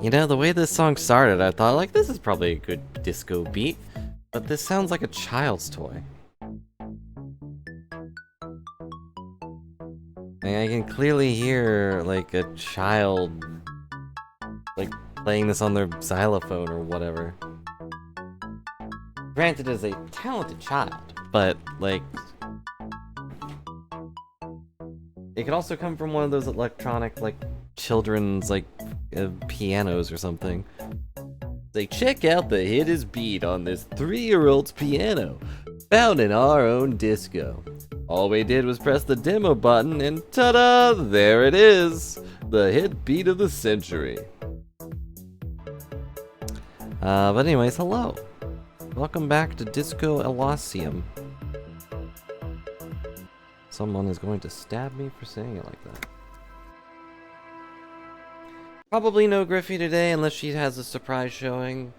You know, the way this song started, I thought, like, this is probably a good disco beat. But this sounds like a child's toy. I can clearly hear, like, a child, like, playing this on their xylophone or whatever. Granted, as a talented child, but, like, it could also come from one of those electronic, like, children's, like, pianos or something. Like, check out the hittest beat on this 3-year-old's piano, found in our own disco. All we did was press the demo button and ta-da! There it is! The hit beat of the century. But anyways, hello. Welcome back to Disco Elysium. Someone is going to stab me for saying it like that. Probably no Griffey today unless she has a surprise showing.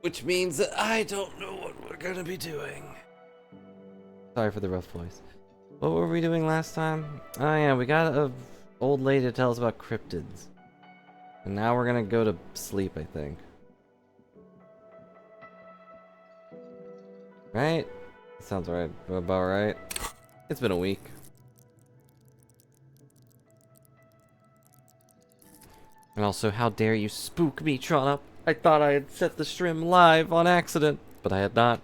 Which means that I don't know what we're gonna be doing. Sorry for the rough voice. What were we doing last time? Oh yeah, we got a old lady to tell us about cryptids. And now we're gonna go to sleep, I think. Right? Sounds right. About right. It's been a week. And also, how dare you spook me, Trona? I thought I had set the stream live on accident, but I had not.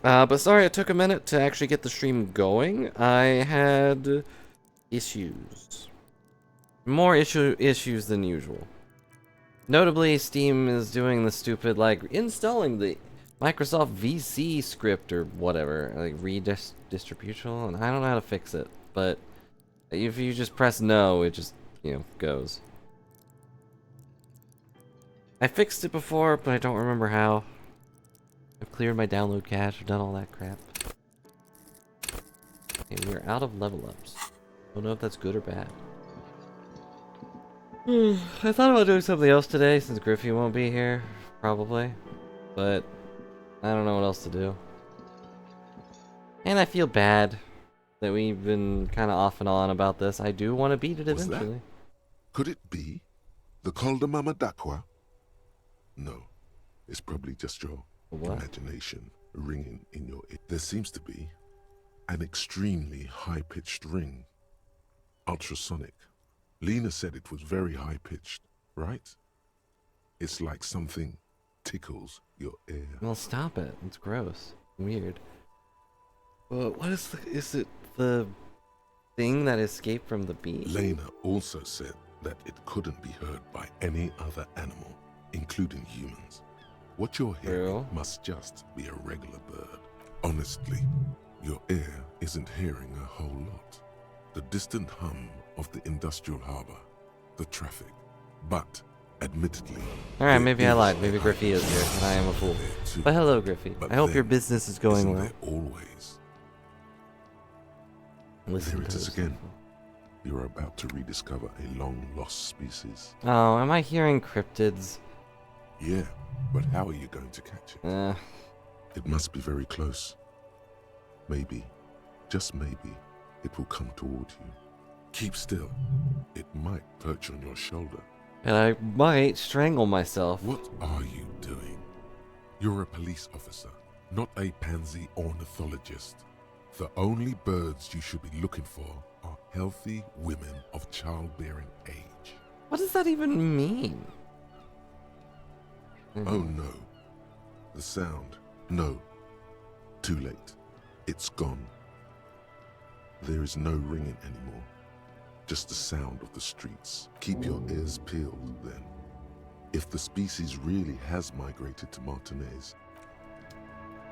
But sorry it took a minute to actually get the stream going. I had issues. More issues than usual. Notably, Steam is doing the stupid, like, installing the Microsoft VC script or whatever, like redistribution, and I don't know how to fix it, but if you just press no, it just, you know, goes. I fixed it before, but I don't remember how. I've cleared my download cache, I've done all that crap. Okay, we are out of level ups. Don't know if that's good or bad. I thought about doing something else today since Griffey won't be here, probably. But I don't know what else to do. And I feel bad that we've been kind of off and on about this. I do want to beat it eventually. That? Could it be the Mama Dakwa? No, it's probably just your imagination ringing in your ear. There seems to be an extremely high-pitched ring. Ultrasonic. Lena said it was very high-pitched, right? It's like something tickles your ear. Well, stop it. It's gross. Weird. What is it the thing that escaped from the beast? Lena also said that it couldn't be heard by any other animal, including humans. What you're hearing must just be a regular bird. Honestly, your ear isn't hearing a whole lot. The distant hum of the industrial harbor, the traffic, but admittedly... Alright, maybe I lied. Maybe Griffey is here, and I am a fool. But hello, Griffey. I hope your business is going well. Always. Listen there it is again. You're about to rediscover a long-lost species. Oh, am I hearing cryptids? Yeah, but how are you going to catch it? It must be very close. Maybe, just maybe, it will come toward you. Keep still. It might perch on your shoulder. And I might strangle myself. What are you doing? You're a police officer, not a pansy ornithologist. The only birds you should be looking for are healthy women of childbearing age. What does that even mean? Oh no. The sound. No. Too late. It's gone. There is no ringing anymore. Just the sound of the streets. Keep your ears peeled, then. If the species really has migrated to Martinez.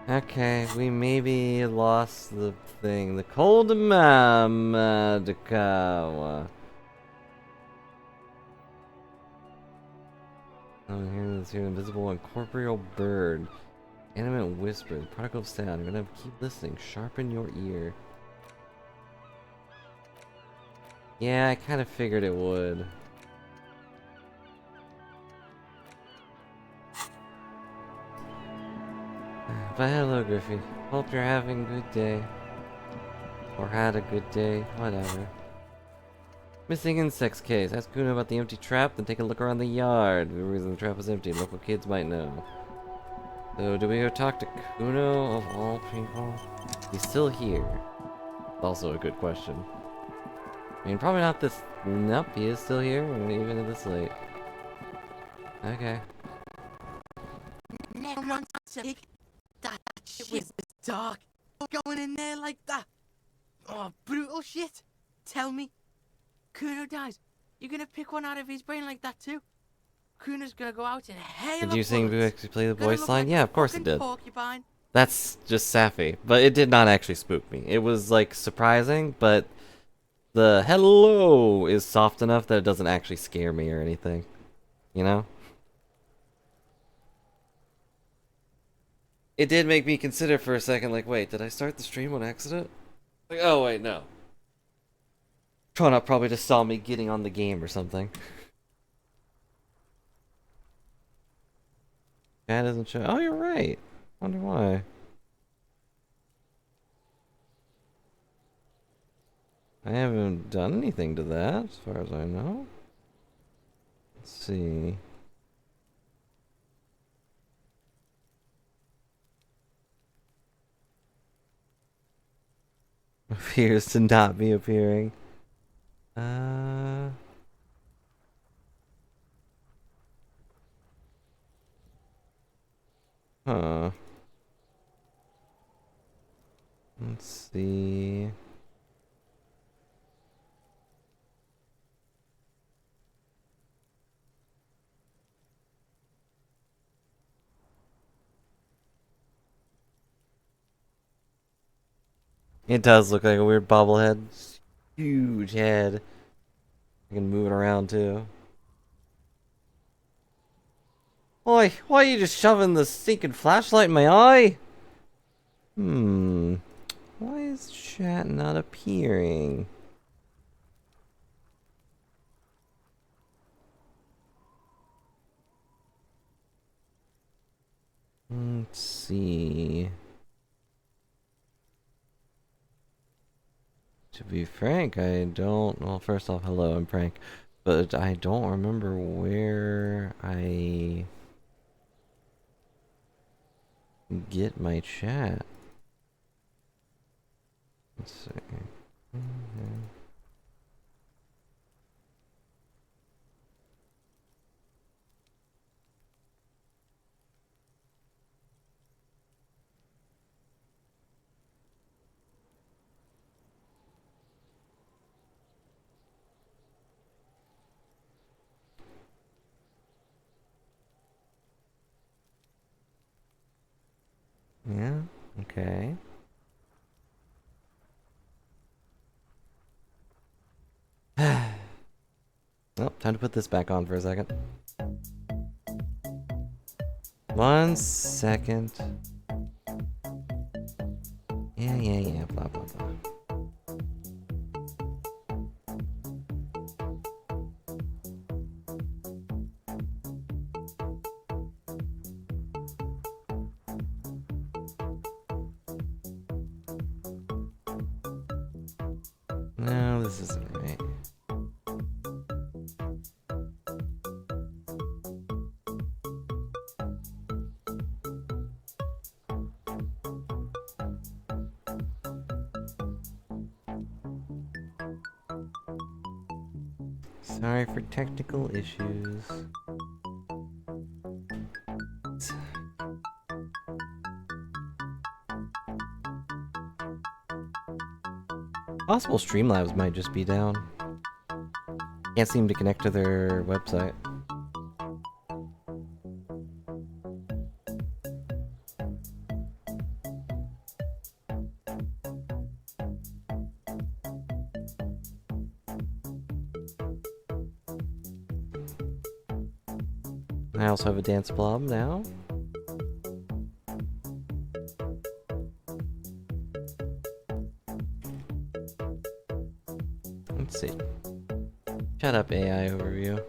Okay, we maybe lost the thing. The cold mama Dakawa. Oh, here's an invisible incorporeal bird. Animate whisper, the particle of sound. You're gonna have to keep listening. Sharpen your ear. Yeah, I kind of figured it would. But hello, Griffey. Hope you're having a good day. Or had a good day, whatever. Missing insects case. Ask Kuno about the empty trap, then take a look around the yard. The reason the trap was empty, local kids might know. So, do we go talk to Kuno of all people? He's still here. Also a good question. I mean, probably not this... Nope, he is still here, even at this late. Okay. That shit was dark. Going in there like that. Oh, brutal shit. Tell me. Kuno dies. You're gonna pick one out of his brain like that too? Kuno's gonna go out in hail of Did you sing Boo bullets. actually play the Gonna voice look line? like Yeah, a of course it fucking did. porcupine. That's just sappy. But it did not actually spook me. It was, like, surprising, but the hello is soft enough that it doesn't actually scare me or anything. You know? It did make me consider for a second, like, wait, did I start the stream on accident? Like, oh, wait, no. Trona probably just saw me getting on the game or something. Chat doesn't show. Oh, you're right. Wonder why. I haven't done anything to that, as far as I know. Let's see. Appears to not be appearing. Huh. Let's see. It does look like a weird bobblehead. Huge head. I can move it around too. Oi, why are you just shoving the stinking flashlight in my eye? Why is chat not appearing? Let's see. To be frank, I don't... Well, first off, hello, I'm Frank. But I don't remember where I get my chat. Let's see. Yeah, okay. Oh, time to put this back on for a second. 1 second. Yeah, blah, blah, blah. No, this isn't right. Sorry for technical issues. Possible Streamlabs might just be down. Can't seem to connect to their website. I also have a dance blob now. Let's see. Shut up, AI overview.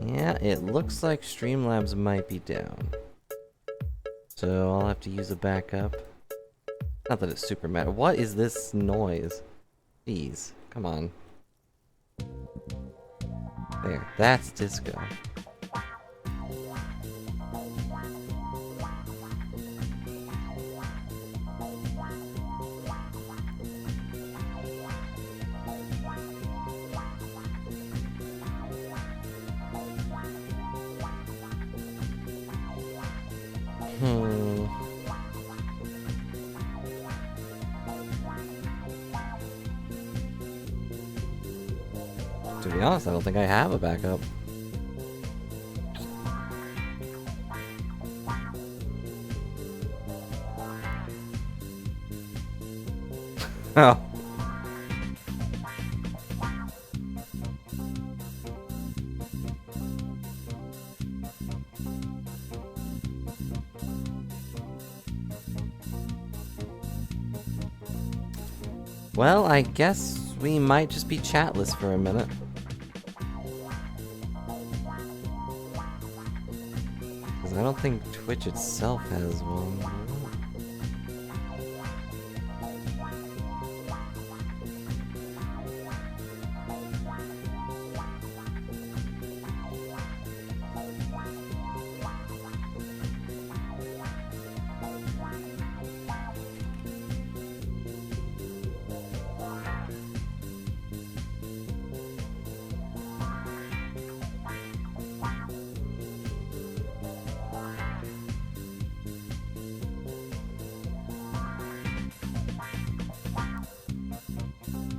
Yeah, it looks like Streamlabs might be down. So I'll have to use a backup. Not that it's super mad. What is this noise? Jeez, come on. There, that's disco. To be honest, I don't think I have a backup. Oh. Well, I guess we might just be chatless for a minute. Because I don't think Twitch itself has one.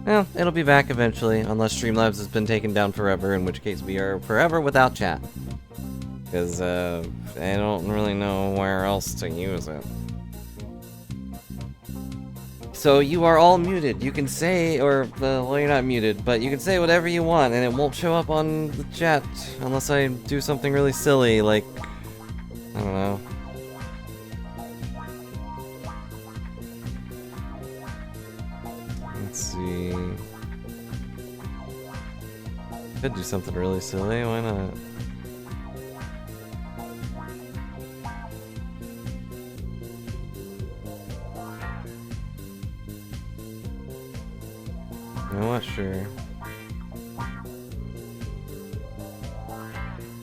Well, it'll be back eventually, unless Streamlabs has been taken down forever, in which case we are forever without chat. Because, I don't really know where else to use it. So you are all muted. You can say, well, you're not muted, but you can say whatever you want, and it won't show up on the chat, unless I do something really silly, like, I don't know. Let's see. Could do something really silly, why not? You know what, sure.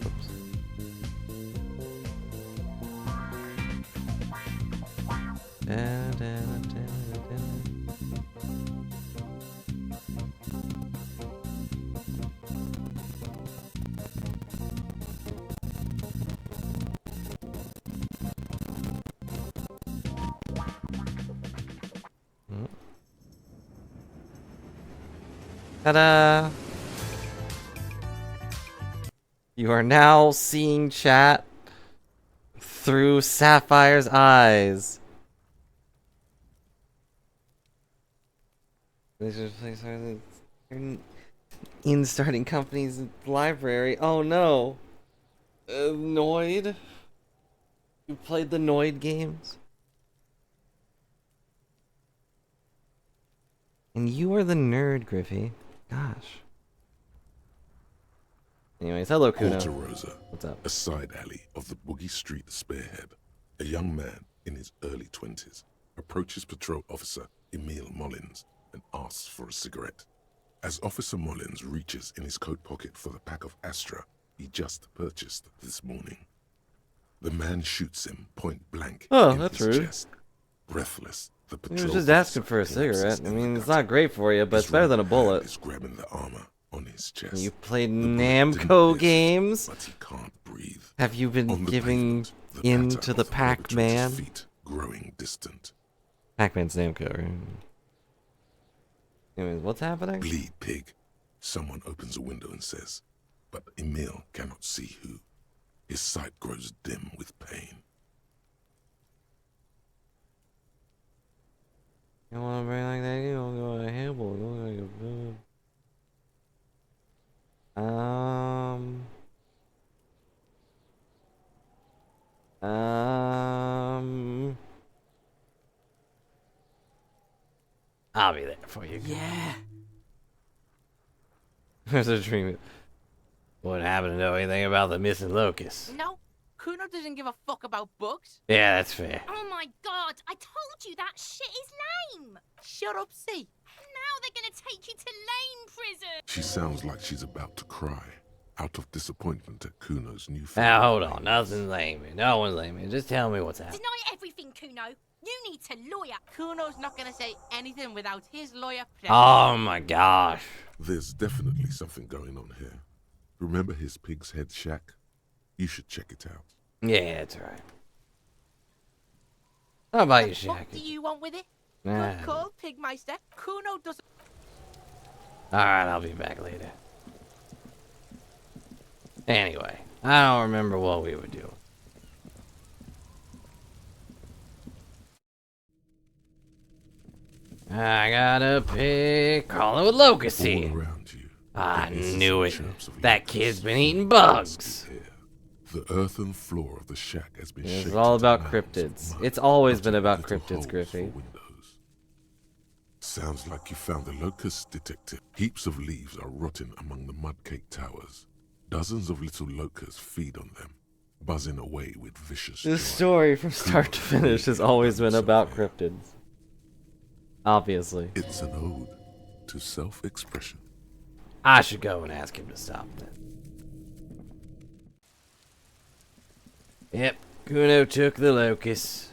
Oops. Da, da, da, da. Ta-da! You are now seeing chat through Sapphire's eyes. These are places in starting company's library. Oh no! Noid? You played the Noid games? And you are the nerd, Griffey. Gosh. Anyways, hello, Kuno. Rosa, What's up? a side alley of the Boogie Street Spearhead. A young man in his early 20s approaches patrol officer Emile Mullins and asks for a cigarette. As Officer Mullins reaches in his coat pocket for the pack of Astra he just purchased this morning, the man shoots him point blank in That's his rude. chest. Breathless, the He patrol was just asking officer for a collapses cigarette. I in the mean, it's gutter. not great for you, but His it's better than a right hand bullet. is grabbing the armor on his chest. You played The bullet Namco didn't pierce, games? but he can't breathe. Have you been On the giving pavement, the in patter to of the perpetrator's Pac-Man? feet growing distant. Pac-Man's Namco, right? Anyways, what's happening? Bleed, pig. Someone opens a window and says, but Emile cannot see who. His sight grows dim with pain. You wanna bring like that? You don't go to hell, boy. Don't like I'll be there for you. Yeah. There's a dream. What happened to know anything about the missing locust? No. Kuno doesn't give a fuck about bugs. Yeah, that's fair. Oh my god, I told you that shit is lame. Shut up, see. Now they're gonna take you to lame prison. She sounds like she's about to cry out of disappointment at Kuno's new Now, hold on. Nothing's lame. No one's lame. Just tell me what's happening. Deny everything, Kuno. You need to lawyer. Kuno's not gonna say anything without his lawyer present. Oh my gosh. There's definitely something going on here. Remember his pig's head shack? You should check it out. Yeah, that's right. How about you, What Shaq? do you want with it? Nah. Good call, Pigmeister. Kuno doesn't. Alright, I'll be back later. Anyway, I don't remember what we were doing. I got a pig crawling with locusts All here. around you. I there is knew some it. chirps of That locusts kid's been flying eating past bugs. the air. The earthen floor of the shack has been It's shaped all into about mounds of cryptids. mud, It's always cut been in about little cryptids, holes Griffey. for windows. Sounds like you found the locust detective. Heaps of leaves are rotting among the mud-caked towers. Dozens of little locusts feed on them, buzzing away with vicious joy. This story from start to finish has always been about cryptids. Obviously. It's an ode to self-expression. I should go and ask him to stop that. Yep, Kuno took the locust.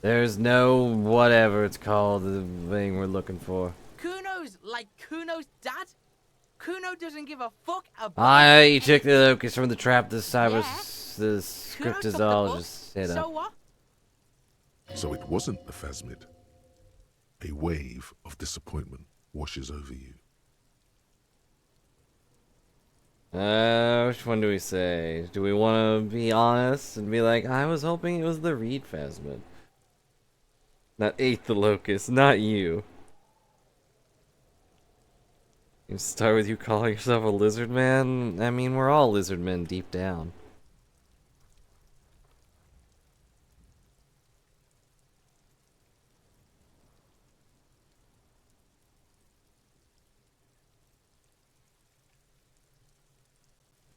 There's no whatever it's called, the thing we're looking for. Kuno's like Kuno's dad. Kuno doesn't give a fuck about. I you took the locust from the trap the cyber Yeah. the Kuno took the scriptozoologist bug. set So up. what? So it wasn't a phasmid. A wave of disappointment washes over you. Which one do we say? Do we want to be honest and be like, I was hoping it was the Reed Phasmid that ate the locust, not you. You start with you calling yourself a lizard man? I mean, we're all lizard men deep down.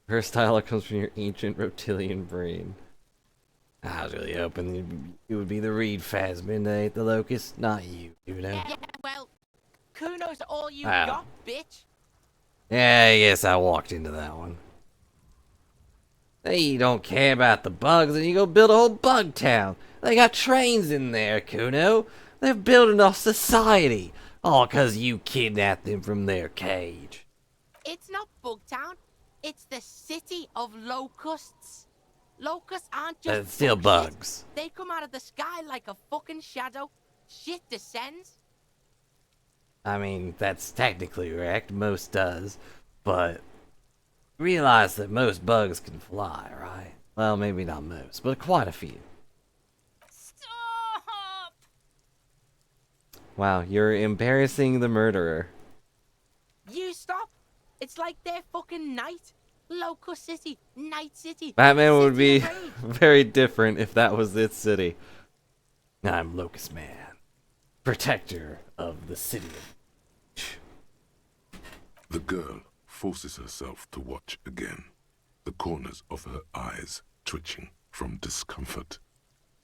First dialogue comes from your ancient reptilian brain. I was really hoping it would be the Reed Phasmid that ate the locust, not you, you know? Yeah, well, Kuno's all you Wow. got, bitch. Yeah, I guess I walked into that one. They don't care about the bugs, and you go build a whole bug town. They got trains in there, Kuno. They're building a society. All 'cause you kidnapped them from their cage. It's not Bugtown. It's the city of locusts. Locusts aren't just It's still bug shit. bugs. They come out of the sky like a fucking shadow. Shit descends. I mean, that's technically correct. Most does. But realize that most bugs can fly, right? Well, maybe not most, but quite a few. Stop! Wow, you're embarrassing the murderer. You stop. It's like their fucking night. Locust City, Night City. Batman would City be of Rage. very different if that was its city. I'm Locust Man, protector of the city. The girl forces herself to watch again, the corners of her eyes twitching from discomfort.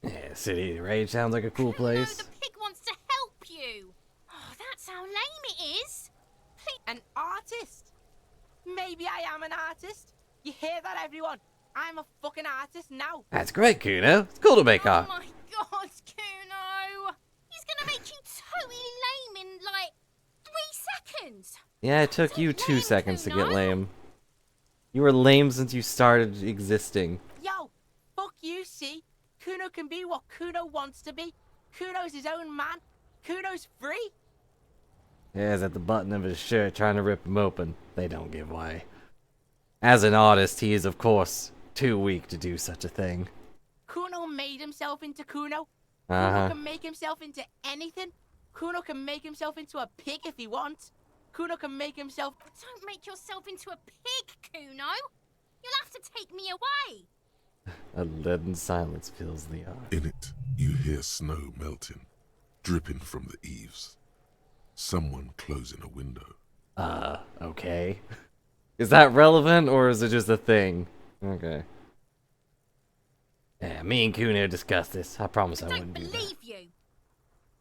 Yeah, City of Rage sounds like a cool No, place. the pig wants to help you. Oh, that's how lame it is. An artist. Maybe I am an artist. You hear that, everyone? I'm a fucking artist now. That's great, Kuno. It's cool to make Oh art. my god, Kuno! He's gonna make you totally lame in like 3 seconds. Yeah, it took you Lame, 2 seconds to get Kuno. lame. You were lame since you started existing. Yo, fuck you, see? Kuno can be what Kuno wants to be. Kuno's his own man. Kuno's free. Yeah, he's at the button of his shirt trying to rip him open. They don't give way. As an artist, he is, of course, too weak to do such a thing. Kuno made himself into Kuno. Kuno Uh-huh. can make himself into anything. Kuno can make himself into a pig if he wants. Kuno can make himself... Don't make yourself into a pig, Kuno. You'll have to take me away. A leaden silence fills the air. In it, you hear snow melting, dripping from the eaves. Someone closing a window. Okay. Is that relevant, or is it just a thing? Okay. Yeah, me and Kuno discussed this. I promise I Don't wouldn't do that. believe you.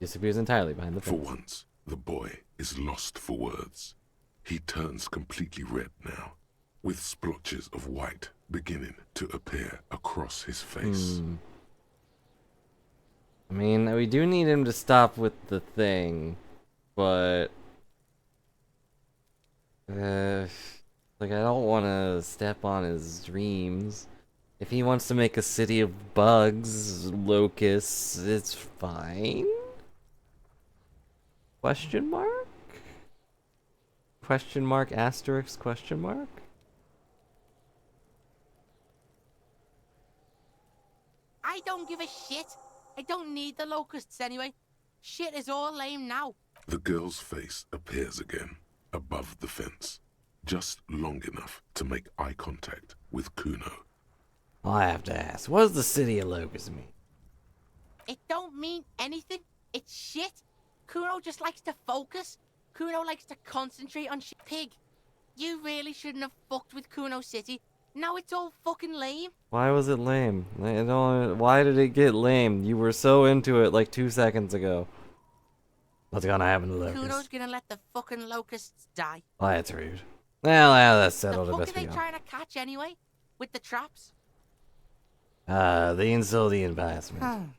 Disappears entirely behind the For fence. once, the boy is lost for words. He turns completely red now, with splotches of white beginning to appear across his face. I mean, we do need him to stop with the thing, but like I don't want to step on his dreams. If he wants to make a city of bugs, locusts, it's fine. Question mark? Question mark, asterisk, question mark? I don't give a shit. I don't need the locusts anyway. Shit is all lame now. The girl's face appears again, above the fence, just long enough to make eye contact with Kuno. I have to ask, what does the city of locusts mean? It don't mean anything. It's shit. Kuno just likes to focus. Kuno likes to concentrate on shit. Pig, you really shouldn't have fucked with Kuno City. Now it's all fucking lame. Why was it lame? I don't. Why did it get lame? You were so into it like 2 seconds ago. What's gonna happen to Kuno's locusts? gonna let the fucking locusts die. Oh, that's rude. Well, that's The settled. I fuck are best they be trying to catch anyway? With the traps? the insulting investment.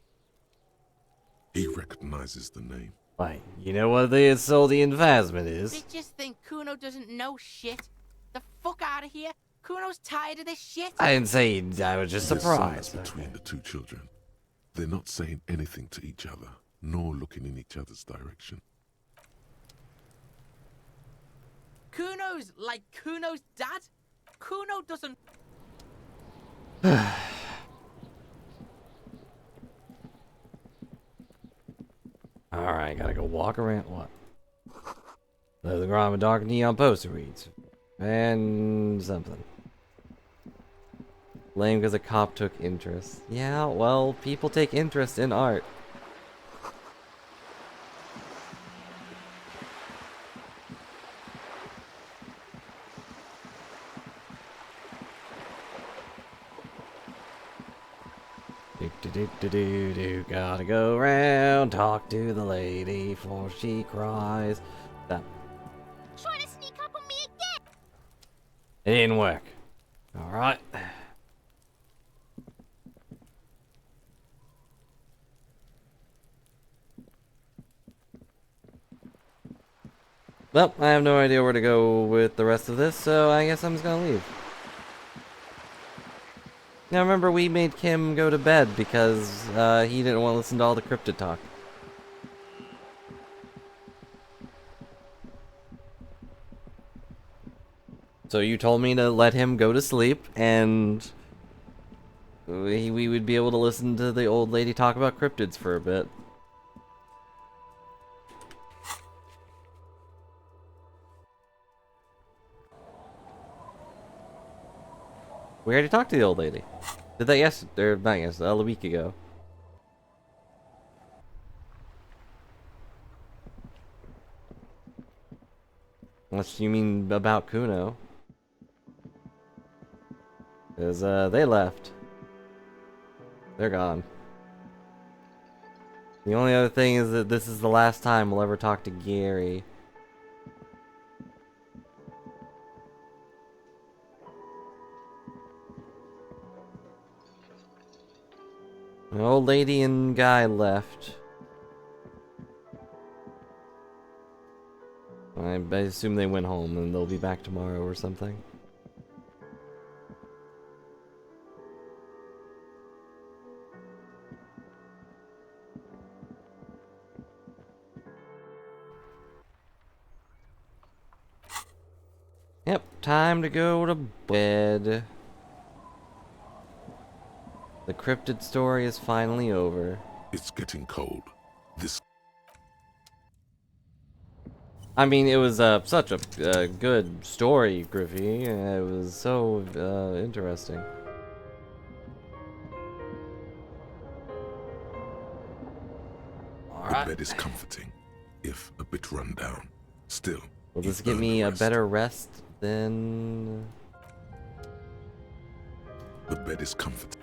He recognizes the name. Why, you know what the insulting investment is? Bitches think Kuno doesn't know shit. The fuck out of here. Kuno's tired of this shit. I didn't say I was just There's silence surprised. between the two children. They're not saying anything to each other, nor looking in each other's direction. Kuno's like Kuno's dad. Kuno doesn't. Alright, gotta go walk around. What? The ground with dark neon poster reads. And something. Lame because a cop took interest. Yeah, well, people take interest in art. Do, gotta go round, talk to the lady before she cries. That Trying to sneak up on me again. it didn't work. Alright. Well, I have no idea where to go with the rest of this, so I guess I'm just gonna leave. Now remember, we made Kim go to bed because he didn't want to listen to all the cryptid talk. So you told me to let him go to sleep, and we would be able to listen to the old lady talk about cryptids for a bit. We already talked to the old lady. Did that yesterday, or not yesterday, a week ago. Unless you mean about Kuno. Because, they left. They're gone. The only other thing is that this is the last time we'll ever talk to Gary. An old lady and guy left. I assume they went home and they'll be back tomorrow or something. Yep, time to go to bed. The cryptid story is finally over. It's getting cold. This I mean, it was such a good story, Griffey. It was so interesting. the bed is comforting, if a bit run down. Still, Will this you've give earned me a rest. better rest than... The bed is comforting.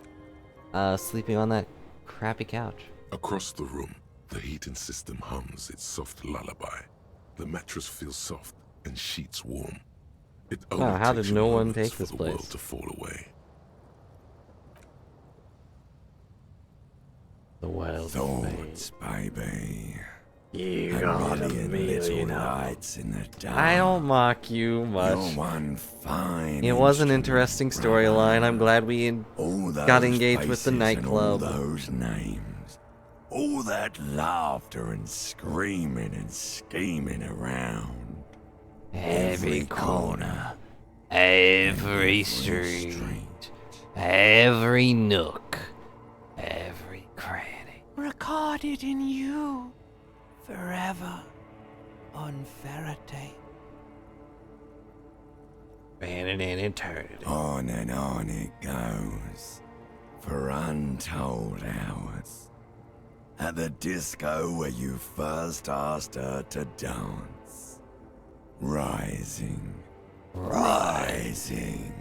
Sleeping on that crappy couch. Across the room, the heating system hums its soft lullaby. The mattress feels soft and sheets warm. It only Wow, how takes did you no one moments take for this the place? world to fall away. The wild Thoughts, baby. You A got million little lights in the dark. I don't mock you You're much. one fine It was an instrument, interesting brother. storyline. I'm glad we All got those engaged with the faces and nightclub. all those names. All that laughter and screaming and scheming around. Every corner, every street, every nook, every cranny. Recorded in you. Forever. On Faraday. Spanning in eternity. On and on it goes. For untold hours. At the disco where you first asked her to dance. Rising. Rising.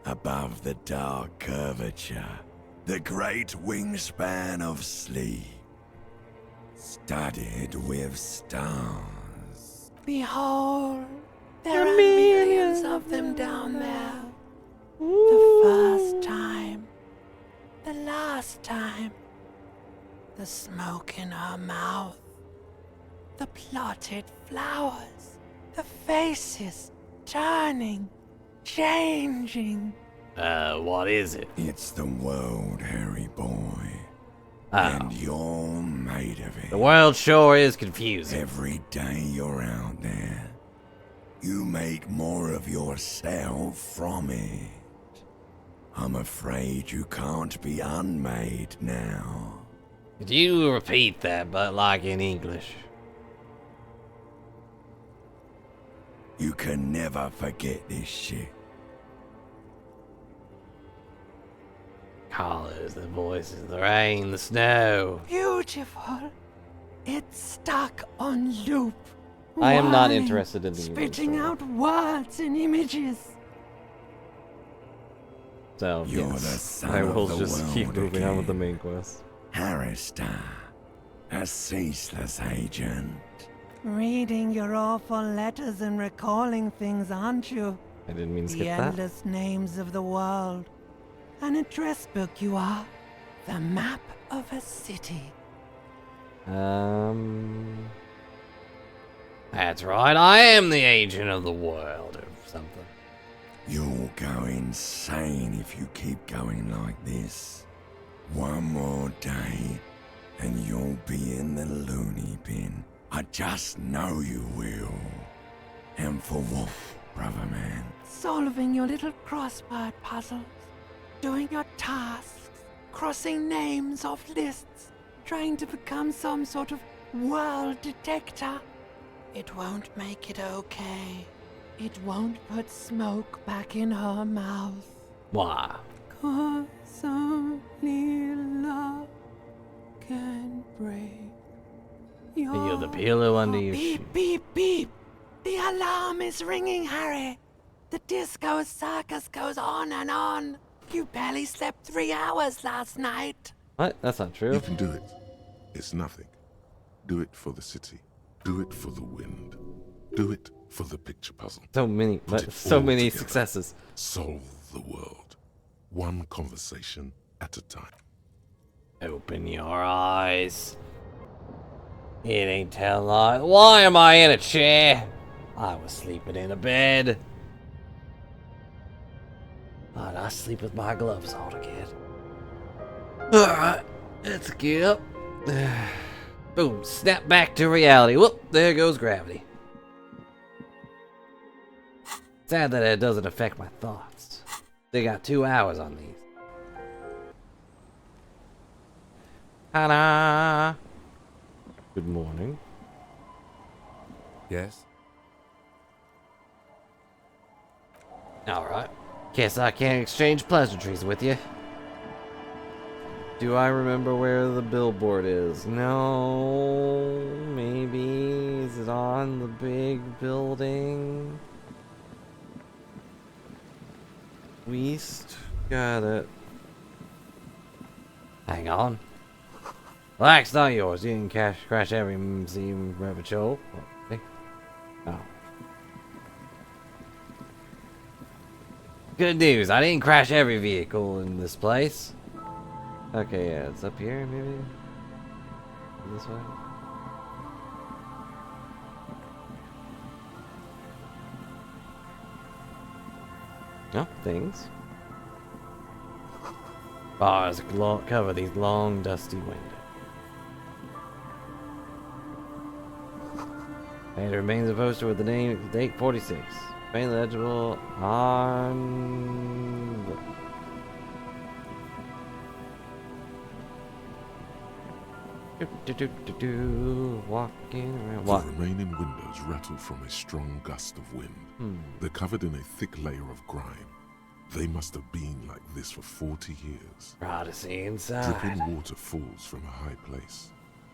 Above the dark curvature. The great wingspan of sleep. Studded with stars. Behold, there are millions of them down there. The first time. The last time. The smoke in her mouth. The plotted flowers. The faces turning, changing. What is it? It's the world, Harry boy. Oh. And you're made of it. The world sure is confusing. Every day you're out there, you make more of yourself from it. I'm afraid you can't be unmade now. Could you repeat that, but like in English? You can never forget this shit. Colors, the voices, the rain, the snow. Beautiful. It's stuck on loop. I am not Whirling, interested in the English spitting story. out words and images. So, You're yes, the son I of will the just keep world moving on with the again. main quest. Harrister, a ceaseless agent. Reading your awful letters and recalling things, aren't you? I didn't mean to The skip that. endless names of the world. An address book you are. The map of a city. That's right, I am the agent of the world or something. You'll go insane if you keep going like this. One more day, and you'll be in the loony bin. I just know you will. And for what, brother man? Solving your little crossword puzzles. Doing your tasks. Crossing names off lists. Trying to become some sort of world detector. It won't make it okay. It won't put smoke back in her mouth. Why? 'Cause only love can break Feel the pillow under your beep, shoe. beep, beep. The alarm is ringing, Harry. The disco circus goes on and on. You barely slept 3 hours last night. What? That's not true. You can do it. It's nothing. Do it for the city. Do it for the wind. Do it for the picture puzzle. So many, Put but it so all many together. successes. Solve the world. One conversation at a time. Open your eyes. It ain't tell lie. Why am I in a chair? I was sleeping in a bed. Thought I sleep with my gloves on again. Alright, let's get up. Boom, snap back to reality. Whoop, there goes gravity. Sad that it doesn't affect my thoughts. They got 2 hours on these. Ta-da! Good morning. Yes? Alright. Guess I can't exchange pleasantries with you. Do I remember where the billboard is? No. Maybe. Is it on the big building? East. Got it. Hang on. Relax, not yours. You didn't crash every museum patrol. Okay. Oh. Good news, I didn't crash every vehicle in this place. Okay, yeah, it's up here, maybe? This way? Oh, things. Bars cover these long, dusty windows. And it remains a poster with the name, date 46. Faintly legible on... Walking around. The What? remaining windows rattle from a strong gust of wind. They're covered in a thick layer of grime. They must have been like this for 40 years. Proud to see inside. Dripping water falls from a high place.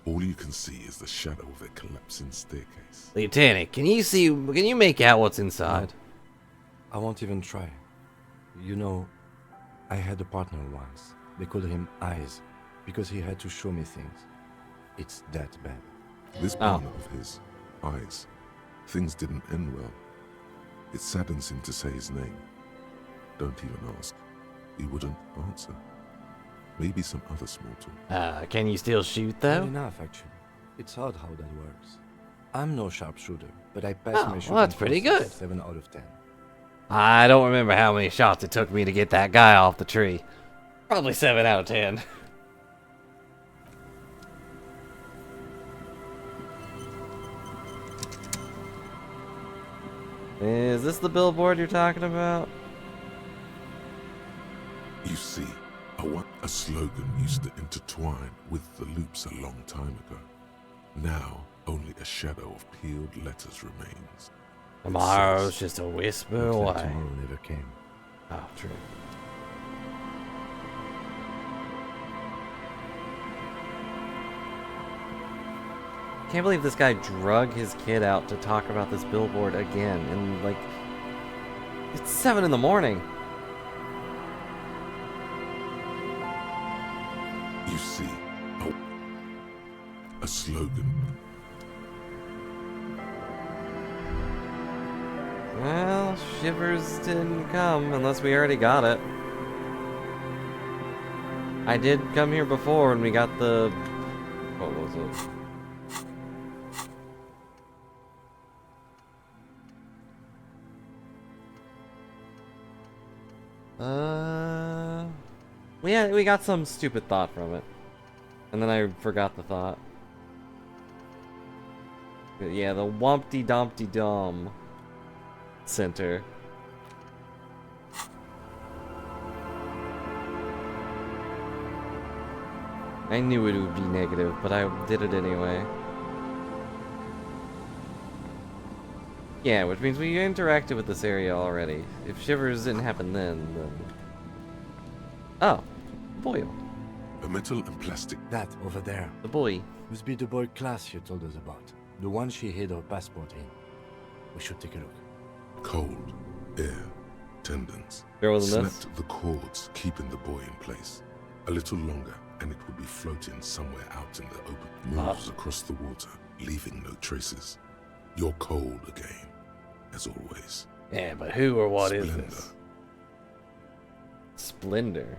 All you can see is the shadow of a collapsing staircase. Lieutenant, can you make out what's inside? I won't even try. You know, I had a partner once. They called him Eyes, because he had to show me things. It's that bad. This partner of his, Eyes, things didn't end well. It saddens him to say his name. Don't even ask. He wouldn't answer. Maybe some other small talk. Can you still shoot Fair though? enough, actually. It's odd how that works. I'm no sharpshooter, but I passed my shooting that's pretty course good. 7 out of 10. I don't remember how many shots it took me to get that guy off the tree. Probably 7 out of 10. Is this the billboard you're talking about? You see, a slogan used to intertwine with the loops a long time ago. Now, only a shadow of peeled letters remains. Tomorrow's just a whisper Looks like away. tomorrow never came. Oh, true. Can't believe this guy drug his kid out to talk about this billboard again, and like, it's 7 in the morning. You see, a slogan. Well, Shivers didn't come unless we already got it. I did come here before and we got the... What was it? We got some stupid thought from it. And then I forgot the thought. But yeah, the Wumpty Dumpty Dum Center. I knew it would be negative, but I did it anyway. Yeah, which means we interacted with this area already. If Shivers didn't happen then... Oh, Boyle. A metal and plastic. That over there The boy. must be the boy class you told us about. The one she hid her passport in. We should take a look. Cold, air, tendons. There wasn't this? Snapped the cords, keeping the boy in place. A little longer, and it would be floating somewhere out in the open. Moves across the water, leaving no traces. You're cold again, as always. Yeah, but who or what is Splendor. this? Splendor.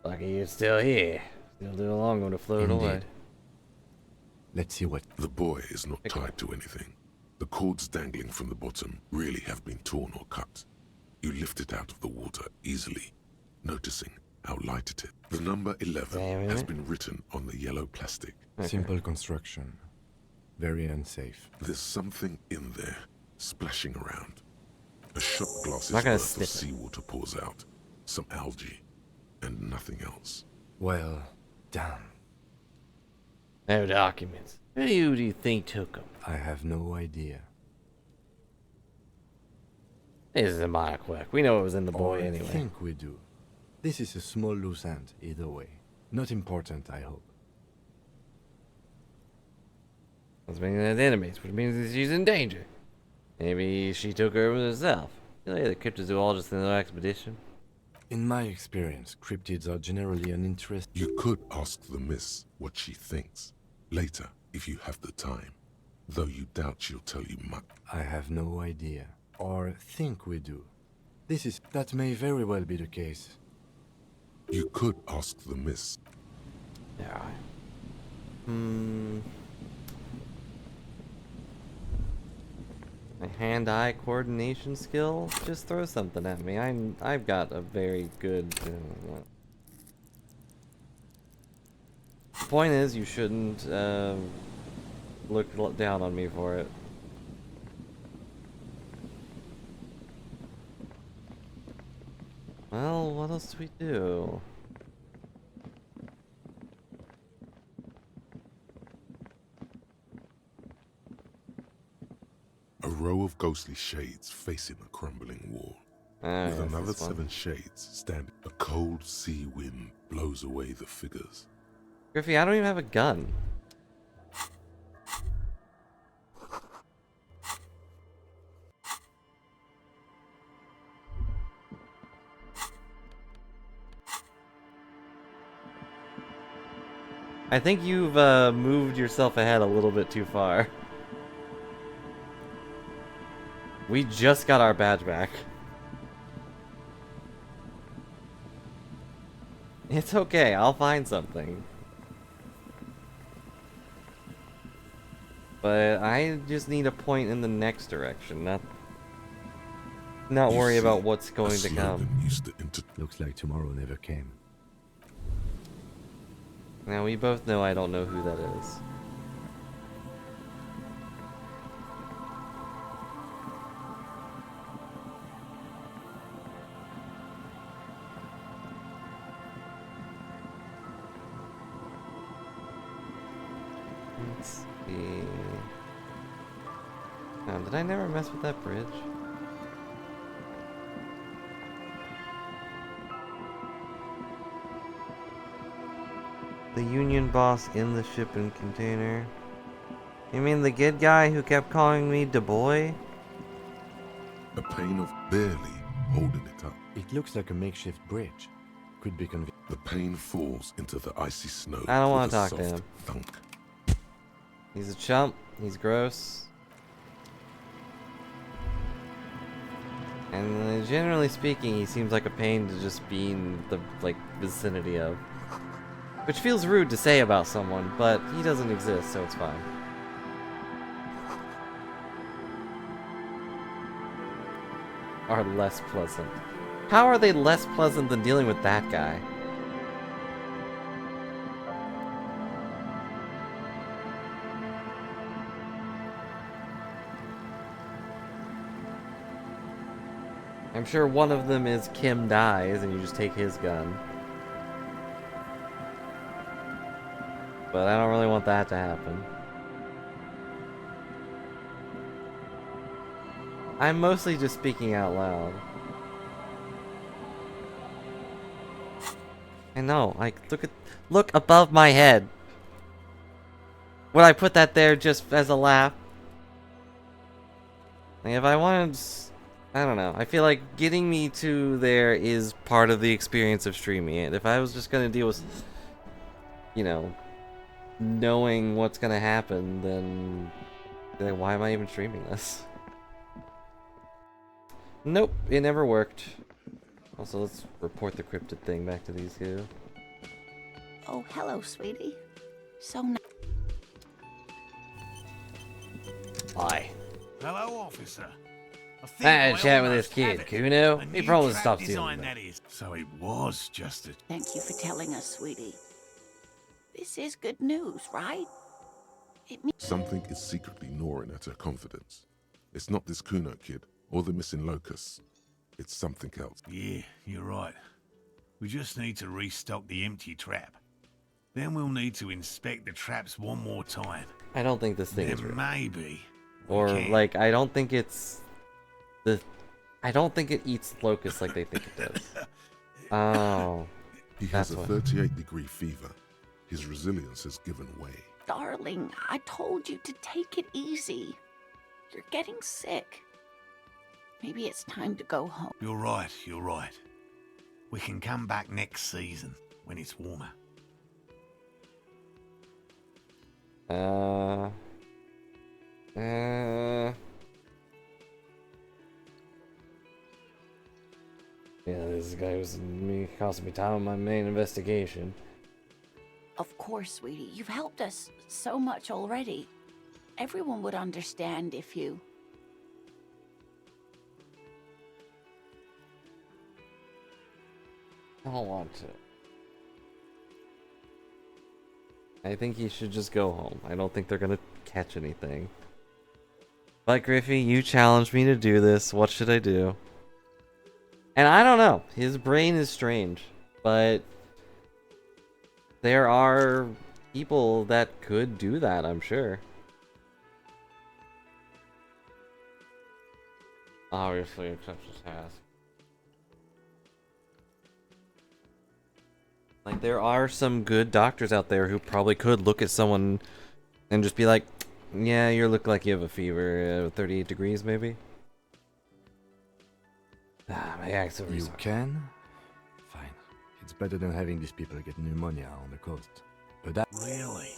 Lucky you're still here. Still too long going to float away. Indeed. Let's see what... The boy is not tied to anything. The cords dangling from the bottom really have been torn or cut. You lift it out of the water easily, noticing how light it is. The number 11 has been written on the yellow plastic. Simple construction. Very unsafe. There's something in there, splashing around. A shot glass's Not gonna worth of sniff it. seawater pours out. Some algae, and nothing else. Well, damn. No documents. Who do you think took them? I have no idea. This is a minor quirk. We know it was in the boy Or I anyway. think we do. This is a small loose end, either way. Not important, I hope. That's meaning there's enemies, which means she's in danger. Maybe she took her herself. feel like the cryptozoologist in the expedition. In my experience, cryptids are generally uninteresting. You could ask the miss what she thinks. Later, if you have the time. Though you doubt she'll tell you much. I have no idea, or think we do. That may very well be the case. You could ask the miss. Yeah. My hand-eye coordination skill? Just throw something at me. I've got a very good. The point is, you shouldn't look down on me for it. Well, what else do we do? A row of ghostly shades facing a crumbling wall. With another 7 shades standing. A cold sea wind blows away the figures. Griffey, I don't even have a gun. I think you've moved yourself ahead a little bit too far. We just got our badge back. It's okay, I'll find something. But I just need a point in the next direction, not worry about what's going to come. Looks like tomorrow never came. Now we both know I don't know who that is. Let's see. Oh, did I never mess with that bridge? The Union boss in the shipping container. You mean the good guy who kept calling me da boy? A pane of barely holding it up. It looks like a makeshift bridge. Could be convenient. The pane falls into the icy snow. I don't want to talk to him. Thunk. He's a chump. He's gross. And generally speaking, he seems like a pain to just be in the vicinity of. Which feels rude to say about someone, but he doesn't exist, so it's fine. Are less pleasant. How are they less pleasant than dealing with that guy? I'm sure one of them is Kim dies and you just take his gun. But I don't really want that to happen. I'm mostly just speaking out loud. I know, like, look above my head. Would I put that there just as a laugh? Like, if I wanted, I don't know. I feel like getting me to there is part of the experience of streaming it. If I was just gonna deal with, you know, knowing what's gonna happen, then why am I even streaming this? Nope, it never worked. Also, let's report the cryptid thing back to these two. Oh, hello, sweetie. So nice. Hi. Hello, officer. I had a chat with this kid, Kuno. He probably stopped stealing them. So it was just a... Thank you for telling us, sweetie. This is good news, right? It means Something is secretly gnawing at her confidence. It's not this Kuno kid or the missing locusts. It's something else. Yeah, you're right. We just need to restock the empty trap. Then we'll need to inspect the traps one more time. I don't think this thing is real. Maybe. Or, like, I don't think it's... I don't think it eats locusts like they think it does. Oh. He has a 38-degree fever. His resilience has given way. darling, I told you to take it easy. You're getting sick. Maybe it's time to go home. You're right, you're right. We can come back next season, when it's warmer. Yeah, this guy was costing me time on my main investigation. Of course, sweetie. You've helped us so much already. Everyone would understand if you... I don't want to. I think you should just go home. I don't think they're gonna catch anything. But Griffey, you challenged me to do this. What should I do? And I don't know. His brain is strange. But there are people that could do that, I'm sure. Obviously, accept the task. Like, there are some good doctors out there who probably could look at someone and just be like, yeah, you look like you have a fever, 38 degrees maybe. Ah, my accent. You can? Fine. It's better than having these people get pneumonia on the coast. But that... Really?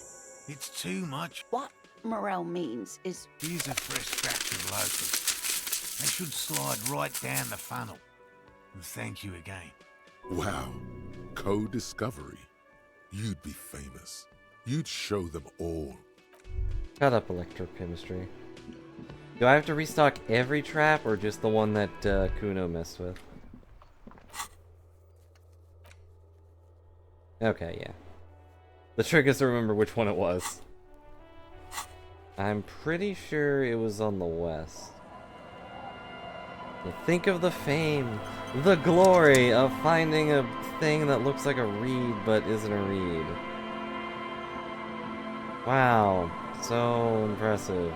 It's too much. What Morel means is... Here's a fresh batch of locusts. They should slide right down the funnel. And thank you again. Wow. Co-discovery. You'd be famous. You'd show them all. Shut up, electrochemistry. Do I have to restock every trap or just the one that Kuno messed with? Okay, yeah. The trick is to remember which one it was. I'm pretty sure it was on the west. Think of the fame, the glory of finding a thing that looks like a reed but isn't a reed. Wow, so impressive.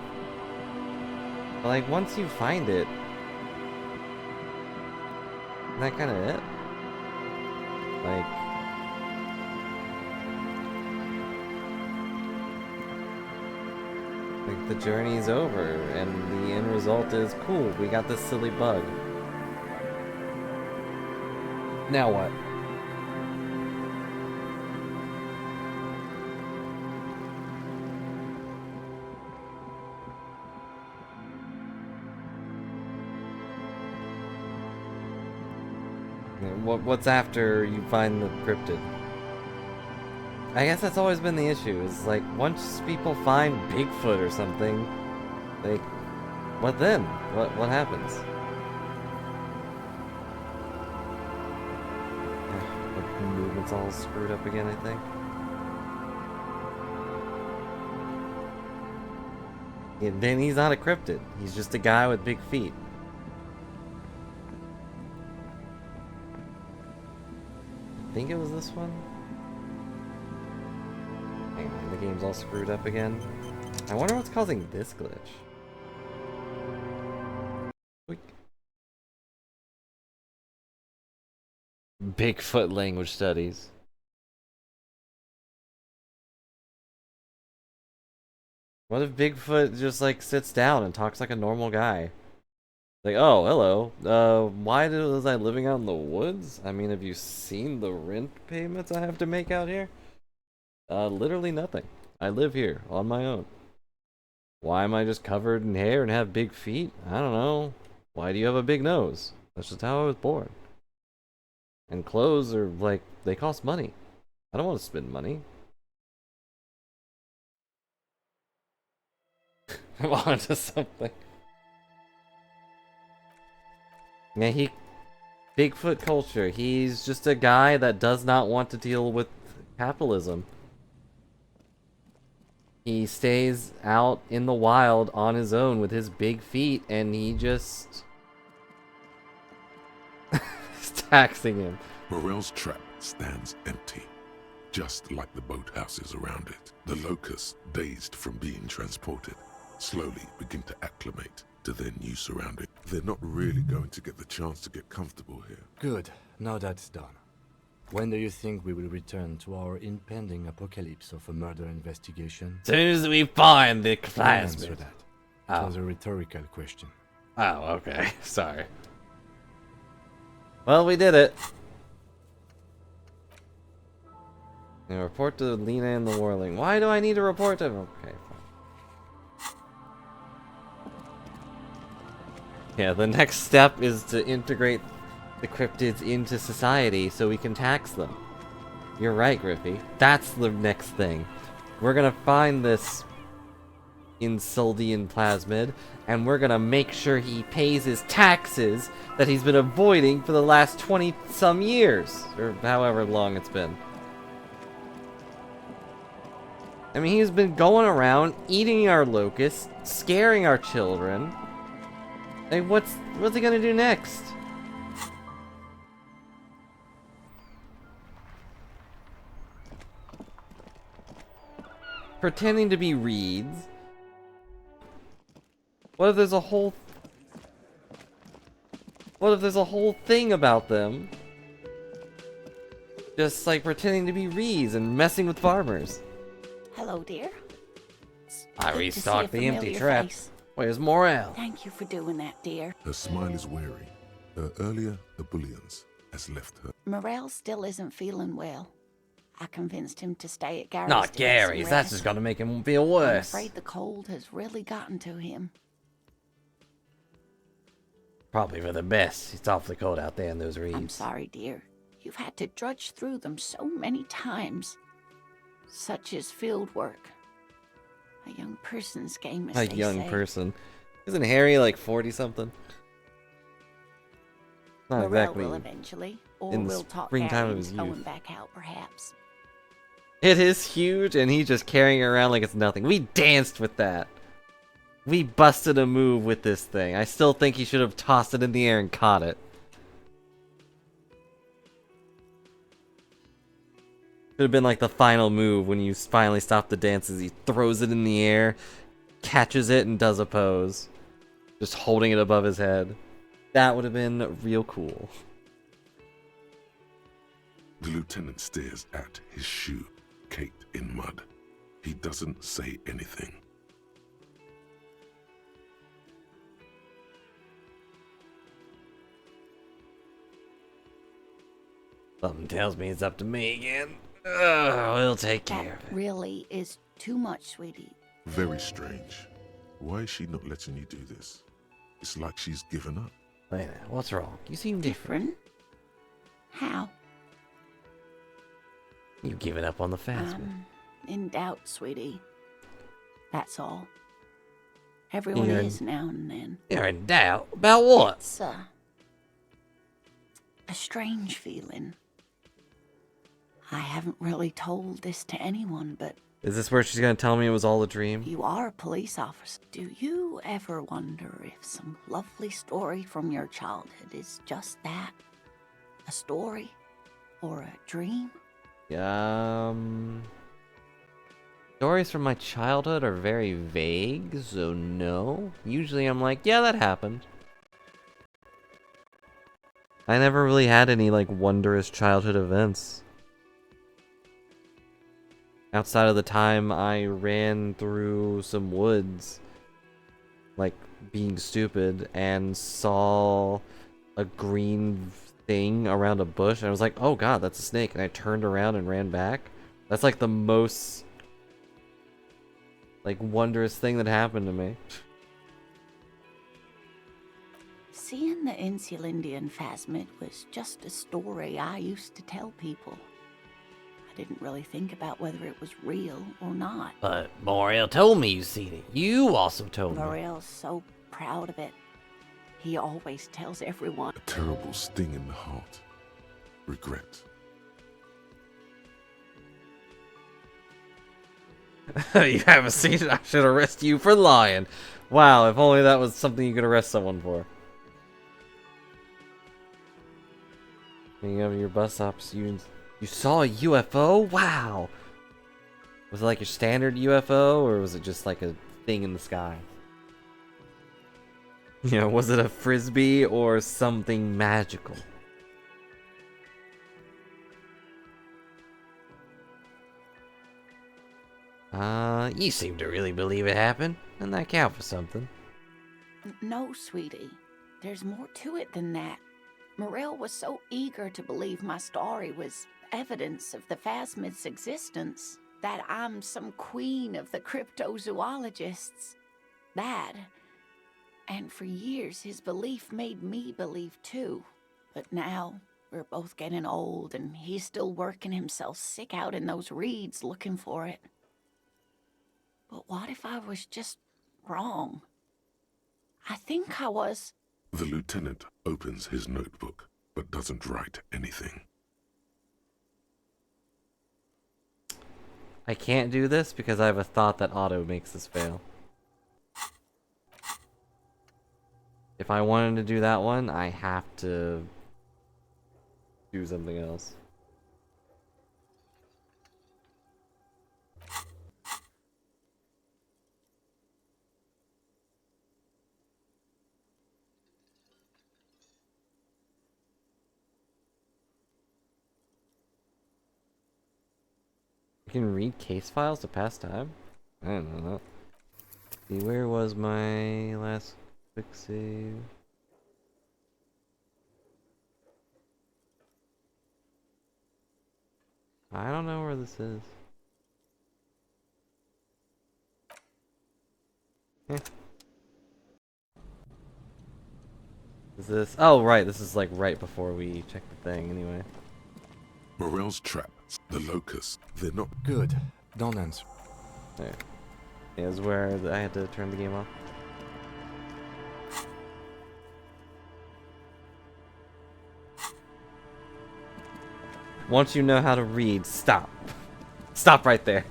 But like, once you find it, isn't that kind of it? Like the journey's over, and the end result is cool. We got this silly bug. Now what? What's after you find the cryptid? I guess that's always been the issue, is like, once people find Bigfoot or something, like, what then? What happens? The movement's all screwed up again, I think. Yeah, then he's not a cryptid. He's just a guy with big feet. I think it was this one. Hang on, the game's all screwed up again. I wonder what's causing this glitch. Bigfoot language studies. What if Bigfoot just like sits down and talks like a normal guy? Like, oh, hello. Why was I living out in the woods? I mean, have you seen the rent payments I have to make out here? Literally nothing. I live here on my own. Why am I just covered in hair and have big feet? I don't know. Why do you have a big nose? That's just how I was born. And clothes are like, they cost money. I don't want to spend money. I'm on to something. Yeah, Bigfoot culture. He's just a guy that does not want to deal with capitalism. He stays out in the wild on his own with his big feet, and he just is taxing him. Morel's trap stands empty, just like the boathouses around it. The locusts, dazed from being transported, slowly begin to acclimate to their new surroundings. They're not really going to get the chance to get comfortable here. Good. Now that's done. When do you think we will return to our impending apocalypse of a murder investigation? As soon as we find the I'll answer plasmid. that. It was a rhetorical question. Oh, okay. Sorry. Well, we did it. And report to Lena and the Warling. Why do I need to report to him? Okay, fine. Yeah, the next step is to integrate the cryptids into society so we can tax them. You're right, Griffey. That's the next thing. We're gonna find this Insuldian plasmid, and we're gonna make sure he pays his taxes that he's been avoiding for the last 20-some years. Or however long it's been. I mean, he's been going around, eating our locusts, scaring our children. Like, what's he gonna do next? Pretending to be reeds. What if there's a whole thing about them? Just like pretending to be reeds and messing with farmers. Hello, dear. I Good to see a restocked the empty familiar trap. face. Where's Morel? Thank you for doing that, dear. Her smile is wary. Her earlier ebullience has left her. Morel still isn't feeling well. I convinced him to stay at Gary's. Not to get some Gary's. That's rest. just gonna make him feel I'm worse. afraid the cold has really gotten to him. Probably for the best. It's awfully cold out there in those reeds. I'm sorry, dear. You've had to drudge through them so many times. Such is field work. A young person's game, as A they young say. person. Isn't Harry like 40-something? Not Morel exactly. will eventually, or in the we'll talk springtime Gary of his into going youth. back out, perhaps. It is huge, and he's just carrying it around like it's nothing. We danced with that. We busted a move with this thing. I still think he should have tossed it in the air and caught it. Could have been like the final move when you finally stop the dances. He throws it in the air, catches it, and does a pose. Just holding it above his head. That would have been real cool. The lieutenant stares at his shoe, caked in mud. He doesn't say anything. Something tells me it's up to me again. Ugh, we'll take care That of it. really is too much, sweetie. Very strange. Why is she not letting you do this? It's like she's given up. Wait a minute, what's wrong? You seem different. Different? How? You've given up on the phasma. In doubt, sweetie. That's all. Everyone You're is now and then. You're in doubt? About what? It's a strange feeling. I haven't really told this to anyone, but Is this where she's gonna tell me it was all a dream? you are a police officer. Do you ever wonder if some lovely story from your childhood is just that? A story? Or a dream? Stories from my childhood are very vague, so no. Usually I'm like, yeah, that happened. I never really had any, like, wondrous childhood events. Outside of the time I ran through some woods, like, being stupid, and saw a green thing around a bush, and I was like, oh god, that's a snake, and I turned around and ran back. That's like the most, like, wondrous thing that happened to me. Seeing the Insulindian phasmid was just a story I used to tell people. I didn't really think about whether it was real or not. But Moriel told me you seen it. You also told me. Morel's so proud of it. He always tells everyone. A terrible sting in the heart. Regret. You haven't seen it? I should arrest you for lying. Wow, if only that was something you could arrest someone for. Speaking of your bus stops, you saw a UFO? Wow! Was it like your standard UFO, or was it just like a thing in the sky? You know, was it a frisbee or something magical? You seem to really believe it happened, and that count for something. No, sweetie. There's more to it than that. Morel was so eager to believe my story was evidence of the Phasmid's existence that I'm some queen of the cryptozoologists. That, and for years his belief made me believe too. But now, we're both getting old and he's still working himself sick out in those reeds looking for it. But what if I was just wrong? I think I was. The lieutenant opens his notebook, but doesn't write anything. I can't do this because I have a thought that auto makes this fail. If I wanted to do that one, I have to do something else. You can read case files to pass time? I don't know that. See, where was my last quick save? I don't know where this is. Is this? Oh, right. This is like right before we check the thing, anyway. Morel's trap, the locusts, they're not Good. Don't answer. There. Is where I had to turn the game off. Once you know how to read, stop. Stop right there.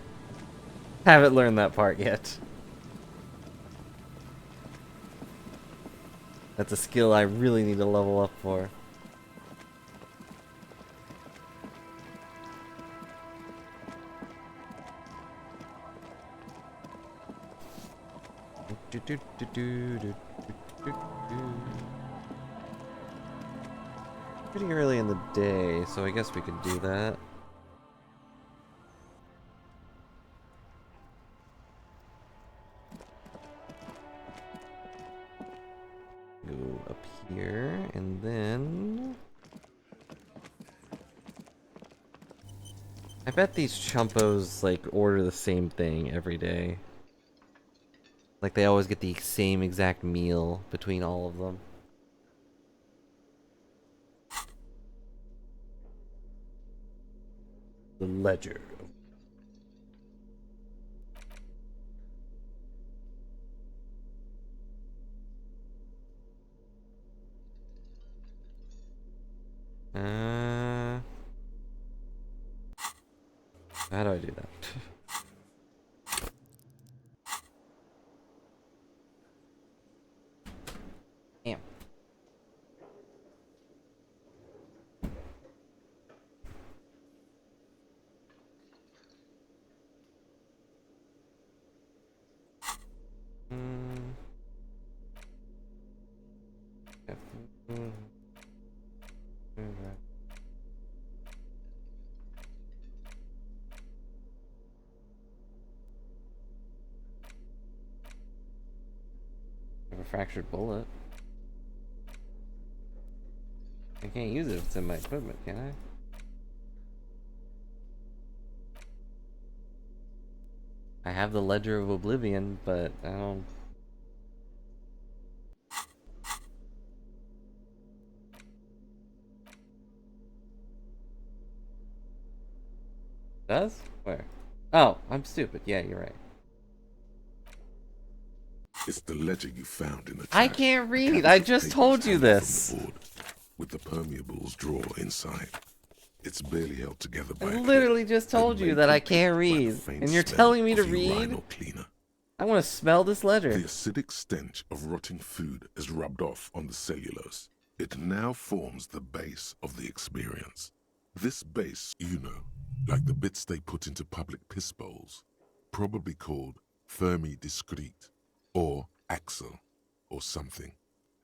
Haven't learned that part yet. That's a skill I really need to level up for. Pretty early in the day, so I guess we could do that. Go up here, and then... I bet these chumpos, like, order the same thing every day. Like, they always get the same exact meal between all of them. The ledger. How do I do that? Damn. I have a fractured bullet. I can't use it if it's in my equipment, can I? I have the Ledger of Oblivion, but I don't... Does? Where? Oh, I'm stupid. Yeah, you're right. It's the ledger you found in the I trash. can't read. I just told you this. Board, with the permeables drawer inside. It's barely held together by I a literally clip just told and you made that I complete can't by the read, faint and you're smell telling me to of read? urinal cleaner. I want to smell this ledger. The acidic stench of rotting food is rubbed off on the cellulose. It now forms the base of the experience. This base, you know, like the bits they put into public piss bowls, probably called Fermi Discrete, or Axel, or something.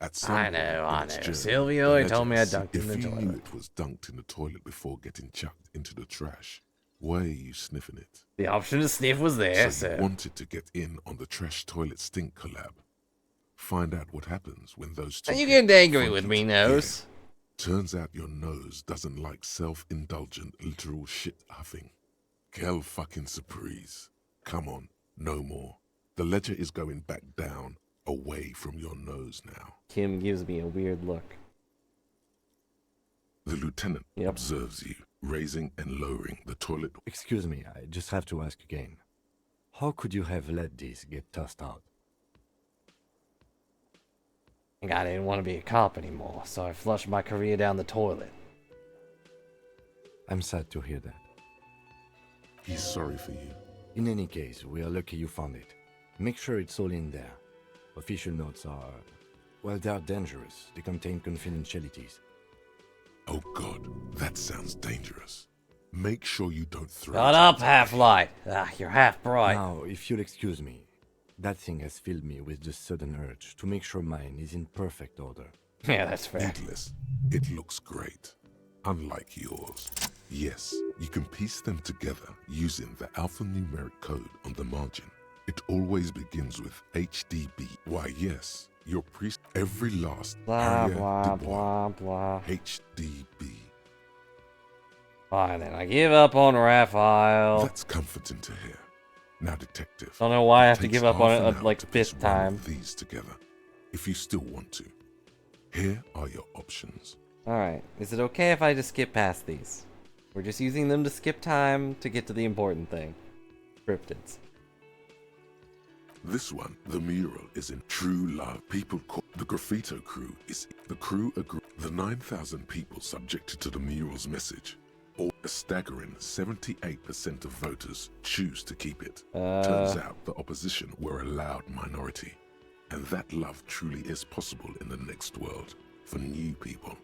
At some I point know, in I its know. journey, Silvio, the he told me I legends- dunked in the If you knew toilet. it was dunked in the toilet before getting chucked into the trash, why are you sniffing it? The option to sniff was there, So so... you wanted to get in on the trash toilet stink collab. find out what happens when those two Are you get getting angry with confronted. me, Nose? Yeah. Turns out your nose doesn't like self-indulgent literal shit huffing. Quelle fucking surprise. Come on, no more. The ledger is going back down, away from your nose now. Kim gives me a weird look. The lieutenant Yep. observes you, raising and lowering the toilet. Excuse me, I just have to ask again. How could you have let this get tossed out? I think I didn't want to be a cop anymore, so I flushed my career down the toilet. I'm sad to hear that. He's sorry for you. In any case, we are lucky you found it. Make sure it's all in there. Official notes are... well, they are dangerous. They contain confidentialities. Oh God, that sounds dangerous. Make sure you don't throw Shut it. up, Half-Light! Ah, you're half-bright. Now, if you'll excuse me, that thing has filled me with the sudden urge to make sure mine is in perfect order. Yeah, that's fair. Needless, it looks great. Unlike yours. Yes, you can piece them together using the alphanumeric code on the margin. It always begins with HDB. Why, yes, your priest, every last Blah, Harrier blah, de Bois. blah, blah. HDB. Fine then, I give up on Raphael. That's comforting to hear. Now, detective. Don't know why I have to takes give up on half it an a, hour like to piece fifth one time. of these together, if you still want to. Here are your options. Alright, is it okay if I just skip past these? We're just using them to skip time to get to the important thing. Cryptids. This one, the mural, is in true love. People call the graffito crew is the crew agree. The 9,000 people subjected to the mural's message, or a staggering 78% of voters choose to keep it. Turns out the opposition were a loud minority, and that love truly is possible in the next world for new people,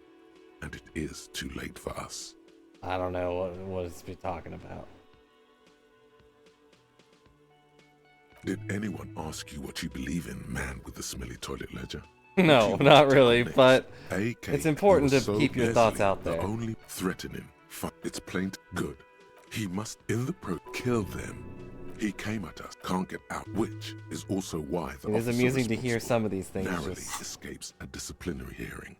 and it is too late for us. I don't know what it's be talking about. Did anyone ask you what you believe in, man with the smelly toilet ledger? No, What you not want to really, tell but next? AK, it's important you're to so keep your thoughts Leslie, out there. The only threatening. It's plain good. He must, in the kill them. He came at us, can't get out, which is also why the it is officer amusing to hear responsible some of these things narrowly just escapes a disciplinary hearing.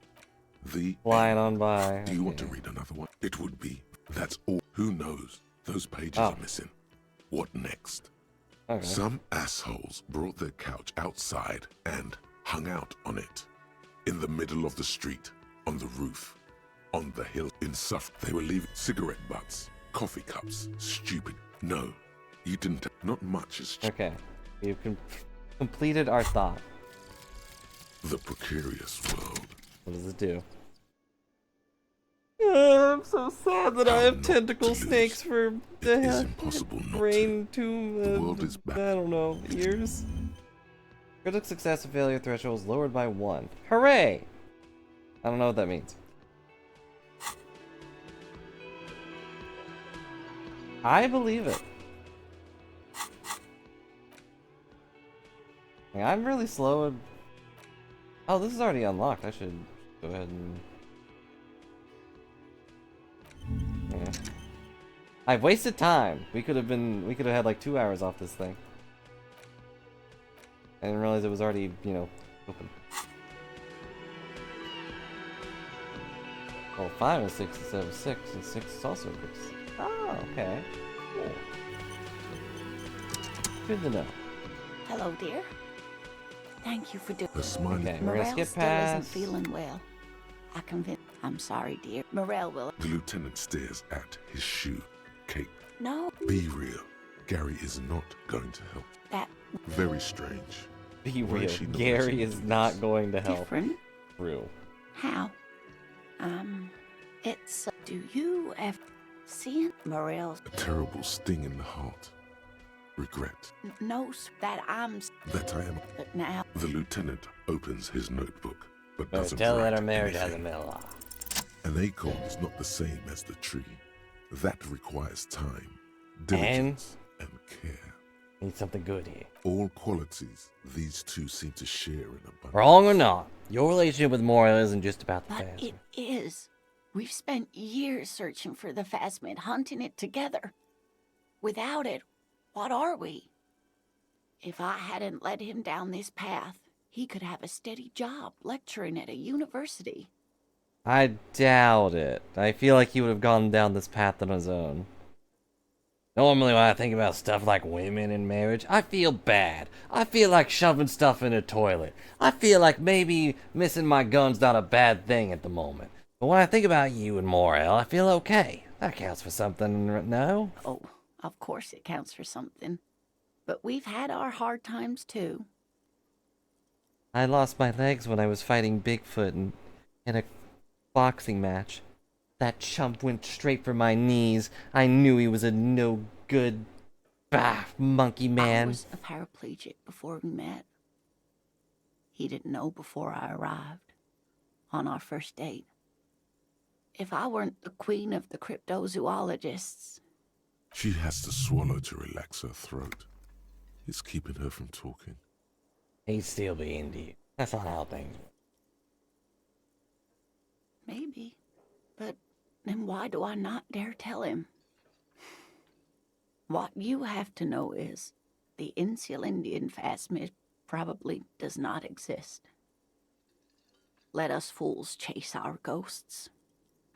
The flying end. on by. Do you want to Okay. read another one? It would be. That's all. Who knows? Those pages Oh. are missing. What next? Okay. Some assholes brought their couch outside and hung out on it. In the middle of the street, on the roof, on the hill in Suffolk. They were leaving cigarette butts, coffee cups, stupid. No, you didn't. Not much has changed. Okay. We've completed our thought. The precarious world. What does it do? I'm so sad that I How have not tentacle to lose. snakes for It is impossible not brain to The world is back. I don't know, ears. Critical success and failure thresholds lowered by 1. Hooray! I don't know what that means. I believe it. Yeah, I'm really slow at... Oh, this is already unlocked. I should go ahead and... Yeah. I've wasted time. We could have had like 2 hours off this thing. I didn't realize it was already, you know, open. Well, 5 is 6 instead of 6, and 6 is also 6. Oh, okay. Cool. Good to know. Hello, dear. Thank you for doing. The smiley. Okay, we're gonna Morel skip still isn't past. feeling well. I'm sorry, dear. Morel will. The lieutenant stares at his shoe. Kate, No, be real. Gary is not going to help. that Very strange. Be Why is real. she not Gary listening is to not this? going to help. different. True. How? It's. Do you ever see Morel's? A terrible sting in the heart. Regret Knows that I'm. that I am. But now, The lieutenant opens his notebook, but But doesn't tell that write our marriage has a anything. middle. An acorn is not the same as the tree. That requires time, diligence, and care. Need something good here. All qualities these two seem to share in abundance. Wrong or not, your relationship with Morel isn't just about the but past. it is. We've spent years searching for the Phasmid, hunting it together. Without it, what are we? If I hadn't led him down this path, he could have a steady job lecturing at a university. I doubt it. I feel like he would have gone down this path on his own. Normally when I think about stuff like women and marriage, I feel bad. I feel like shoving stuff in a toilet. I feel like maybe missing my gun's not a bad thing at the moment. But when I think about you and Morel, I feel okay. That counts for something, no? Oh, of course it counts for something. But we've had our hard times too. I lost my legs when I was fighting Bigfoot in a boxing match. That chump went straight for my knees. I knew he was a no-good monkey man. I was a paraplegic before we met. He didn't know before I arrived. On our first date. If I weren't the queen of the cryptozoologists... She has to swallow to relax her throat. It's keeping her from talking. He'd still be into you. That's not how things work. Maybe. But then why do I not dare tell him? What you have to know is the Insulindian phasmid probably does not exist. Let us fools chase our ghosts.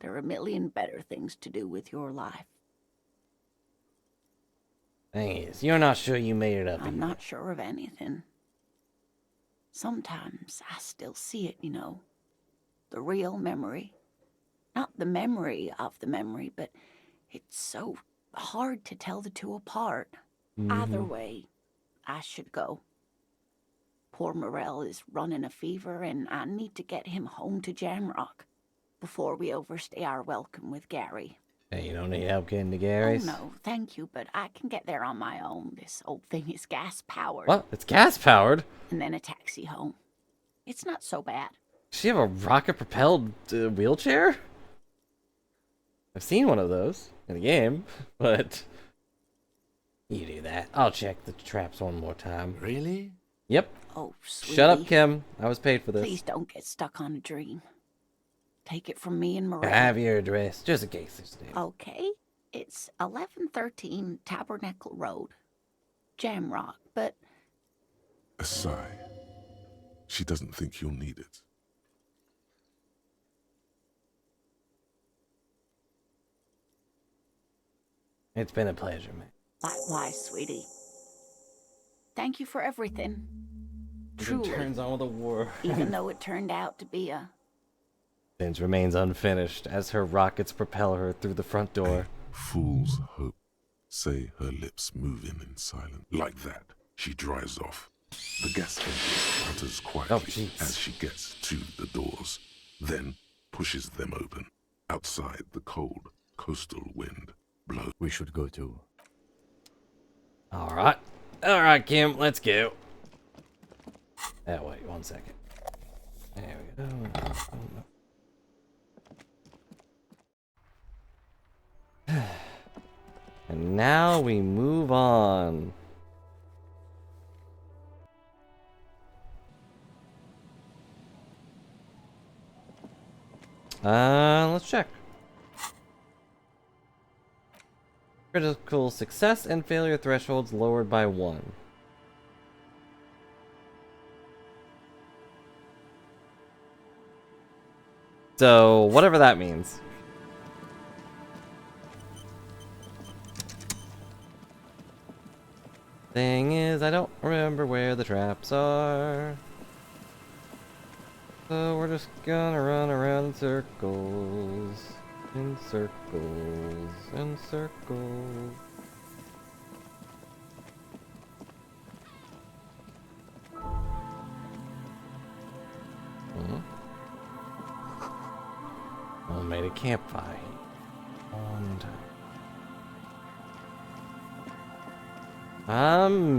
There are a million better things to do with your life. Thing is, you're not sure you made it up. I'm not sure of anything. Sometimes I still see it, you know. The real memory. Not the memory of the memory, but it's so hard to tell the two apart. Either way, I should go. Poor Morel is running a fever, and I need to get him home to Jamrock before we overstay our welcome with Gary. Hey, you don't need help getting to Gary's? Oh, no, thank you, but I can get there on my own. This old thing is gas-powered. What? It's gas-powered? And then a taxi home. It's not so bad. Does she have a rocket-propelled wheelchair? I've seen one of those in the game, but... You do that. I'll check the traps one more time. Really? Yep. Oh, sweetie. Shut up, Kim. I was paid for this. Please don't get stuck on a dream. Take it from me and Maria. I have your address, just in case there's a Okay. It's 1113 Tabernacle Road. Jamrock, but... A sigh. She doesn't think you'll need it. It's been a pleasure, man. Likewise, sweetie. Thank you for everything. Truly. Truly. Turns on with a war. Even though it turned out to be a... Vince remains unfinished as her rockets propel her through the front door. Fool's hope. Say her lips moving in silence. Like that, she drives off. The gas engine putters quietly as she gets to the doors, then pushes them open. Outside, the cold coastal wind blows. We should go too. Alright. Alright, Kim, let's go. Oh, wait, 1 second. There we go. And now we move on. Let's check. Critical success and failure thresholds lowered by 1. So, whatever that means. Thing is, I don't remember where the traps are. So we're just gonna run around in circles. In circles. In circles. Oh, made a campfire. Long time.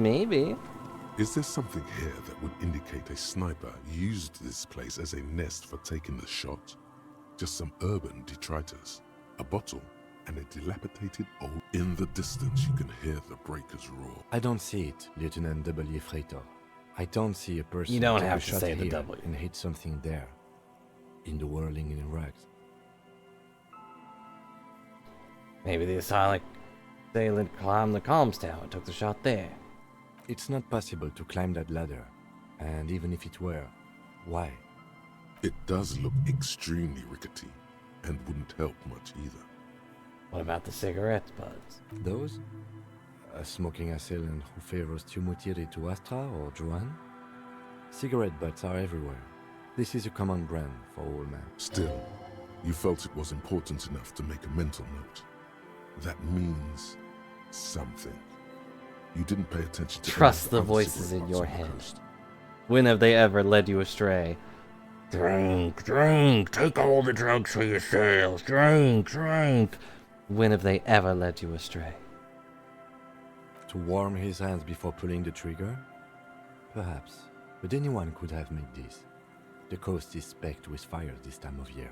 Maybe. Is there something here that would indicate a sniper used this place as a nest for taking the shot? Just some urban detritus, a bottle, and a dilapidated old... In the distance, you can hear the breakers roar. I don't see it, Lieutenant W. Freighter. I don't see a person You don't take a have to shot say the here W. and hit something there. In the whirling in rags. Maybe the assailant climbed the comms tower and took the shot there. It's not possible to climb that ladder And even if it were, why? It does look extremely rickety, and wouldn't help much either. What about the cigarette butts? Those? A smoking assailant who favors Tumutiri to Astra or Juan? Cigarette butts are everywhere. This is a common brand for all men. Still, you felt it was important enough to make a mental note. That means something. You didn't pay attention to Trust any the of other voices cigarette in butts your on the head. coast. When have they ever led you astray? Drink, drink, take all the drugs for yourselves. Drink, drink. When have they ever led you astray? To warm his hands before pulling the trigger? Perhaps. But anyone could have made this. The coast is specked with fire this time of year.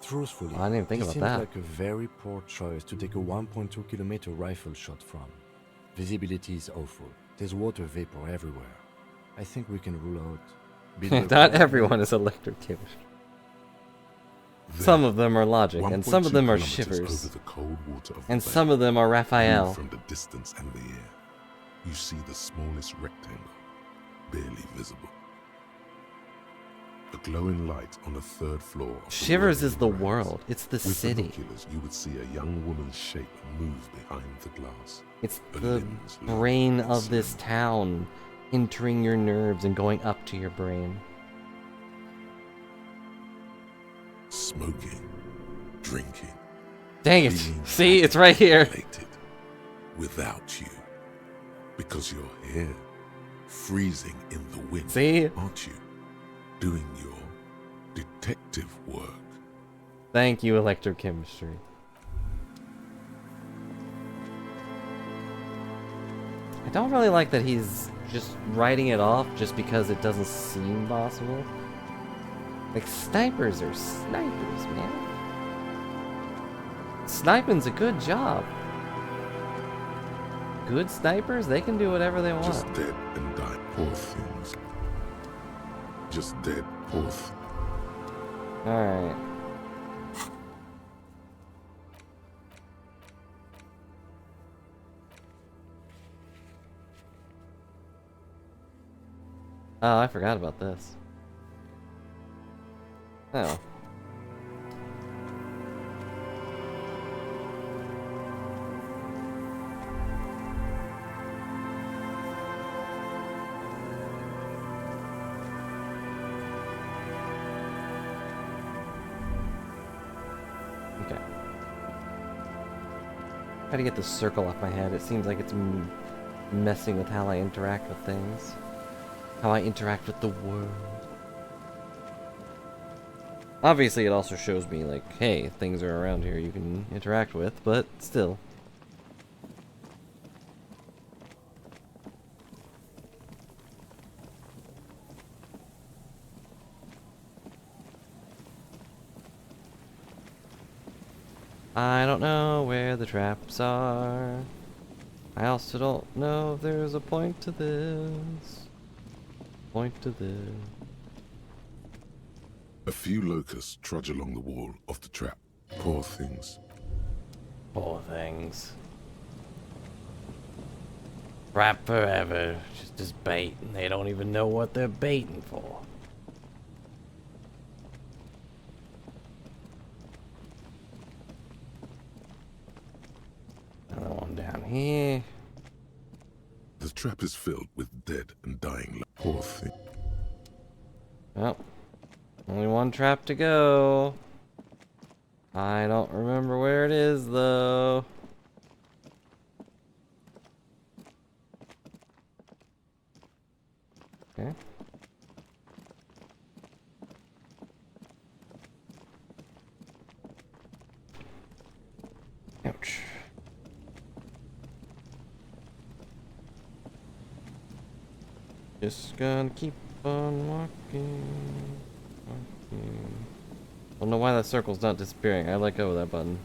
Truthfully, I didn't even think this about seems that. like a very poor choice to take a 1.2 kilometer rifle shot from. Visibility is awful. There's water vapor everywhere. I think we can rule out... Not everyone is electric chemistry. Some of them are logic, and some of 1.2 them are kilometers shivers, over the cold water of the and bay, some of them are viewed Raphael. from the distance and the air, you see the smallest rectangle, barely visible. A glowing light on the third floor of the Shivers is the whirling rise. world. It's the With city. binoculars, you would see a young woman's shape move behind the glass. It's Her the limbs long brain and of this slim. town entering your nerves and going up to your brain. Smoking, drinking, Dang it. being See, it's right here. related without you. Because you're here, freezing in the wind, See? aren't you? Doing your detective work. Thank you, electrochemistry. I don't really like that he's just writing it off just because it doesn't seem possible. Like, snipers are snipers, man. Sniping's a good job. Good snipers, they can do whatever they want. Just dead and dying. Poor things. Just dead, poor things. Alright. Oh, I forgot about this. Oh. Okay. Try to get the circle off my head. It seems like it's messing with how I interact with things. How I interact with the world. Obviously, it also shows me, like, hey, things are around here you can interact with, but still. I don't know where the traps are. I also don't know if there's a point to this. Point to this. A few locusts trudge along the wall of the trap. Poor things. Poor things. Trap forever, just as bait, and they don't even know what they're baiting for. Another one down here. The trap is filled with dead and dying. Poor thing. Well, only one trap to go. I don't remember where it is, though. Okay. Ouch. Just gonna keep on walking. I don't know why that circle's not disappearing. I let go of that button.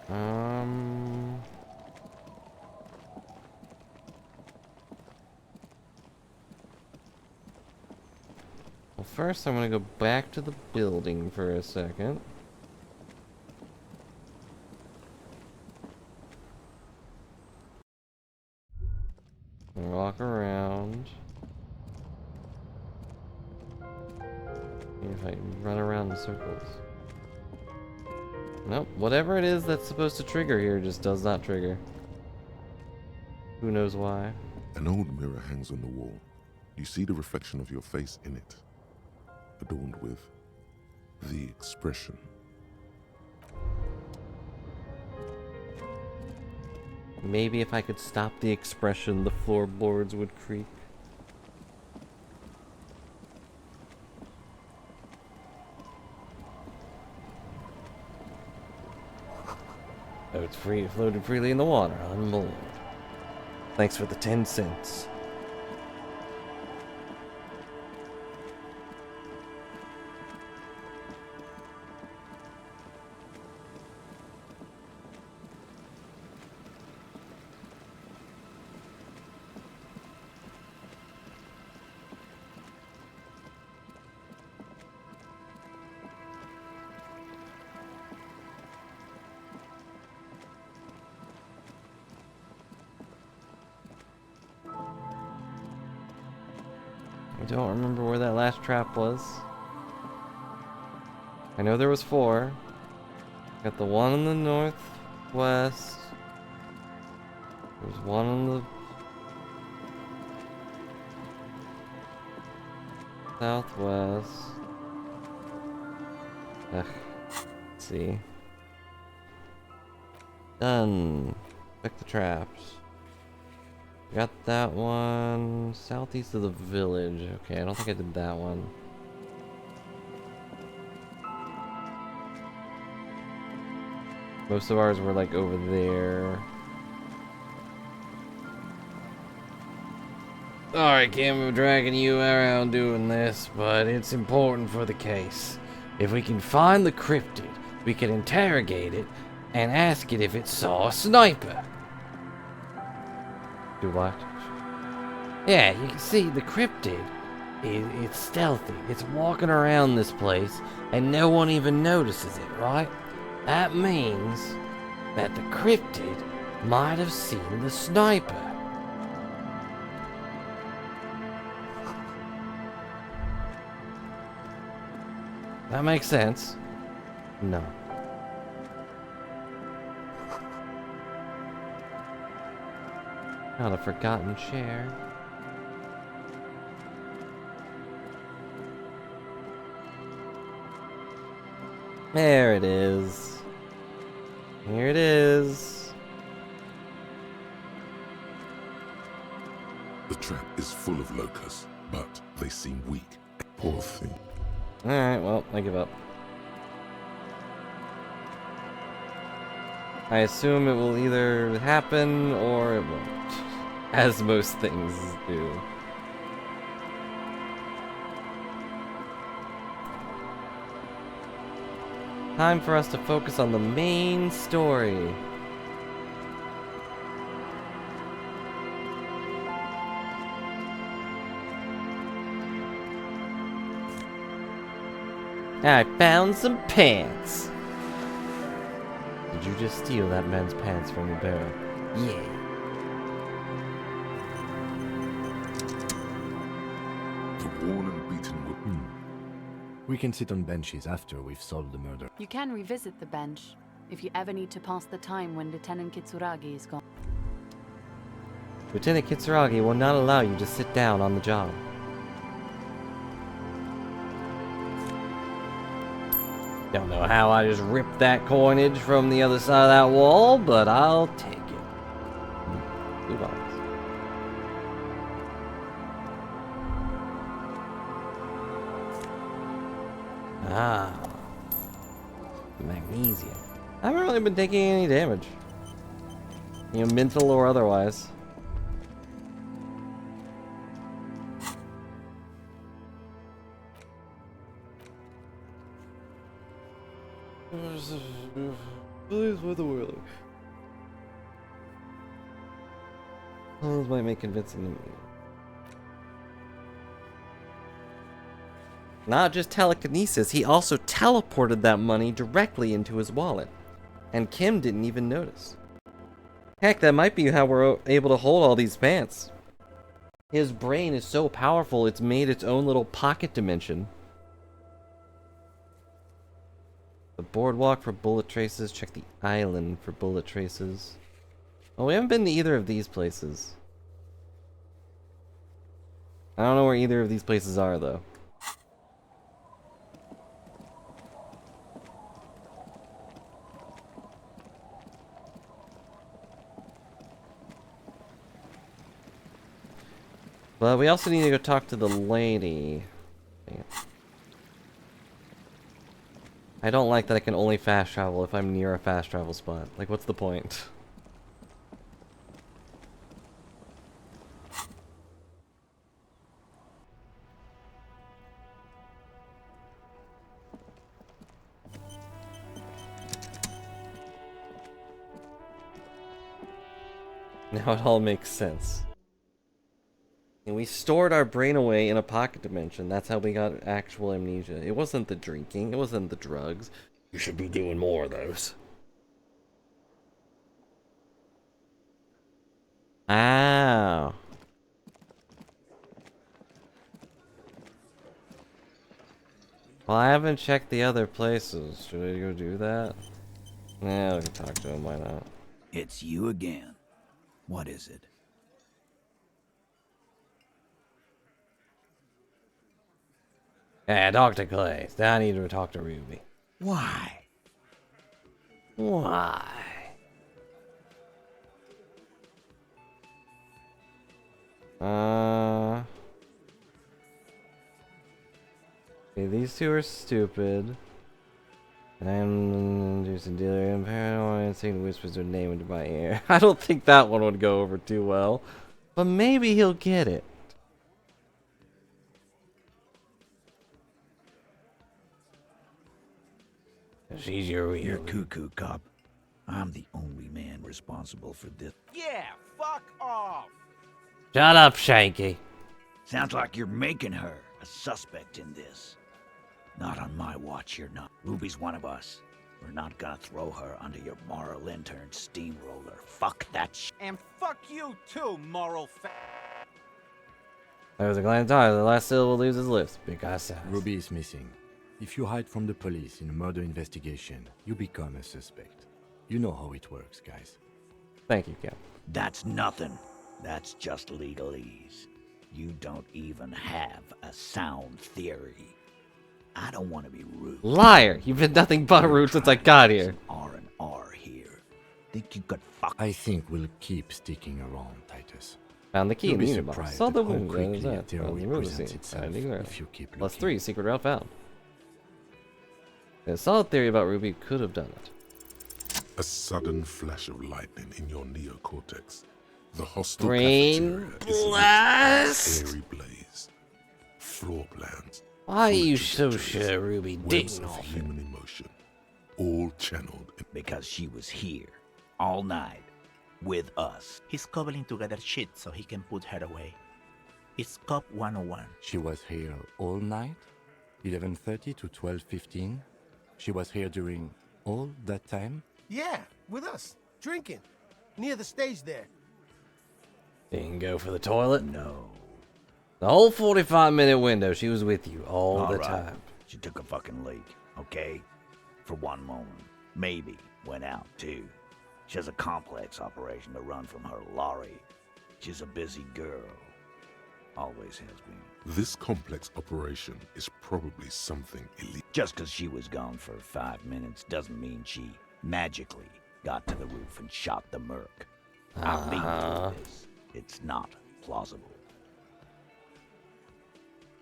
Um... first I'm gonna go back to the building for a second. Walk around. See if I can run around in circles. Nope, whatever it is that's supposed to trigger here just does not trigger. Who knows why? An old mirror hangs on the wall. You see the reflection of your face in it, adorned with the expression. Maybe if I could stop the expression, the floorboards would creak. Oh, it's free. It floated freely in the water. I'm bored. Thanks for the 10 cents. I don't remember where that last trap was. I know there was 4. Got the one in the northwest. There's one in the southwest. Ugh. Let's see. Done. Pick the traps. Got that one. Southeast of the village. Okay, I don't think I did that one. Most of ours were like over there. Alright, Kim, I'm dragging you around doing this, but it's important for the case. If we can find the cryptid, we can interrogate it and ask it if it saw a sniper. Do what? Yeah, you can see the cryptid. It's stealthy. It's walking around this place and no one even notices it, right? That means that the cryptid might have seen the sniper. That makes sense. No. Not a forgotten chair. There it is. Here it is. The trap is full of locusts, but they seem weak. Poor thing. Alright, well, I give up. I assume it will either happen or it won't. As most things do. Time for us to focus on the main story. I found some pants. Did you just steal that man's pants from the barrel? Yeah. The worn and beaten wood. We can sit on benches after we've solved the murder. You can revisit the bench if you ever need to pass the time when Lieutenant Kitsuragi is gone. Lieutenant Kitsuragi will not allow you to sit down on the job. Don't know how I just ripped that coinage from the other side of that wall, but I'll take it. Blue box. Ah. Magnesium. I haven't really been taking any damage. You know, mental or otherwise. Please, with the whirly. This might make convincing to me. Not just telekinesis, he also teleported that money directly into his wallet. And Kim didn't even notice. Heck, that might be how we're able to hold all these pants. His brain is so powerful, it's made its own little pocket dimension. The boardwalk for bullet traces. Check the island for bullet traces. Oh, we haven't been to either of these places. I don't know where either of these places are, though. But we also need to go talk to the lady. Dang it. I don't like that I can only fast travel if I'm near a fast travel spot. Like, what's the point? Now it all makes sense. And we stored our brain away in a pocket dimension. That's how we got actual amnesia. It wasn't the drinking. It wasn't the drugs. You should be doing more of those. Ow. Well, I haven't checked the other places. Should I go do that? Yeah, we can talk to him. Why not? It's you again. What is it? Yeah, Dr. Clay. I need to talk to Ruby. Why? Why? Okay, these two are stupid. I'm just a dealer in paranoid, saying whispers their name into my ear. I don't think that one would go over too well. But maybe he'll get it. She's your You're cuckoo, cop. I'm the only man responsible for this. Yeah, fuck off! Shut up, Shanky. Sounds like you're making her a suspect in this. Not on my watch, you're not. Ruby's one of us. We're not gonna throw her under your moral intern steamroller. Fuck that sh. And fuck you too, moral There was a glance eye. The last syllable leaves his lips. Because Ruby is missing. If you hide from the police in a murder investigation, you become a suspect. You know how it works, guys. Thank you, Cap. That's nothing. That's just legalese. You don't even have a sound theory. I don't want to be rude. Liar! You've been nothing but rude since I got here. R&R here. Think you could fuck? I think we'll keep sticking around, Titus. Found the key in You'll the be unit box. surprised Saw the at how window. quickly That a was theory the movie presents scene. itself I didn't know. if you keep Plus looking. 3, secret route found. A solid theory about Ruby could have done it. A sudden flash of lightning in your neocortex. The hostile Brain cafeteria blast! is lit. Airy blaze. Floor plans. Why are you bullet so trajectories, sure Ruby webs didn't of offer? human emotion. All channeled in Because she was here all night with us. He's cobbling together shit so he can put her away. It's Cop 101. She was here all night, 11:30 to 12:15. She was here during all that time. Yeah, with us, drinking, near the stage there. Didn't go for the toilet? No. The whole 45-minute window, she was with you all the right. time. She took a fucking leak, okay? For one moment. Maybe went out too. She has a complex operation to run from her lorry. She's a busy girl. Always has been. this complex operation is probably something elite. Just because she was gone for 5 minutes doesn't mean she magically got to the roof and shot the merc. I'll leave you with this. It's not plausible.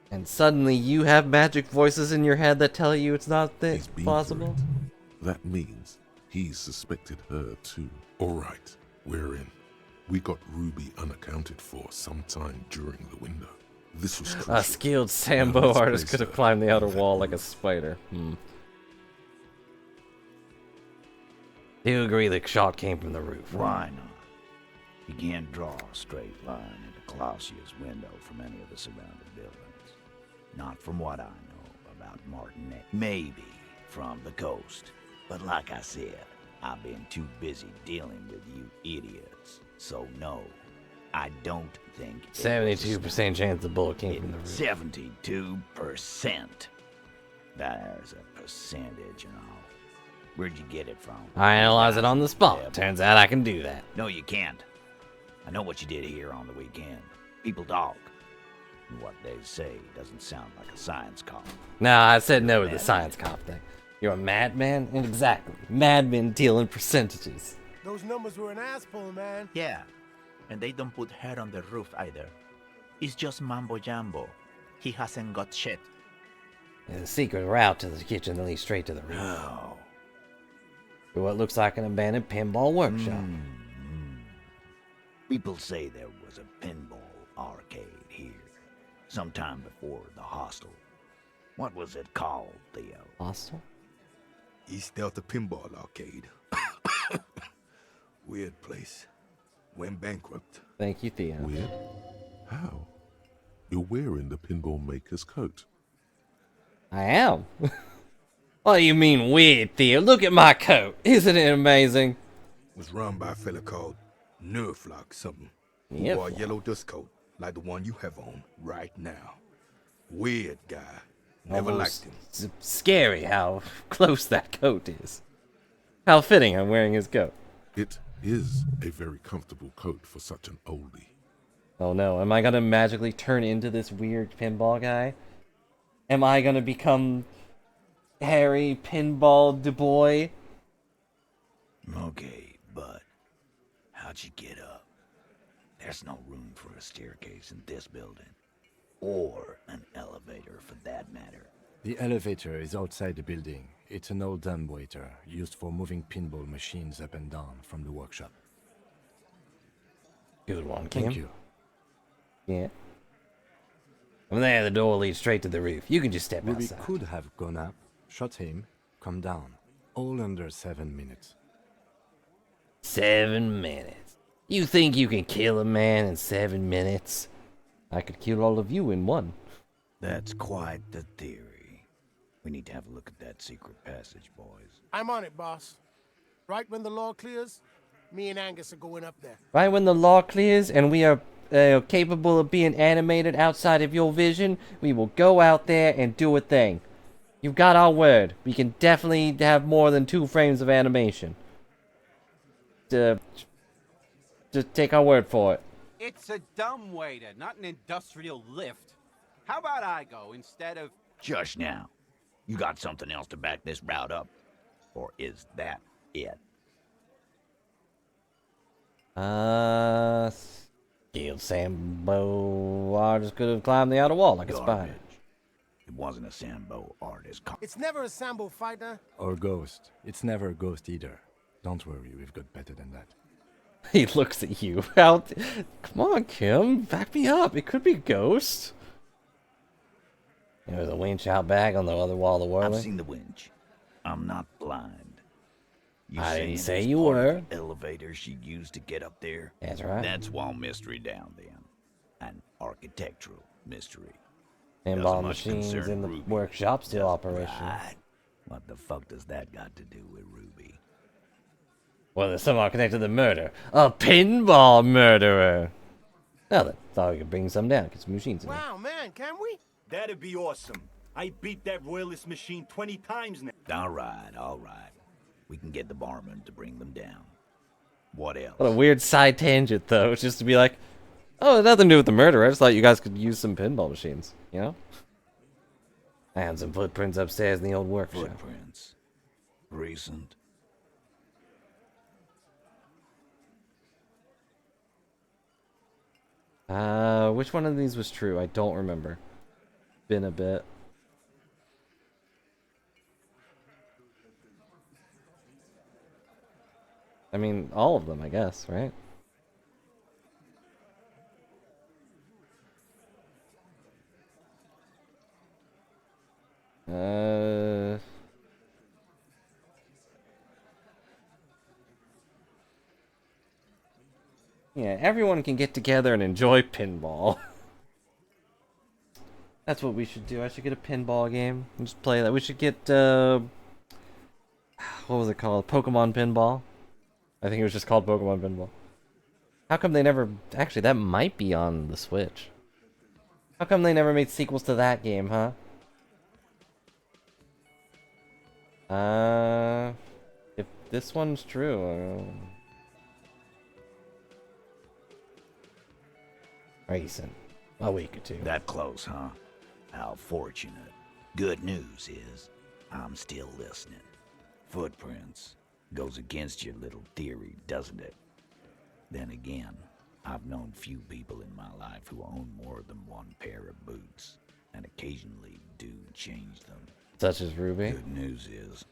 And suddenly you have magic voices in your head that tell you it's not He's been plausible? through it. That means he suspected her too. Alright, we're in. We got Ruby unaccounted for sometime during the window. This was crucial. A skilled Now Sambo let's artist place could have her climbed the outer in that wall like a room. spider. Do you agree the shot came from the roof? Why not? You can't draw a straight line into Clausia's window from any of the surrounding buildings. Not from what I know. about Martinet. Maybe from the coast. But like I said, I've been too busy dealing with you idiots. So no, I don't think 72% chance the bullet came from the roof. 72%. There's a percentage and all. Where'd you get it from? I analyze it on the spot. Turns out I can do that. No, you can't. I know what you did here on the weekend. People talk. And what they say doesn't sound like a science cop. No, I said no to the science cop thing. You're a madman? Exactly. Madmen dealing percentages. Those numbers were an ass pull, man. Yeah, and they don't put hair on the roof either. It's just mambo jumbo. He hasn't got shit. There's a secret route to the kitchen that leads straight to the roof. Oh. To what looks like an abandoned pinball workshop. People say there was a pinball arcade here, sometime before the hostel. What was it called, Theo? Hostel? East Delta Pinball Arcade. Weird place. Went bankrupt. Thank you, Theo. Weird? How? You're wearing the pinball maker's coat. I am. What do you mean weird, Theo? Look at my coat. Isn't it amazing? Was run by a fella called Nerflock something. Who Yep. wore a yellow dust coat like the one you have on right now. Weird guy. Never Almost liked him. scary how close that coat is. How fitting I'm wearing his coat. It is a very comfortable coat for such an oldie. Oh no, am I gonna magically turn into this weird pinball guy? Am I gonna become Harry Pinball DuBois? Okay, but how'd you get up? There's no room for a staircase in this building. Or an elevator, for that matter. The elevator is outside the building. It's an old dumbwaiter used for moving pinball machines up and down from the workshop. Good one, Kim. Thank you. Yeah. From there, the door leads straight to the roof. You can just step Ruby outside. could have gone up, shot him, come down. All under 7 minutes. 7 minutes. You think you can kill a man in 7 minutes? I could kill all of you in one. That's quite the theory. We need to have a look at that secret passage, boys. I'm on it, boss. Right when the law clears, me and Angus are going up there. Right when the law clears and we are capable of being animated outside of your vision, we will go out there and do a thing. You've got our word. We can definitely have more than 2 frames of animation. Just take our word for it. It's a dumbwaiter, not an industrial lift. How about I go instead of... Just now. You got something else to back this route up? Or is that it? Skilled Sambo artist could have climbed the outer wall like a spider. Garbage. It wasn't a Sambo artist. It's never a Sambo fighter. Or ghost. It's never a ghost either. Don't worry, we've got better than that. He looks at you. Come on, Kim. Back me up. It could be a ghost. There was a winch out back on the other wall of the whirling. I've seen the winch. I'm not blind. You I didn't saying say it's you part of were. the elevator she used to get up there? That's right. That's one mystery down then. An architectural mystery. Pinball Doesn't much machines concern in the Ruby. workshop still operational. Right. What the fuck does that got to do with Ruby? Well, there's somehow connected to the murder. A pinball murderer. Well, then, thought we could bring some down. Get some machines in there. Wow, man, can we? That'd be awesome. I beat that royalist machine 20 times now. All right, all right. We can get the barman to bring them down. What else? What a weird side tangent, though. Just to be like, oh, nothing to do with the murder. I just thought you guys could use some pinball machines. You know? I had some footprints upstairs in the old workshop. Footprints. Recent. Which one of these was true? I don't remember. Been a bit. I mean, all of them, I guess, right? Yeah, everyone can get together and enjoy pinball. That's what we should do. I should get a pinball game and just play that. We should get, what was it called? Pokemon Pinball? I think it was just called Pokemon Pinball. How come they never... Actually, that might be on the Switch. How come they never made sequels to that game, huh? If this one's true... Racing. A week or two. That close, huh? How fortunate. Good news is, I'm still listening. Footprints goes against your little theory, doesn't it? Then again, I've known few people in my life who own more than one pair of boots, and occasionally do change them. Such as Ruby? Good news is,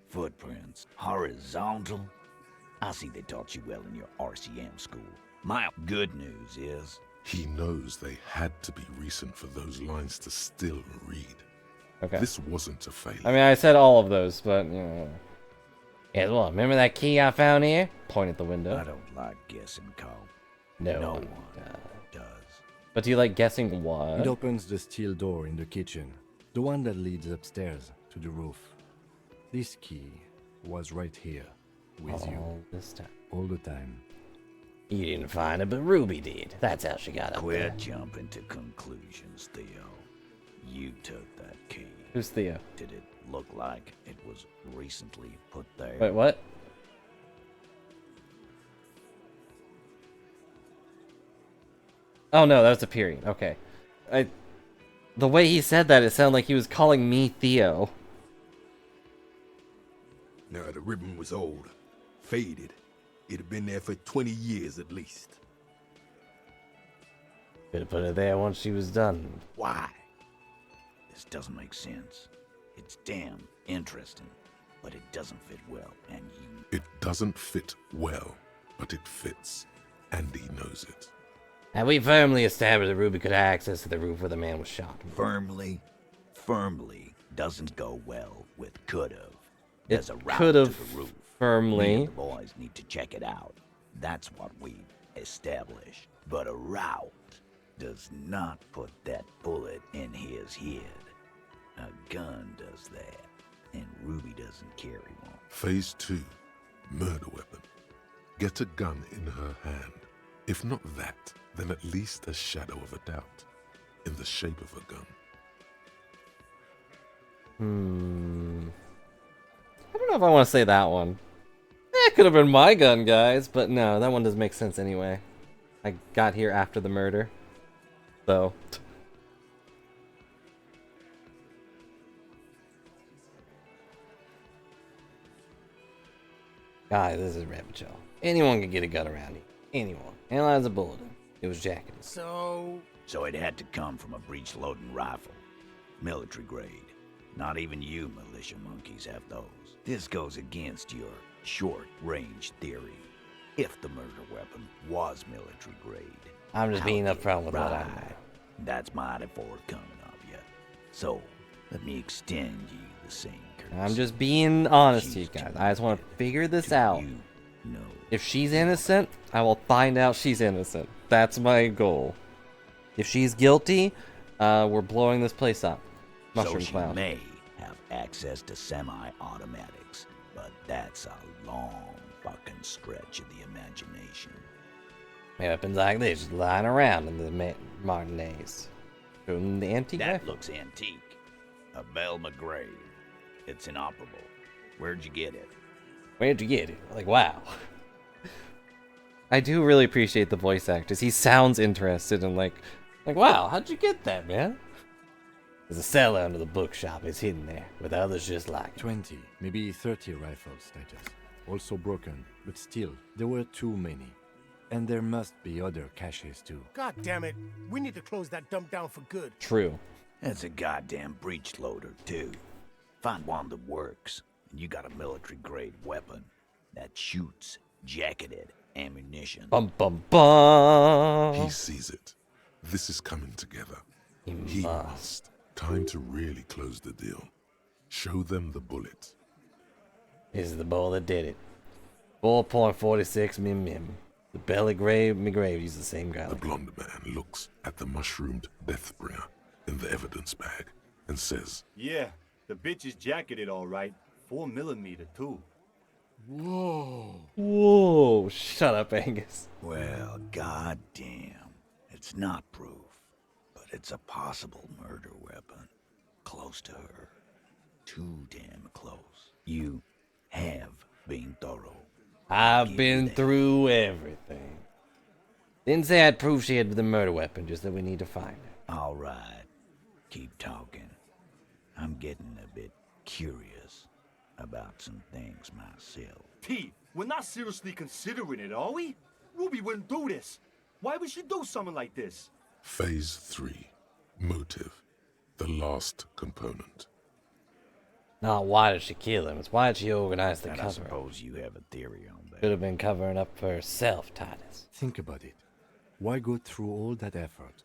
footprints. Horizontal? I see they taught you well in your RCM school. My good news is... He knows they had to be recent for those lines to still read. Okay. This wasn't a failure. I mean, I said all of those, but, you know. Yeah, well, remember that key I found here? Point at the window. I don't like guessing, Carl. No one does. But do you like guessing what? It opens the steel door in the kitchen, the one that leads upstairs to the roof. This key was right here, with you. All this time. All the time. You didn't find it, but Ruby did. That's how she got up there. Quit jumping to conclusions, Theo. You took that key. Who's Theo? Did it look like it was recently put there? Wait, what? Oh no, that was a period. Okay. The way he said that, it sounded like he was calling me Theo. Now, the ribbon was old, faded. It'd been there for 20 years at least. Could have put it there once she was done. Why? This doesn't make sense. It's damn interesting, but it doesn't fit well, and you... It doesn't fit well, but it fits, and he knows it. And we firmly established that Ruby could have access to the roof where the man was shot. Firmly doesn't go well with could've. There's a route could've to the roof. Firmly. Me and the boys need to check it out. That's what we've established. But a route does not put that bullet in his head. A gun does that, and Ruby doesn't carry one. Phase 2, murder weapon. Get a gun in her hand. If not that, then at least a shadow of a doubt, in the shape of a gun. I don't know if I want to say that one. That could have been my gun, guys, but no, that one doesn't make sense anyway. I got here after the murder, so... Guys, this is Rabbit Show. Anyone can get a gun around here. Anyone. Analyze a bulletin. It was jacketed. So it had to come from a breech-loading rifle. Military grade. Not even you militia monkeys have those. This goes against your short-range theory. If the murder weapon was military grade. I'm just being upfront with what I know. That's mighty forthcoming of you. So, let me extend you the same courtesy. I'm just being honest to you guys. I just want to figure this out. If she's innocent, I will find out she's innocent. That's my goal. If she's guilty, we're blowing this place up. Mushroom so she Cloud. may have access to semi-automatics, but that's a long fucking stretch of the imagination. Weapons like this just lying around in the modern days. Shooting the antique That rifle. looks antique. A Bell McGrave. It's inoperable. Where'd you get it? Where'd you get it? Like, wow. I do really appreciate the voice actors. He sounds interested and like, wow, how'd you get that, man? There's a cellar under the bookshop. It's hidden there, with others just like it. 20, maybe 30 rifles, Titus. Also broken, but still, there were too many. And there must be other caches too. God damn it. We need to close that dump down for good. True. That's a goddamn breech loader, too. Find one that works, and you got a military-grade weapon that shoots jacketed ammunition. Bum bum bum. He sees it. This is coming together. He must. Time to really close the deal. Show them the bullet. This is the ball that did it. 4.46 mim. The belly grave McGrave used the same guy. The blonde man looks at the mushroomed Deathbringer. in the evidence bag and says, Yeah, the bitch is jacketed all right. 4mm too. Whoa. Whoa, shut up, Angus. Well, goddamn. It's not proof, but it's a possible murder weapon. Close to her. Too damn close. You have been thorough. I've been through everything. Didn't say I'd prove she had the murder weapon, just that we need to find her. All right. Keep talking. I'm getting a bit curious about some things myself. Pete, we're not seriously considering it, are we? Ruby wouldn't do this. Why would she do something like this? Phase 3. Motive. The last component. Not why did she kill him, it's why did she organize the And cover. I suppose you have a theory on that. Could have been covering up for herself, Titus. Think about it. Why go through all that effort?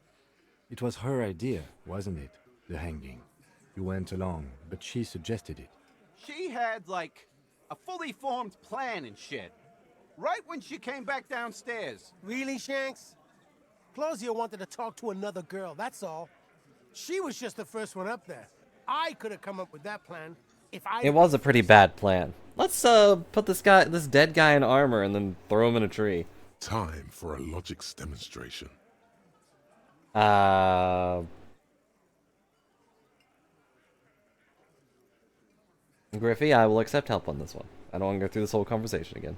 It was her idea, wasn't it? The hanging. You went along, but she suggested it. She had, like, a fully formed plan and shit. Right when she came back downstairs. Really, Shanks? Claudia wanted to talk to another girl, that's all. She was just the first one up there. I could have come up with that plan if I... It was a pretty bad plan. Let's put this dead guy in armor and then throw him in a tree. Time for a logics demonstration. Griffey, I will accept help on this one. I don't want to go through this whole conversation again.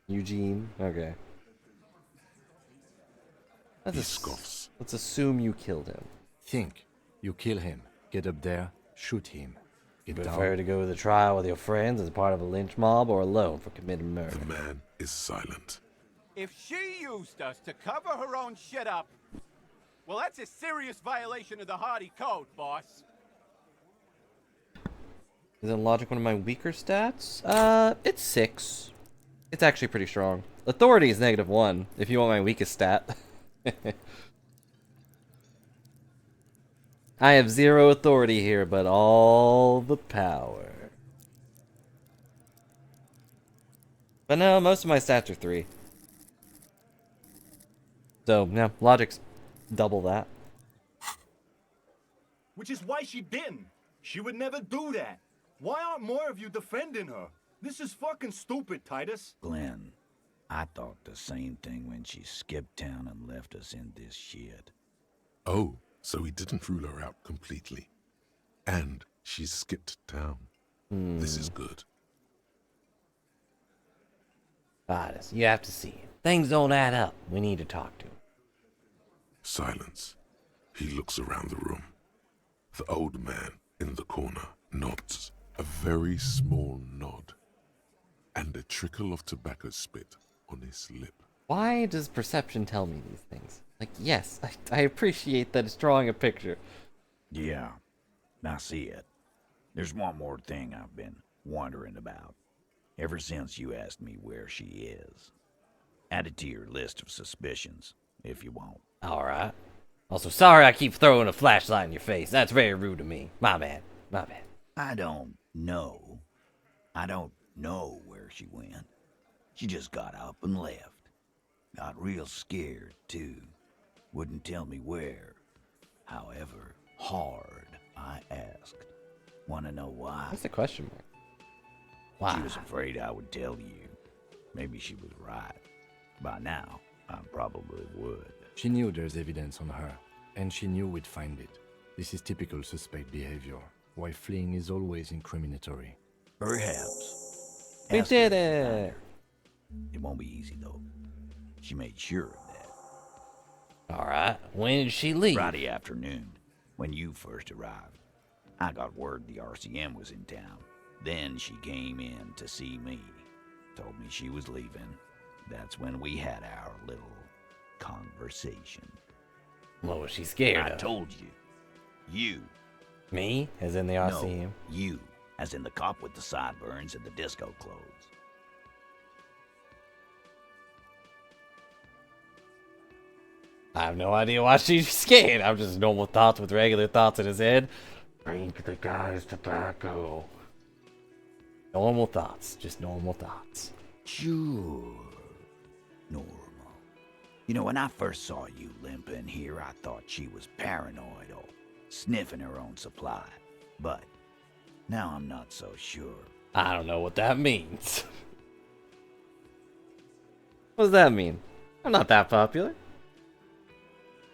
Eugene, okay. Scoffs. Let's assume you killed him. Think. You kill him. Get up there. Shoot him. Get Prefer down. to go to the trial with your friends as part of a lynch mob or alone for committing murder? The man is silent. If she used us to cover her own shit up, well, that's a serious violation of the Hardy Code, boss. Isn't logic one of my weaker stats? It's 6. It's actually pretty strong. Authority is -1, if you want my weakest stat. I have 0 authority here, but all the power. But no, most of my stats are 3. So, no, logic's double that. Which is why she didn't. She would never do that. Why aren't more of you defending her? This is fucking stupid, Titus. Glenn, I thought the same thing when she skipped town and left us in this shit. Oh, so he didn't rule her out completely. And she skipped town. This is good. Titus, you have to see him. Things don't add up. We need to talk to him. Silence. He looks around the room. The old man in the corner nods. A very small nod. And a trickle of tobacco spit on his lip. Why does perception tell me these things? Like, yes, I appreciate that it's drawing a picture. Yeah, I see it. There's one more thing I've been wondering about. Ever since you asked me where she is. Add it to your list of suspicions, if you want. Alright. Also, sorry I keep throwing a flashlight in your face. That's very rude of me. My bad. My bad. I don't know. I don't know where she went. She just got up and left. Got real scared, too. Wouldn't tell me where. However hard I asked. Want to know why? That's a question mark. Why? She was afraid I would tell you. Maybe she was right. By now, I probably would. She knew there's evidence on her, and she knew we'd find it. This is typical suspect behavior, why fleeing is always incriminatory. Perhaps. We Ask her did if you it! find her. It won't be easy, though. She made sure of that. Alright, when did she leave? Friday afternoon, when you first arrived. I got word the RCM was in town. Then she came in to see me. Told me she was leaving. That's when we had our little conversation. What was she scared I of? told you. You. Me? As in the RCM? No, you. As in the cop with the sideburns and the disco clothes. I have no idea why she's scared. I'm just normal thoughts with regular thoughts in his head. Drink the guy's tobacco. Normal thoughts. Just normal thoughts. Sure. Normal. You know, when I first saw you limp in here, I thought she was paranoid or sniffing her own supply. But now I'm not so sure. I don't know what that means. What does that mean? I'm not that popular.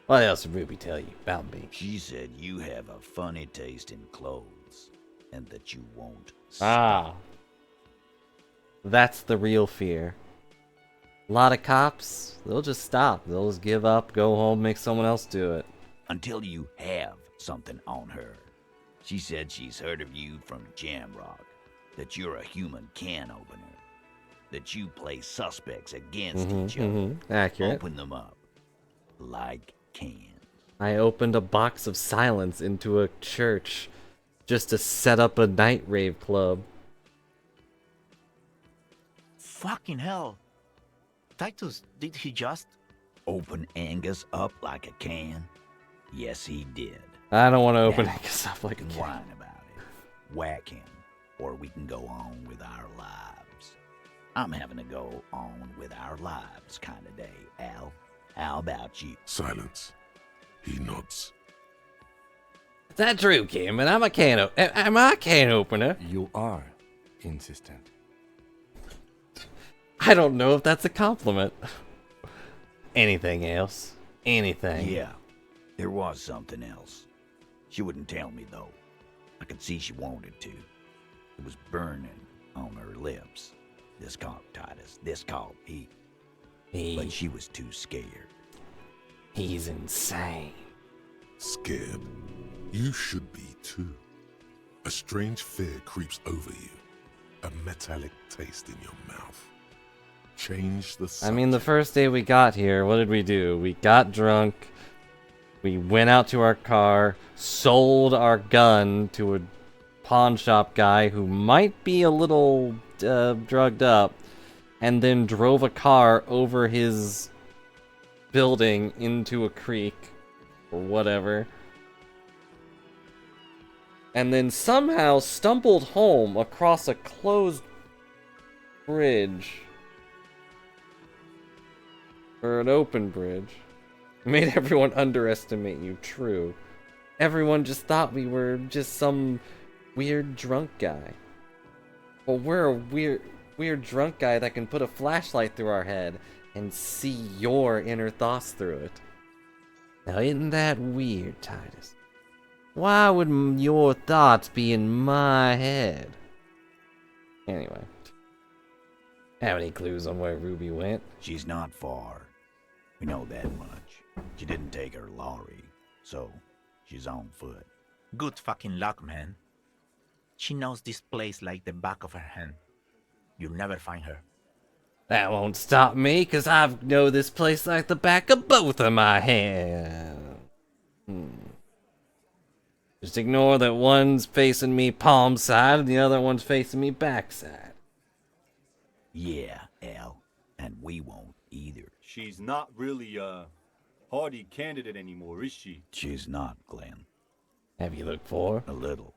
What else did Ruby tell you about me? She said you have a funny taste in clothes, and that you won't Ah. That's the real fear. A lot of cops, they'll just stop. They'll just give up, go home, make someone else do it. until you have something on her. She said she's heard of you from Jamrock, that you're a human can opener, that you play suspects against each other. Accurate. Open them up like cans. I opened a box of silence into a church just to set up a night rave club. Fucking hell. Titus, did he just open Angus up like a can? Yes, he did. I don't want to open Now, Angus up like a can. whine about it. Whack him, or we can go on with our lives. I'm having to go on with our lives kind of day, Al. How about you? Silence. He nods. Is that true, Kim? And I'm a can am I a can opener? You are insistent. I don't know if that's a compliment. Anything else? Anything? Yeah, there was something else. She wouldn't tell me, though. I could see she wanted to. It was burning on her lips. This called Titus. This called Pete. But she was too scared. He's insane. Scared? You should be too. A strange fear creeps over you. A metallic taste in your mouth. Change the subject. I mean, the first day we got here, what did we do? We got drunk. We went out to our car, sold our gun to a pawn shop guy who might be a little drugged up, and then drove a car over his building into a creek or whatever. And then somehow stumbled home across a closed bridge. Or an open bridge. Made everyone underestimate you, true. Everyone just thought we were just some weird drunk guy. Well, we're a weird drunk guy that can put a flashlight through our head and see your inner thoughts through it. Now, isn't that weird, Titus? Why would your thoughts be in my head? Anyway. Have any clues on where Ruby went? She's not far. We know that much. She didn't take her lorry, so she's on foot. good fucking luck, man? She knows this place like the back of her hand. You'll never find her. That won't stop me, 'cause I know this place like the back of both of my hands. Just ignore that one's facing me palm side and the other one's facing me backside. Yeah, Al, and we won't either. She's not really a hardy candidate anymore, is she? She's not, Glenn. Have you looked for her? A little.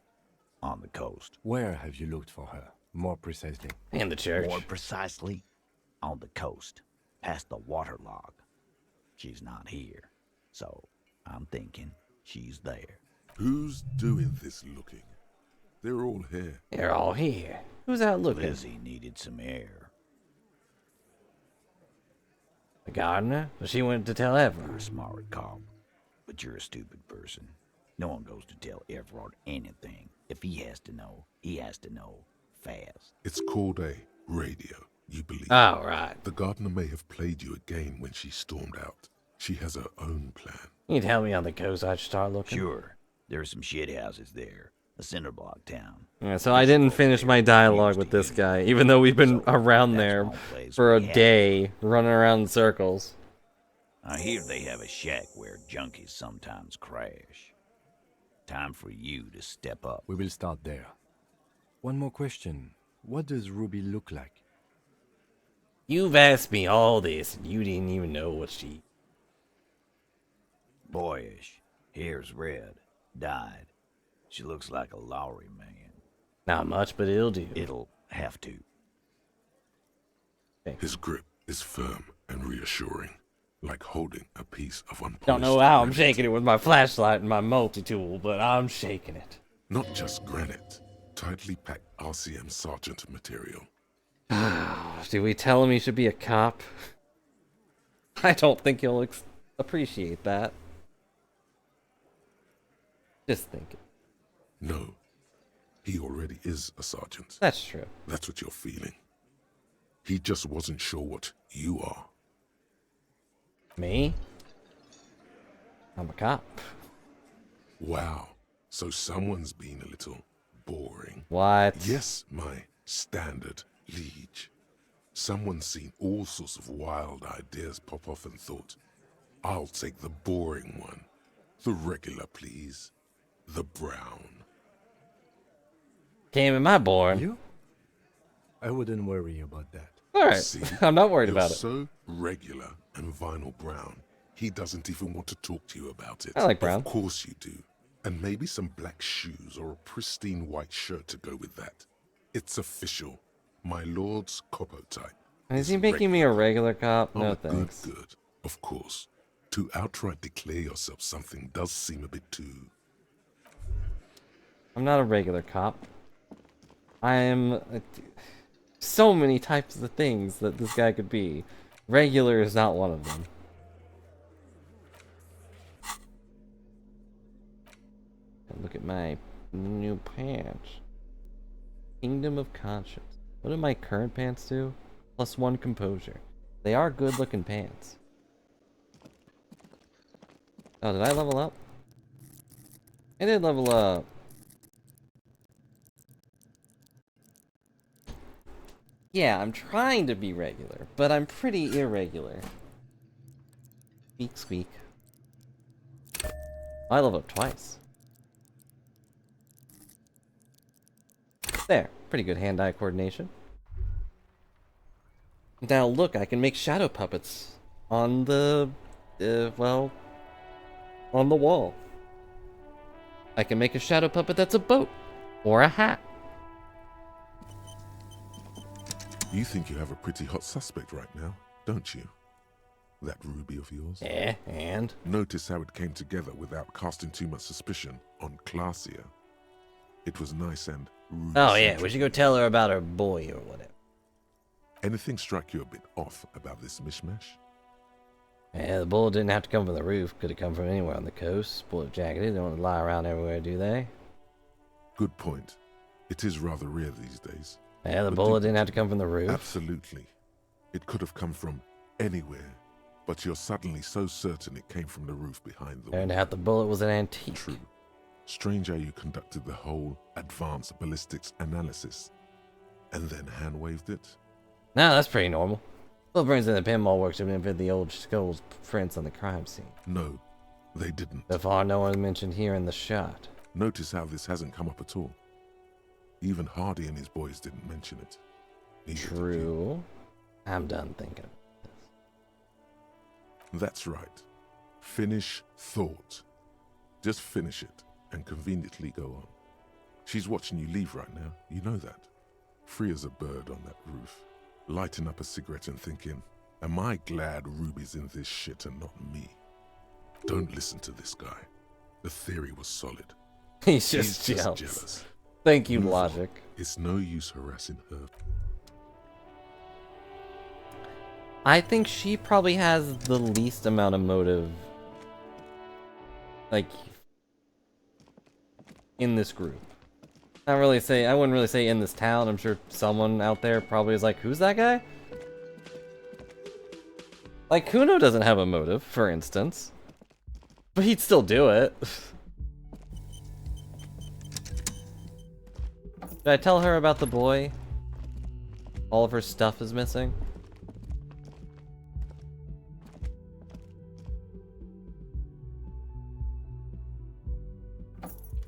On the coast. Where have you looked for her, more precisely? In the church. More precisely, on the coast, past the waterlog. She's not here, so I'm thinking she's there. Who's doing this looking? They're all here. They're all here. Who's out looking? Lizzie needed some air. The gardener? Well, she went to tell Everard. You're a smart cop, but you're a stupid person. No one goes to tell Everard anything. If he has to know, he has to know fast. It's called a radio, you believe. Oh, right. The gardener may have played you a game when she stormed out. She has her own plan. You tell me on the coast I should start looking? Sure. There are some shit houses there. A cinder block town. Yeah, so I didn't finish my dialogue with this guy, even though we've been around there for a day, running around in circles. I hear they have a shack where junkies sometimes crash. Time for you to step up. We will start there. One more question. What does Ruby look like? You've asked me all this, and you didn't even know what she... Boyish. Hair's red. Dyed. She looks like a Lowry man. Not much, but it'll do. It'll have to. His grip is firm and reassuring. like holding a piece of unpolished Don't know how I'm granite. shaking it with my flashlight and my multi-tool, but I'm shaking it. Not just granite, tightly packed RCM sergeant material. Do we tell him he should be a cop? I don't think he'll appreciate that. Just think it. No, he already is a sergeant. That's true. That's what you're feeling. He just wasn't sure what you are. Me? I'm a cop. Wow, so someone's been a little boring. What? Yes, my standard liege. Someone's seen all sorts of wild ideas pop off and thought, I'll take the boring one. The regular, please. The brown. Am I boring? You? I wouldn't worry about that. Alright, See, I'm not worried you're about it. so regular and vinyl brown, he doesn't even want to talk to you about it. I like brown. Of course you do. And maybe some black shoes or a pristine white shirt to go with that. It's official. My lord's Copo type. Is he making me a regular cop? No Oh, thanks. Good. Of course. To outright declare yourself something does seem a bit too... I'm not a regular cop. I am so many types of things that this guy could be. Regular is not one of them. And look at my new pants. Kingdom of Conscience. What do my current pants do? +1 composure. They are good looking pants. Oh, did I level up? I did level up. Yeah, I'm trying to be regular, but I'm pretty irregular. Squeak, squeak. I leveled up twice. There, pretty good hand-eye coordination. Now look, I can make shadow puppets on the, well, on the wall. I can make a shadow puppet that's a boat, or a hat. You think you have a pretty hot suspect right now, don't you? That ruby of yours? Yeah, and? Notice how it came together without casting too much suspicion on Clasia. It was nice and ruby. Oh yeah, we should go tell her about her boy or whatever. Anything strike you a bit off about this mishmash? Yeah, the bullet didn't have to come from the roof. Could have come from anywhere on the coast. Bullet jacketed. They don't lie around everywhere, do they? Good point. It is rather rare these days. Yeah, the bullet didn't have to come from the roof. Absolutely. It could have come from anywhere. But you're suddenly so certain it came from the roof behind the wall. Turned out the bullet was an antique. True. Strange how you conducted the whole advanced ballistics analysis and then hand-waved it. No, that's pretty normal. Footprints in the pinball workshop didn't fit the old skull's prints on the crime scene. No, they didn't. So far, no one mentioned here in the shot. Notice how this hasn't come up at all. Even Hardy and his boys didn't mention it. Neither True. I'm done thinking. That's right. Finish thought. Just finish it and conveniently go on. She's watching you leave right now. You know that. Free as a bird on that roof. Lighting up a cigarette and thinking, am I glad Ruby's in this shit and not me? Don't listen to this guy. The theory was solid. He's just jealous. Thank you, Logic. It's no use harassing her. I think she probably has the least amount of motive, like, in this group. I wouldn't really say in this town. I'm sure someone out there probably is like, who's that guy? Like, Kuno doesn't have a motive, for instance. But he'd still do it. Did I tell her about the boy? All of her stuff is missing.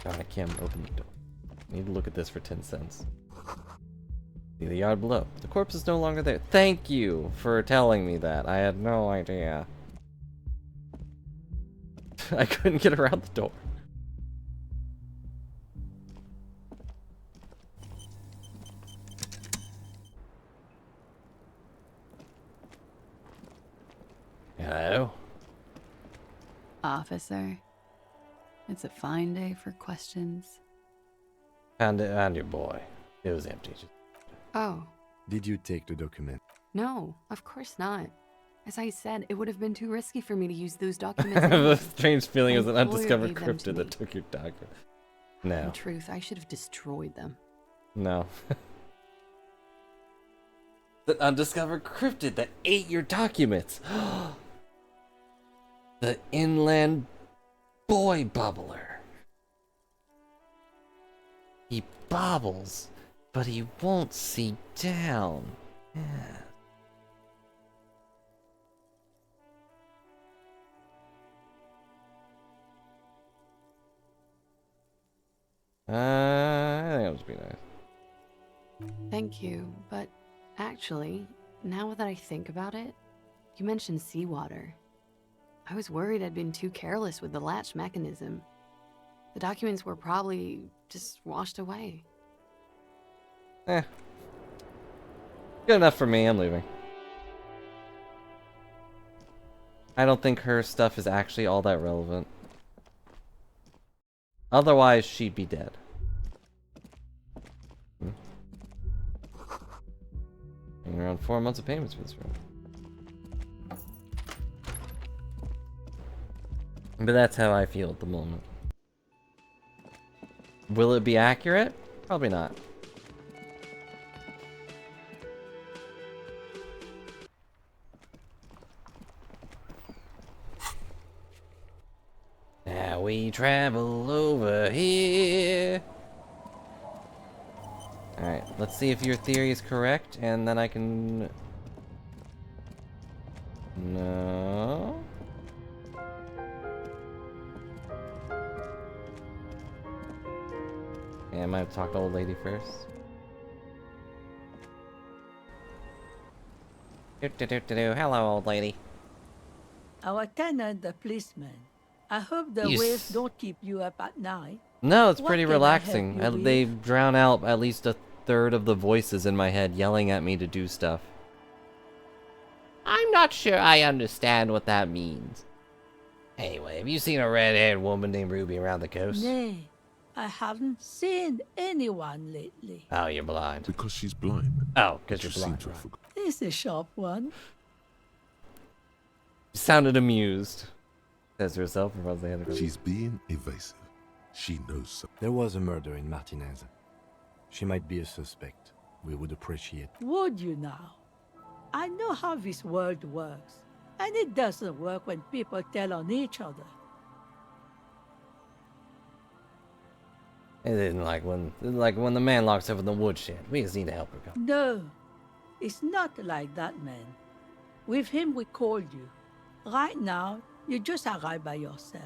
Darn, I can't open the door. I need to look at this for 10 cents. See the yard below. The corpse is no longer there. Thank you for telling me that. I had no idea. I couldn't get around the door. Hello? officer. It's a fine day for questions. And your boy. It was empty. Oh, Did you take the document? no, of course not. As I said, it would have been too risky for me to use those I documents. have a anyway. strange feeling it was an My employer undiscovered gave them to cryptid that me. took your document. In No. truth, I should have destroyed them. No. The undiscovered cryptid that ate your documents. The inland boy bubbler. He bobbles, but he won't see down. Yeah. I think that would be nice. Thank you, but actually, now that I think about it, you mentioned seawater. I was worried I'd been too careless with the latch mechanism. The documents were probably just washed away. Good enough for me, I'm leaving. I don't think her stuff is actually all that relevant. Otherwise, she'd be dead. Around 4 months of payments for this room. But that's how I feel at the moment. Will it be accurate? Probably not. Now we travel over here. Alright, let's see if your theory is correct, and then I can... No... Yeah, I might have talked to the old lady first. Hello, old lady. Our tenant, the policeman. I hope the You waves don't keep you up at night. No, it's What pretty can I relaxing. help you They with? drown out at least a third of the voices in my head yelling at me to do stuff. I'm not sure I understand what that means. Anyway, have you seen a red-haired woman named Ruby around the coast? Nay, I haven't seen anyone lately. Oh, you're blind. Because she's blind. Oh, because You you're seem blind. to have forgotten. He's a sharp one. You sounded amused. Says to herself and runs the hand across. She's being evasive. She knows something. There was a murder in Martinez. She might be a suspect. We would appreciate. Would you now? I know how this world works, and it doesn't work when people tell on each other. It isn't like when the man locks up in the woodshed. We just need to help her come. No, it's not like that, man. With him, we called you. Right now, you just arrived by yourself.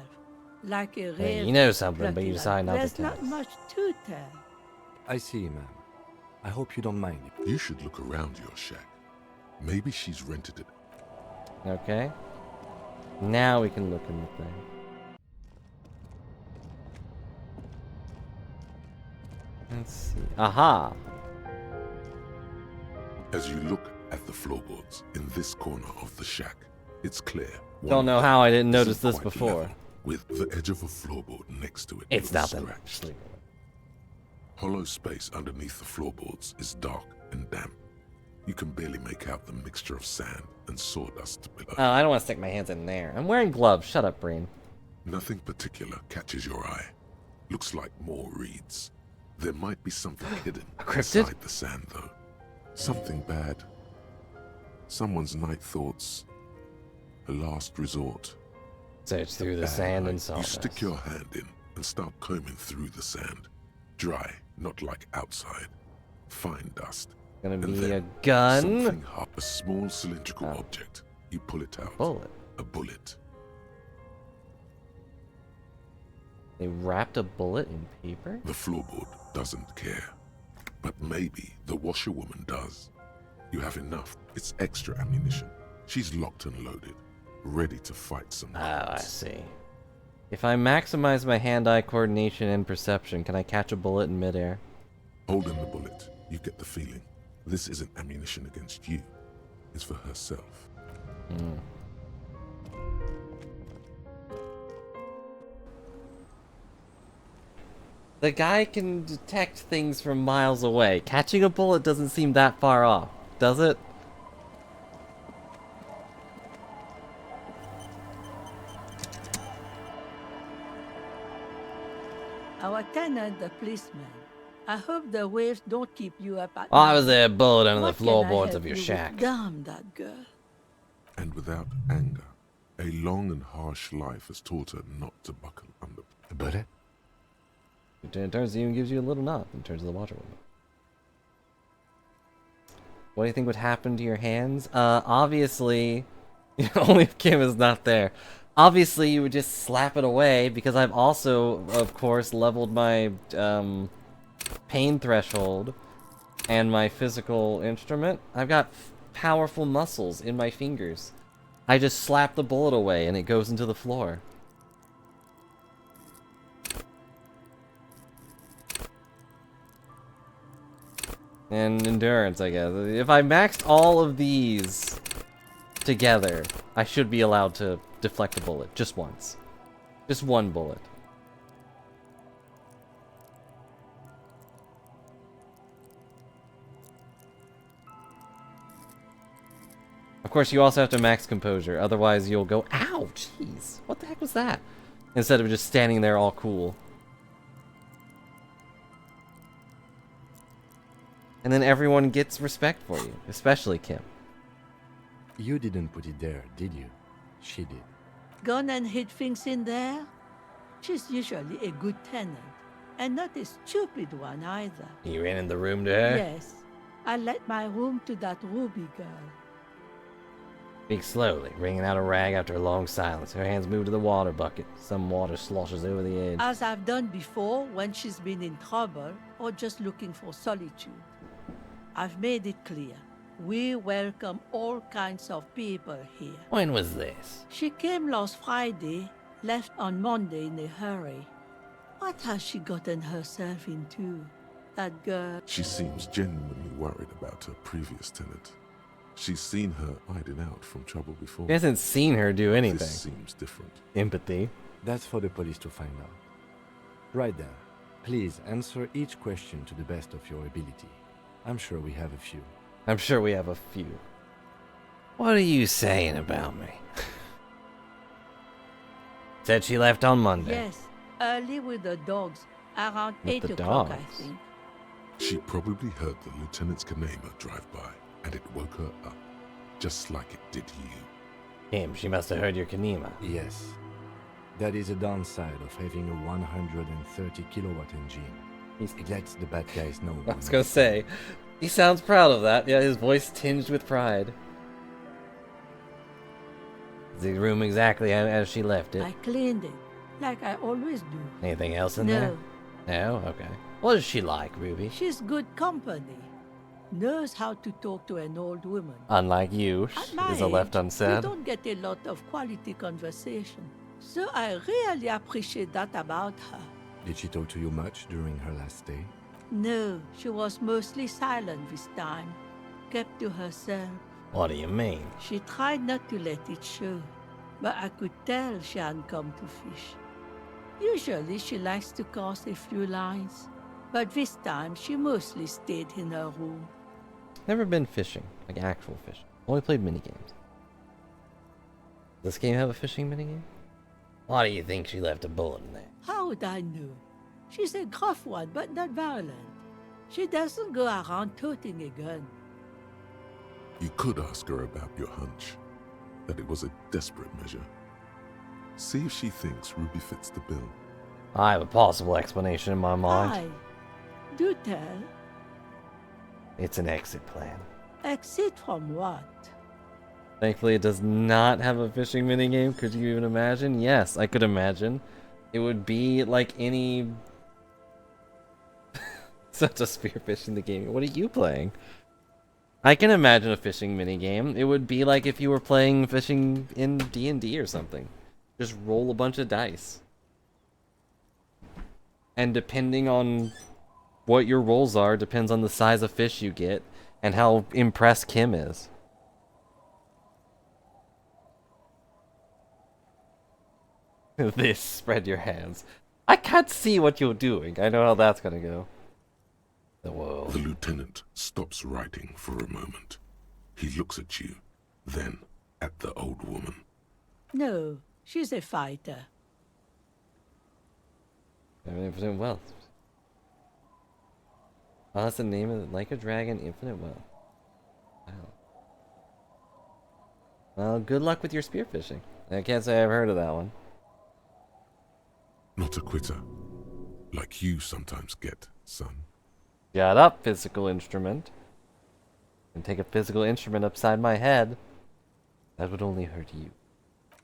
Like a Hey, real you know something, but plucky you lad. decide not to There's tell not us. much to tell. I see, ma'am. I hope you don't mind. You should look around your shack. Maybe she's rented it. Okay. Now we can look in the thing. Let's see. Aha! As you look at the floorboards in this corner of the shack, it's clear. Don't know how I didn't isn't notice this quite before. level, with the edge of a floorboard next to it. It's with a nothing. scratch. Hollow space underneath the floorboards is dark and damp. You can barely make out the mixture of sand and sawdust below. Oh, I don't want to stick my hands in there. I'm wearing gloves. Shut up, Breen. Nothing particular catches your eye. Looks like more reeds. There might be something hidden cryptid? inside the sand, though. Something bad. Someone's night thoughts. A last resort. Search through the Bad sand night. and sawdust. You stick your hand in and start combing through the sand. Dry, not like outside. Fine dust. Gonna And be then a gun. Something hot. A small cylindrical object. You pull it out. Bullet. A bullet. They wrapped a bullet in paper? The floorboard doesn't care. But maybe the washerwoman does. You have enough. It's extra ammunition. She's locked and loaded, ready to fight some Oh, I see. If I maximize my hand-eye coordination and perception, can I catch a bullet in midair? Holding the bullet, you get the feeling. This isn't ammunition against you. It's for herself. The guy can detect things from miles away. Catching a bullet doesn't seem that far off, does it? Our tenant, the policeman. I hope the waves don't keep you up at Why night. was there a bullet under the What can I floorboards help of your you with? shack? Damn that girl. And without anger, a long and harsh life has taught her not to buckle under. A bullet? It turns to you and gives you a little nod and turns to the water window. What do you think would happen to your hands? Obviously, only if Kim is not there. Obviously, you would just slap it away because I've also, of course, leveled my pain threshold and my physical instrument. I've got powerful muscles in my fingers. I just slap the bullet away and it goes into the floor. And endurance, I guess. If I maxed all of these together, I should be allowed to deflect a bullet just once. Just one bullet. Of course, you also have to max composure, otherwise you'll go, ow, jeez, what the heck was that? Instead of just standing there all cool. And then everyone gets respect for you, especially Kim. You didn't put it there, did you? She did. Gone and hid things in there? She's usually a good tenant, and not a stupid one either. You ran in the room to her? Yes, I let my room to that Ruby girl. Speak slowly, wringing out a rag after a long silence. Her hands move to the water bucket. Some water sloshes over the edge. As I've done before when she's been in trouble or just looking for solitude. I've made it clear. We welcome all kinds of people here. When was this? She came last Friday, left on Monday in a hurry. What has she gotten herself into? That girl. She seems genuinely worried about her previous tenant. She's seen her hiding out from trouble before. He hasn't seen her do anything. This seems different. Empathy. That's for the police to find out. Right then, please answer each question to the best of your ability. I'm sure we have a few. I'm sure we have a few. What are you saying about me? Said she left on Monday. Yes, early with the dogs, around With 8 the o'clock, dogs? I think. She probably heard the lieutenant's Kanema drive by, and it woke her up, just like it did you. Kim, she must have heard your Kanema. Yes. That is a downside of having a 130 kilowatt engine. It lets the bad guys know. I was gonna say, he sounds proud of that. Yeah, his voice tinged with pride. The room exactly as she left it. I cleaned it, like I always do. Anything else in No. there? No? Okay. What is she like, Ruby? She's good company. Knows how to talk to an old woman. Unlike you, At my is a left age, unsaid. We don't get a lot of quality conversation. So I really appreciate that about her. Did she talk to you much during her last stay? No, she was mostly silent this time. Kept to herself. What do you mean? She tried not to let it show, but I could tell she hadn't come to fish. Usually she likes to cast a few lines, but this time she mostly stayed in her room. Never been fishing, like actual fishing. Only played minigames. Does this game have a fishing minigame? Why do you think she left a bullet in there? How would I know? She's a gruff one, but not violent. She doesn't go around toting a gun. You could ask her about your hunch, that it was a desperate measure. See if she thinks Ruby fits the bill. I have a possible explanation in my mind. Aye. Do tell. It's an exit plan. Exit from what? Thankfully, it does not have a fishing minigame. Could you even imagine? Yes, I could imagine. It would be like any... Such a spearfish in the game. What are you playing? I can imagine a fishing minigame. It would be like if you were playing fishing in D&D or something. Just roll a bunch of dice. And depending on what your rolls are, depends on the size of fish you get and how impressed Kim is. This, spread your hands. I can't see what you're doing. I know how that's gonna go. Whoa. The lieutenant stops writing for a moment. He looks at you, then at the old woman. No, she's a fighter. Infinite wealth. Oh, that's the name of it. Like a dragon, infinite wealth. Wow. Well, good luck with your spearfishing. I can't say I've heard of that one. Not a quitter, like you sometimes get, son. Shut up, physical instrument. And take a physical instrument upside my head. That would only hurt you.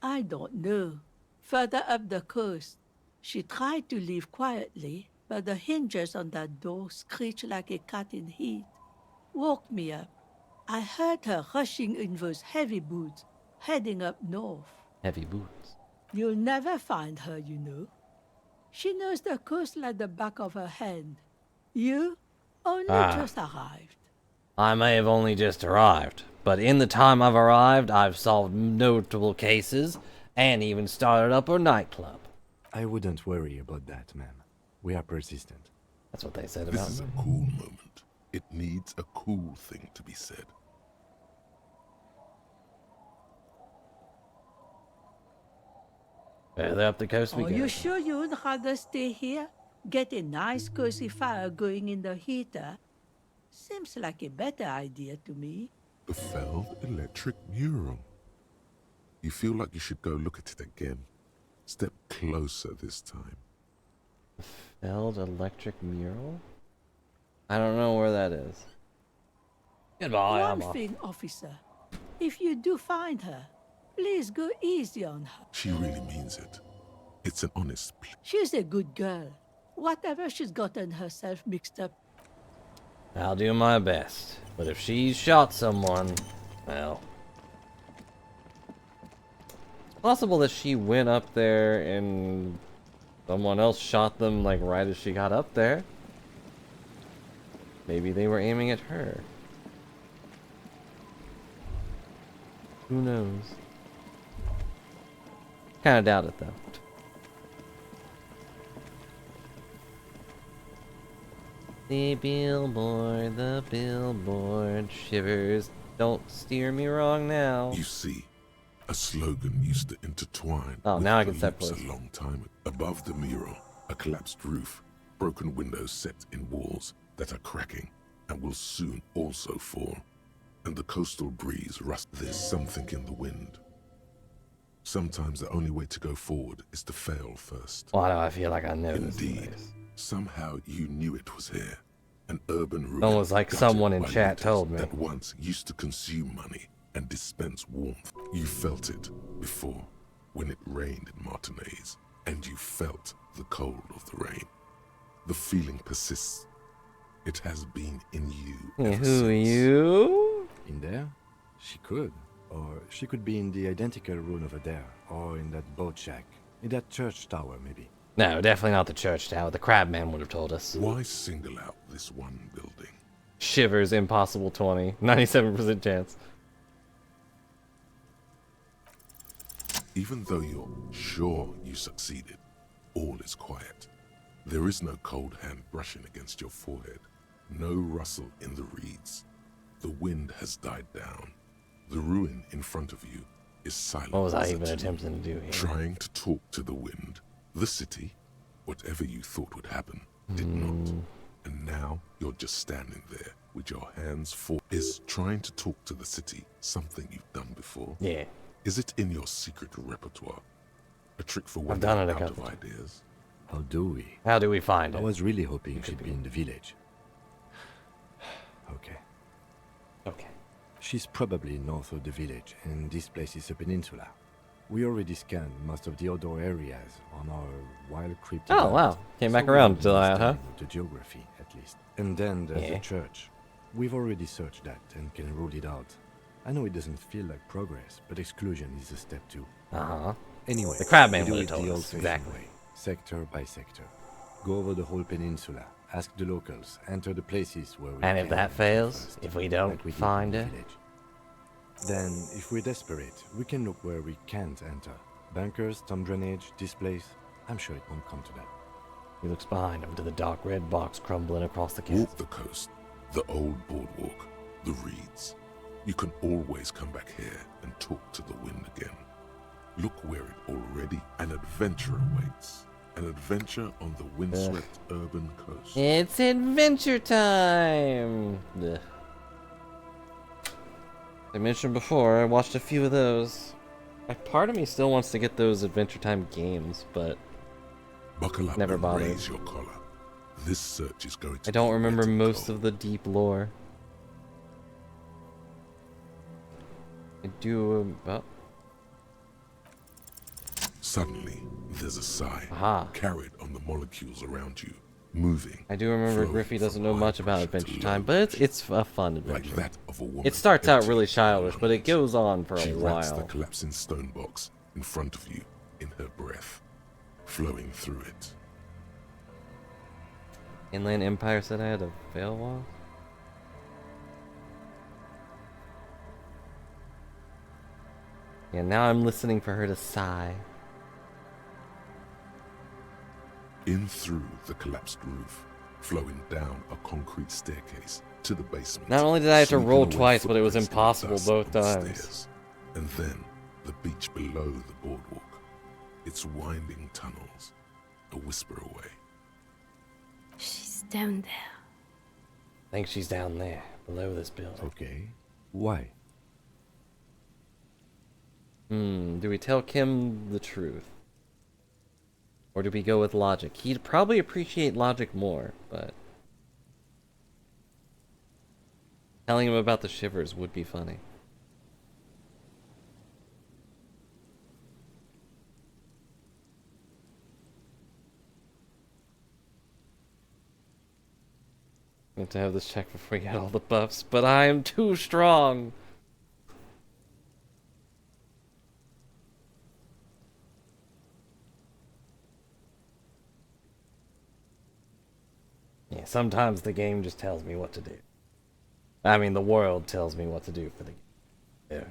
I don't know. Further up the coast, she tried to leave quietly, but the hinges on that door screeched like a cat in heat. Woke me up. I heard her rushing in those heavy boots, heading up north. Heavy boots. You'll never find her, you know. She knows the coast like the back of her hand. You only just arrived. I may have only just arrived, but in the time I've arrived, I've solved notable cases and even started up a nightclub. I wouldn't worry about that, ma'am. We are persistent. That's what they said about me. This is a cool moment. It needs a cool thing to be said. Further up the coast we Are go. you sure you would rather stay here? Get a nice cozy fire going in the heater? Seems like a better idea to me. The Feld electric mural. You feel like you should go look at it again. Step closer this time. Feld electric mural? I don't know where that is. Goodbye, I'm One off. thing, officer. If you do find her, please go easy on her. She really means it. It's an honest plea. She's a good girl. Whatever she's gotten herself mixed up. I'll do my best. But if she shot someone, well... It's possible that she went up there and someone else shot them like right as she got up there. Maybe they were aiming at her. Who knows? Kinda doubt it though. The billboard shivers. Don't steer me wrong now. You see, a slogan used to intertwine. Oh, with now I can step beliefs close. a long time ago. Above the mural, a collapsed roof, broken windows set in walls that are cracking and will soon also fall. And the coastal breeze rusts. There's something in the wind. Sometimes the only way to go forward is to fail first. Why do I feel like I know Indeed, this place? somehow you knew it was here. An urban ruin. Almost like gutted someone in by chat looters told me. That once used to consume money and dispense warmth. You felt it before, when it rained in Martinez, and you felt the cold of the rain. The feeling persists. It has been in you ever Who are since. you? In there? She could. Or she could be in the identical room over there. Or in that boat shack. In that church tower, maybe. No, definitely not the church tower. The crabman would have told us. Why single out this one building? Shivers, impossible 20. 97% chance. Even though you're sure you succeeded, all is quiet. There is no cold hand brushing against your forehead, no rustle in the reeds. The wind has died down. The ruin in front of you is silent. What was I as a even tomb. attempting to do here? Trying to talk to the wind. The city, whatever you thought would happen, did not. And now you're just standing there with your hands full. Is trying to talk to the city something you've done before? Yeah. Is it in your secret repertoire? A trick for I've when done you're it a out couple of times. ideas? How do we? How do we find I it? was really hoping she'd be in the village. Okay. Okay. She's probably north of the village, and this place is a peninsula. We already scanned most of the outdoor areas on our wild cryptid. Oh, wow. Came back around to that, huh? The geography, at least. And then there's Yeah. the church. We've already searched that and can rule it out. I know it doesn't feel like progress, but exclusion is a step too. Uh-huh. Anyway, The crabman we do would it have told the us, old-fashioned exactly. way, sector by sector. Go over the whole peninsula, ask the locals, enter the places where we And if can that enter fails, first, if we don't like we did find in the it, village. Then, if we're desperate, we can look where we can't enter. Bunkers, storm drainage, this place. I'm sure it won't come to that. He looks behind him to the dark red box crumbling across the chasm. Walk the coast, the old boardwalk, the reeds. You can always come back here and talk to the wind again. Look where it already an adventure awaits. An adventure on the windswept urban coast. It's adventure time! Ugh. I mentioned before, I watched a few of those. Part of me still wants to get those Adventure Time games, but Buckle up never and bothered. raise your collar. This search is going to I don't be remember wet and most cold. of the deep lore. I do. Oh. Suddenly, there's a sigh Aha. carried on the molecules around you, moving. I do remember flowing Griffey doesn't from know high much about pressure to Adventure low Time, but it's a fun like adventure. that of a woman It starts out emptying really her childish, but it lungs. goes on for She a wraps the while. collapsing stone box in front of you in her breath, flowing through it. Inland Empire said I had a veil wall? Yeah, now I'm listening for her to sigh. In through the collapsed roof, flowing down a concrete staircase to the basement. Not only did I have to roll sweeping away twice, but it was footprints in the impossible dust both on the times. stairs. And then the beach below the boardwalk, its winding tunnels, a whisper away. She's down there. I think she's down there, below this building. Okay. Why? Do we tell Kim the truth? Or do we go with logic? He'd probably appreciate logic more, but telling him about the shivers would be funny. I have to have this checked before we get all the buffs, but I am too strong. Yeah, sometimes the game just tells me what to do. I mean, the world tells me what to do for the game. Yeah.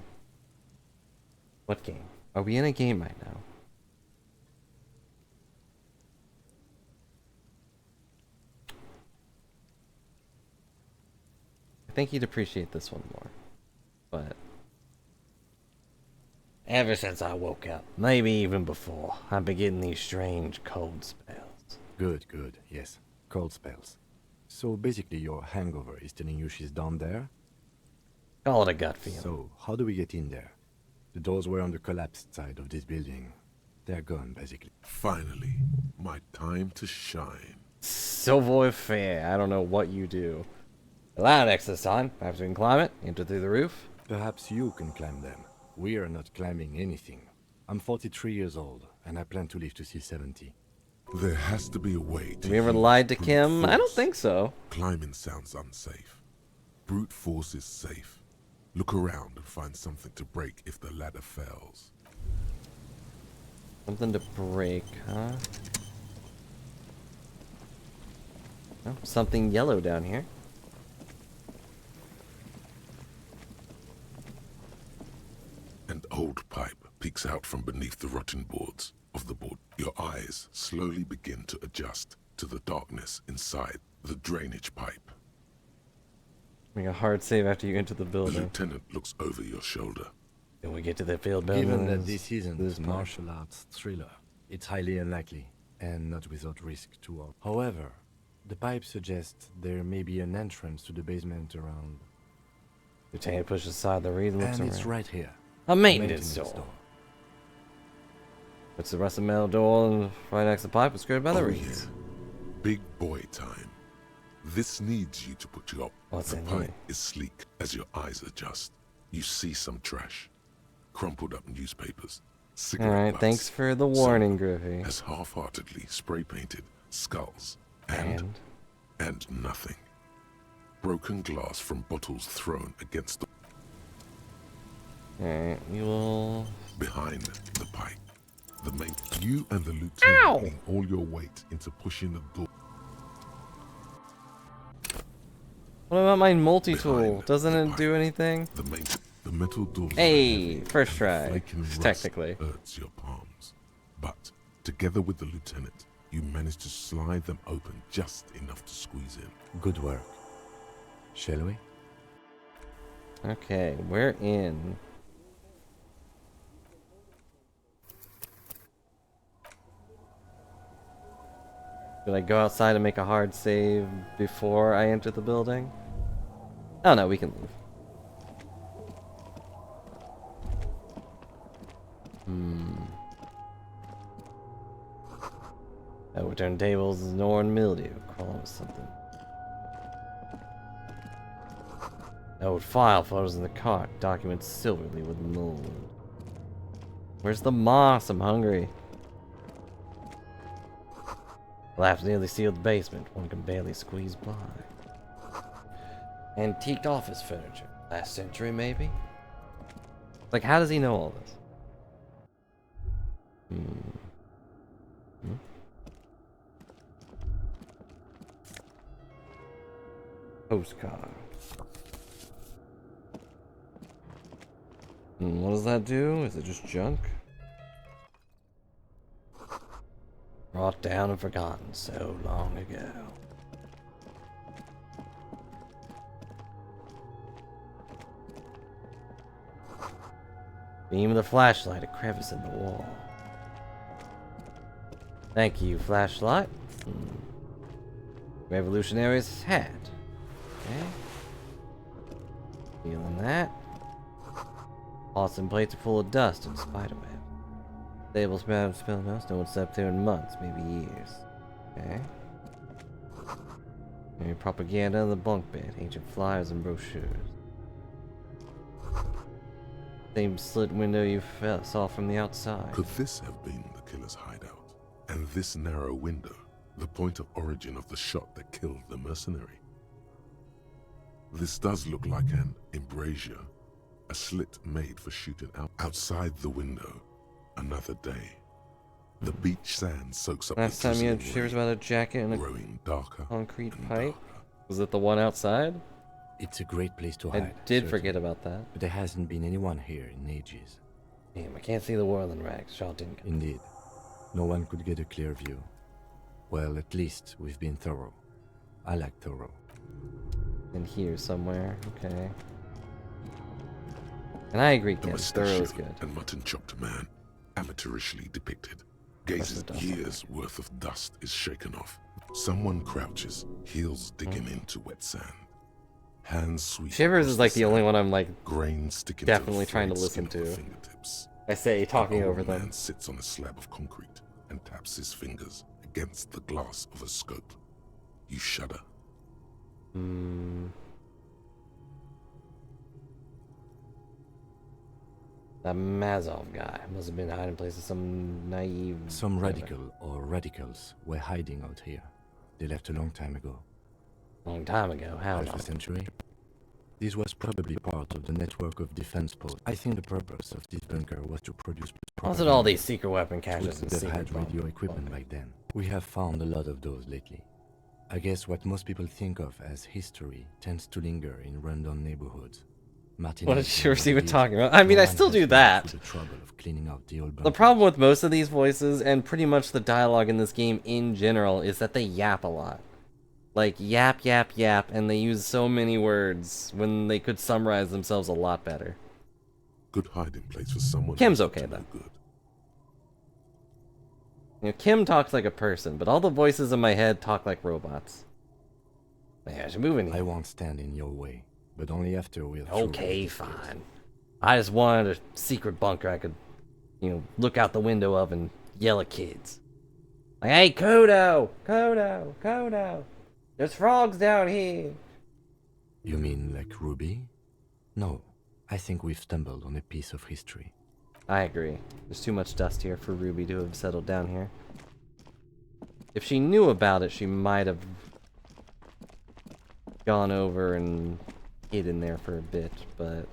What game? Are we in a game right now? I think he'd appreciate this one more. But ever since I woke up, maybe even before, I've been getting these strange cold spells. Good, good, yes. Cold spells. So basically your hangover is telling you she's down there? Call it a gut feeling. So, how do we get in there? The doors were on the collapsed side of this building. They're gone, basically. Finally, my time to shine. Savoir-faire. I don't know what you do. Allow next this time. Perhaps we can climb it, enter through the roof. Perhaps you can climb them. We are not climbing anything. I'm 43 years old, and I plan to live to see 70. There has to be a way to Have we ever use lied to brute Kim? I don't force. think so. Climbing sounds unsafe. Brute force is safe. Look around and find something to break if the ladder fails. Something to break, huh? Oh, something yellow down here. An old pipe peeks out from beneath the rotten boards of the board. Your eyes slowly begin to adjust to the darkness inside the drainage pipe. Make a hard save after you enter the The building. lieutenant looks over your shoulder. Then we get to the field building. Given that this isn't this a part. martial arts thriller, it's highly unlikely, and not without risk to all. However, the pipe suggests there may be an entrance to the basement around. Lieutenant pushes aside the reed and looks And around. it's right here. A maintenance door. Puts the rusted metal door and right next to the pipe, screwed by the Oh, reeds. yeah. Big boy time. This needs you to put you up. What's the in pipe here? is sleek as your eyes adjust. You see some trash. Crumpled up newspapers. Cigarette Alright, butts, thanks for the some warning, Griffey. as half-heartedly spray-painted skulls. And nothing. Broken glass from bottles thrown against the... Alright, we will... Behind the pipe. The main... You and the lieutenant lean all your weight into pushing the door. What about my multi-tool? Doesn't it do anything? The metal door. Hey, first try. Technically. Hurts your palms. But together with the lieutenant, You managed to slide them open just enough to squeeze in. Good work. Shall we? Okay, we're in. Should I go outside and make a hard save before I enter the building? Oh no, we can leave. Overturned tables, Norn mildew, crawling with something. Old file photos in the cart, documents silverly with mold. Where's the moss? I'm hungry. Collapsed nearly sealed basement, one can barely squeeze by. Antiqued office furniture, last century maybe? Like, how does he know all this? Postcard. What does that do? Is it just junk? Brought down and forgotten so long ago. Beam of the flashlight, a crevice in the wall. Thank you, flashlight. Revolutionary's hat. Okay. Feeling that. Awesome plates are full of dust and spiderweb. Stable spell dust. No one slept there in months, maybe years. Okay. Maybe propaganda on the bunk bed, ancient flyers and brochures. Same slit window you saw from the outside. Could this have been the killer's hideout? And this narrow window, the point of origin of the shot that killed the mercenary? This does look like an embrasure, a slit made for shooting out. Outside the window, another day. The beach sand soaks up. Last time you had shivers about a jacket and a growing darker concrete pipe? Was it the one outside? It's a great place to hide. I did forget about that. But there hasn't been anyone here in ages. Damn, I can't see the world in rags. Shaw didn't. Indeed. No one could get a clear view. Well, at least we've been thorough. I like thorough. In here somewhere, okay. And I agree, Ken. Thorough is good. And mutton chopped man, amateurishly depicted. Gazes years worth of dust is shaken off. Someone crouches, heels digging into wet sand. Hands sweep. Shivers is like the only one I'm like grain sticking definitely trying to listen to. Fingertips. I say talking over them. Man sits on a slab of concrete and taps his fingers against the glass of a scope. You shudder. That Mazov guy must have been hiding places. Some naive. Some radical or radicals were hiding out here. They left a long time ago. Long time ago? How long? Half a century. This was probably part of the network of defense posts. I think the purpose of this bunker was to produce. What's it all these secret weapon caches and They secret had radio equipment back then. We have found a lot of those lately. I guess what most people think of as history tends to linger in rundown neighborhoods. What did Shivers even talking about? I mean, I still do that. The trouble of cleaning out the old The problem with most of these voices, and pretty much the dialogue in this game in general, is that they yap a lot. Like, yap, yap, yap, and they use so many words when they could summarize themselves a lot better. Good hiding place for someone. Kim's okay, though. Good. You know, Kim talks like a person, but all the voices in my head talk like robots. Yeah, she's moving. I won't stand in your way, but only after we'll... Okay, fine. I just wanted a secret bunker I could, you know, look out the window of and yell at kids. Like, hey, Kodo! Kodo! Kodo! There's frogs down here! You mean like Ruby? No, I think we've stumbled on a piece of history. I agree. There's too much dust here for Ruby to have settled down here. If she knew about it, she might have gone over and hid in there for a bit, but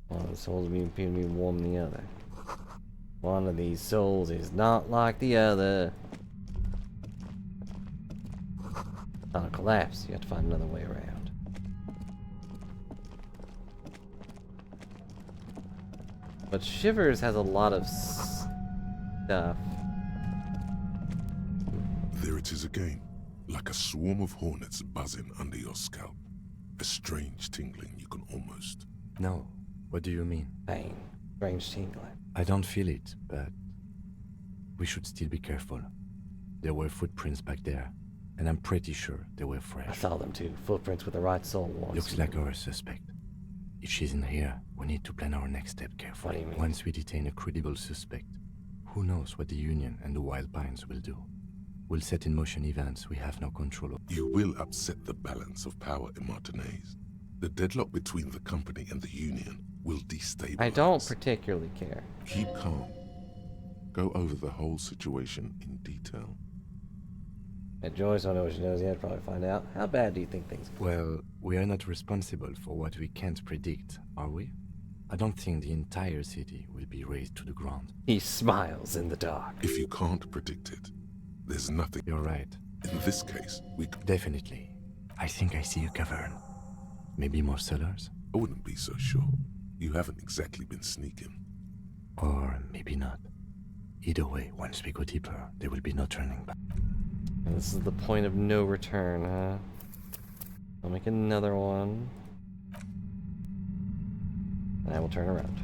one of the souls appear to be warm than the other. One of these souls is not like the other. On a collapse, you have to find another way around. But Shivers has a lot of stuff. There it is again, like a swarm of hornets buzzing under your scalp. A strange tingling you can almost... No. What do you mean? Pain. Strange tingling. I don't feel it, but we should still be careful. There were footprints back there, and I'm pretty sure they were fresh. I saw them too. Footprints with the right soul once. Looks like our suspect. If she's in here, we need to plan our next step carefully. What do you mean? Once we detain a credible suspect, who knows what the Union and the Wild Pines will do? We'll set in motion events we have no control over. You will upset the balance of power in Martinez. The deadlock between the company and the Union will destabilize. I don't particularly care. Keep calm. Go over the whole situation in detail. And Joyce don't know what she knows yet. Probably find out. How bad do you think things are? Well, we are not responsible for what we can't predict, are we? I don't think the entire city will be razed to the ground. He smiles in the dark. If you can't predict it, there's nothing. You're right. In this case, we... Definitely. I think I see a cavern. Maybe more cellars? I wouldn't be so sure. You haven't exactly been sneaking. Or maybe not. Either way, once we go deeper, there will be no turning back. And this is the point of no return, huh? I'll make another one. And I will turn around.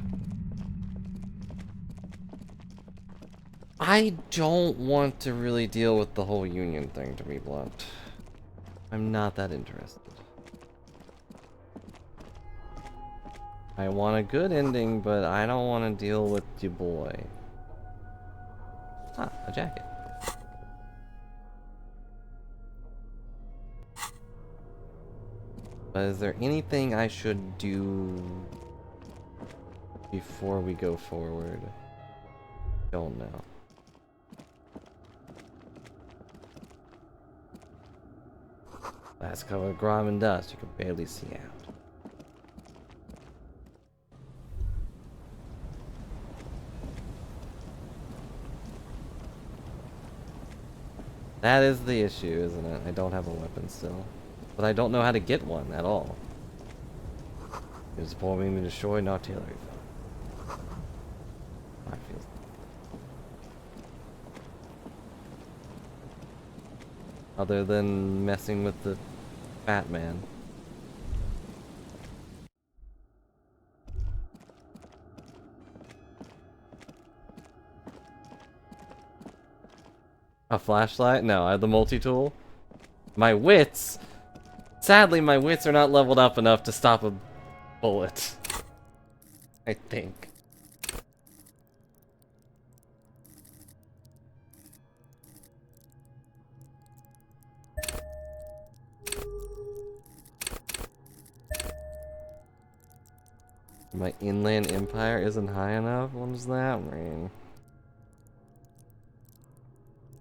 I don't want to really deal with the whole Union thing, to be blunt. I'm not that interested. I want a good ending, but I don't want to deal with your boy. Ah, a jacket. But is there anything I should do before we go forward? Don't know. That's covered with grime and dust. You can barely see out. That is the issue, isn't it? I don't have a weapon still. But I don't know how to get one at all. It's forming to destroy no artillery. I feel. Other than messing with the fat man. A flashlight? No, I have the multi-tool. My wits! Sadly, my wits are not leveled up enough to stop a bullet. I think. My inland empire isn't high enough? What does that mean?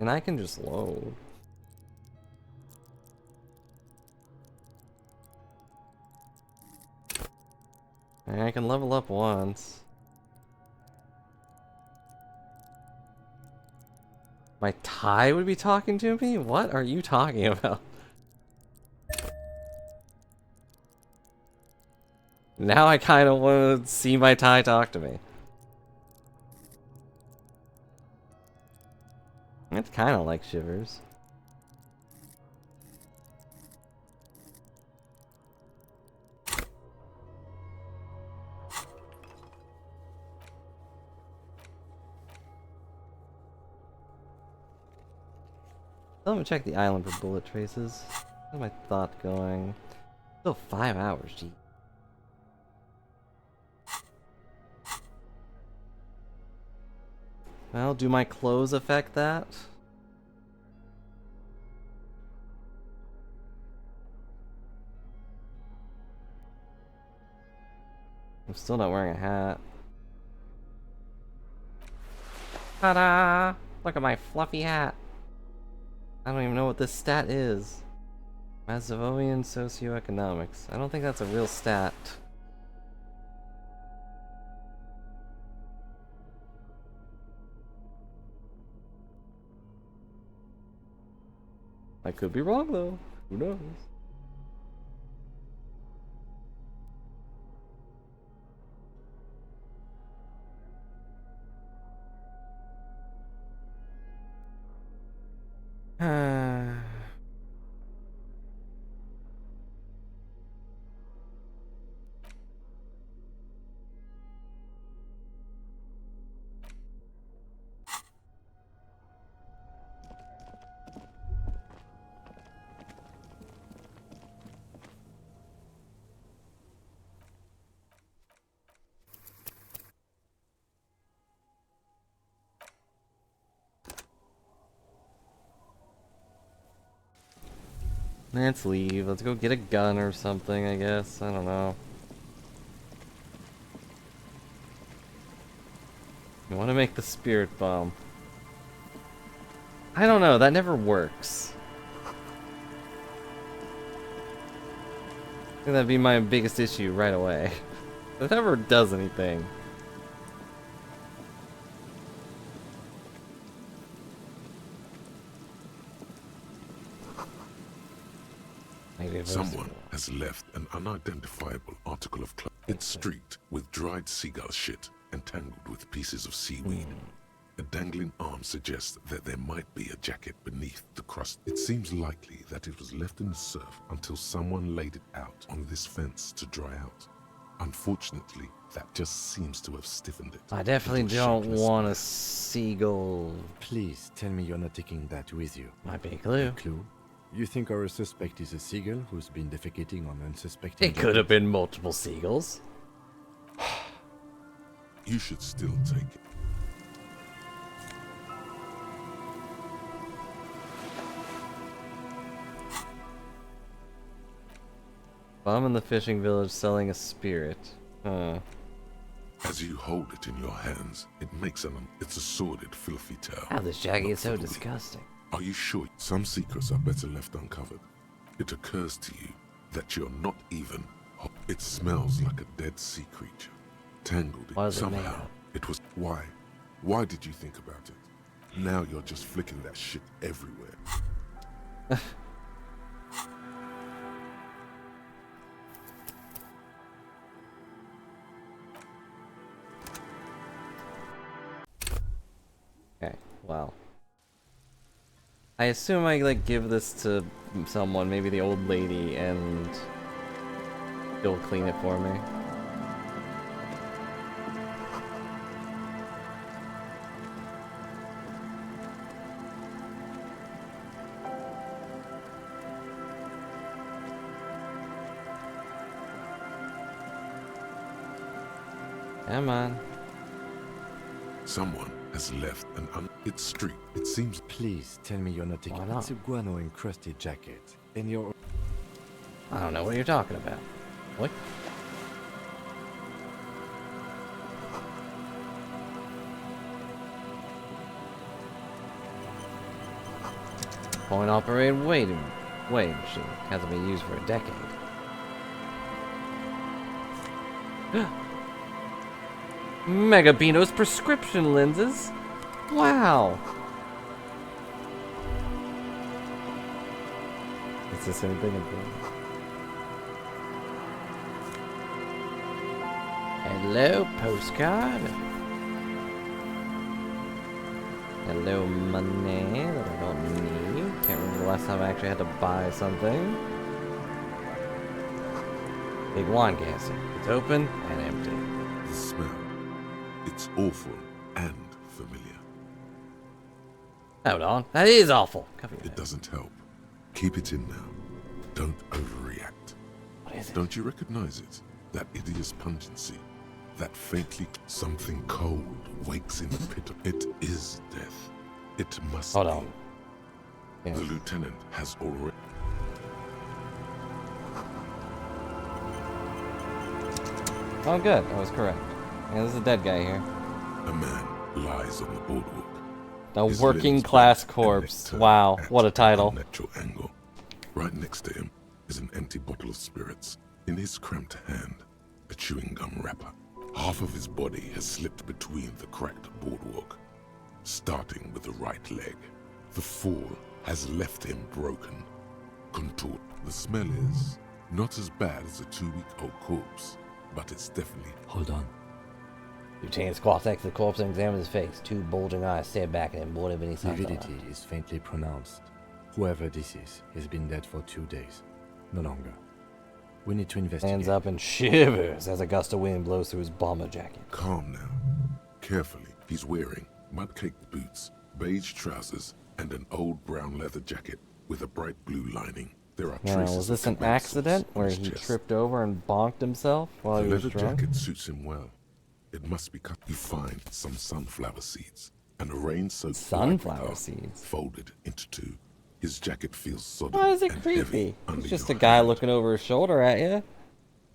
And I can just load. And I can level up once. My tie would be talking to me? What are you talking about? Now I kind of want to see my tie talk to me. It's kind of like Shivers. Let me check the island for bullet traces. How's my thought going? Still 5 hours, gee. Well, do my clothes affect that? I'm still not wearing a hat. Ta-da! Look at my fluffy hat. I don't even know what this stat is. Macedovian socioeconomics. I don't think that's a real stat. I could be wrong though. Who knows? Let's leave. Let's go get a gun or something, I guess. I don't know. You want to make the spirit bomb. I don't know. That never works. I think that'd be my biggest issue right away. It never does anything. Someone has left an unidentifiable article of clothing. It's streaked with dried seagull shit and tangled with pieces of seaweed. A dangling arm suggests that there might be a jacket beneath the crust. It seems likely that it was left in the surf until someone laid it out on this fence to dry out. Unfortunately, that just seems to have stiffened it. I definitely don't want a seagull. Please tell me you're not taking that with you. Might be a clue. A clue? You think our suspect is a seagull who's been defecating on unsuspecting... It could have been multiple seagulls. You should still take it. Bum in the fishing village selling a spirit. Huh. As you hold it in your hands, it makes it's a sordid, filthy tale. How this jacket is so disgusting. Are you sure? Some secrets are better left uncovered. It occurs to you that you're not even... It smells like a dead sea creature. Tangled in somehow. It was... Why? Why did you think about it? Now you're just flicking that shit everywhere. Okay, wow. I assume I like give this to someone, maybe the old lady, and she'll clean it for me. Come on. Someone has left an It's street. It seems... Please tell me you're not taking... It's a guano-encrusted jacket. And you're... I don't know what you're talking about. What? Point-operated weighing machine. Hasn't been used for a decade. Megabino's prescription lenses? Wow! Is this anything important? Hello, postcard. Hello, money that I don't need. Can't remember the last time I actually had to buy something. Big wine caster. It's open and empty. The smell. It's awful and familiar. Hold on. That is awful. It doesn't help. Keep it in now. Don't overreact. What is it? Don't you recognize it? That hideous pungency. That faintly something cold wakes in the pit of it is death. It must Hold be. on. Yeah. The lieutenant has already... Oh good, I was correct. Yeah, there's a dead guy here. A man lies on the boardwalk. A working class corpse. Wow, what a title. Natural angle. Right next to him is an empty bottle of spirits. In his cramped hand, a chewing gum wrapper. Half of his body has slipped between the cracked boardwalk, starting with the right leg. The fall has left him broken, contoured. The smell is not as bad as a 2-week-old corpse, but it's definitely... Hold on. Lieutenant squats next to the corpse and examines his face. Two bulging eyes stare back at him, bored of any signs. Lividity is faintly pronounced. Whoever this is has been dead for 2 days. No longer. We need to investigate. Stands up and shivers as a gust of wind blows through his bomber jacket. Calm now. Carefully, he's wearing mud-caked boots, beige trousers, and an old brown leather jacket with a bright blue lining. There are Now, traces was this of an kebab sauce accident on where his he chest. tripped over and bonked himself while The he was leather drunk? jacket suits him well. It must be cut. You find some sunflower seeds and a rain-soaked Sunflower seeds folded into two. His jacket feels sodden Why is it and creepy? heavy under It's just a your guy hand. looking over his shoulder at you.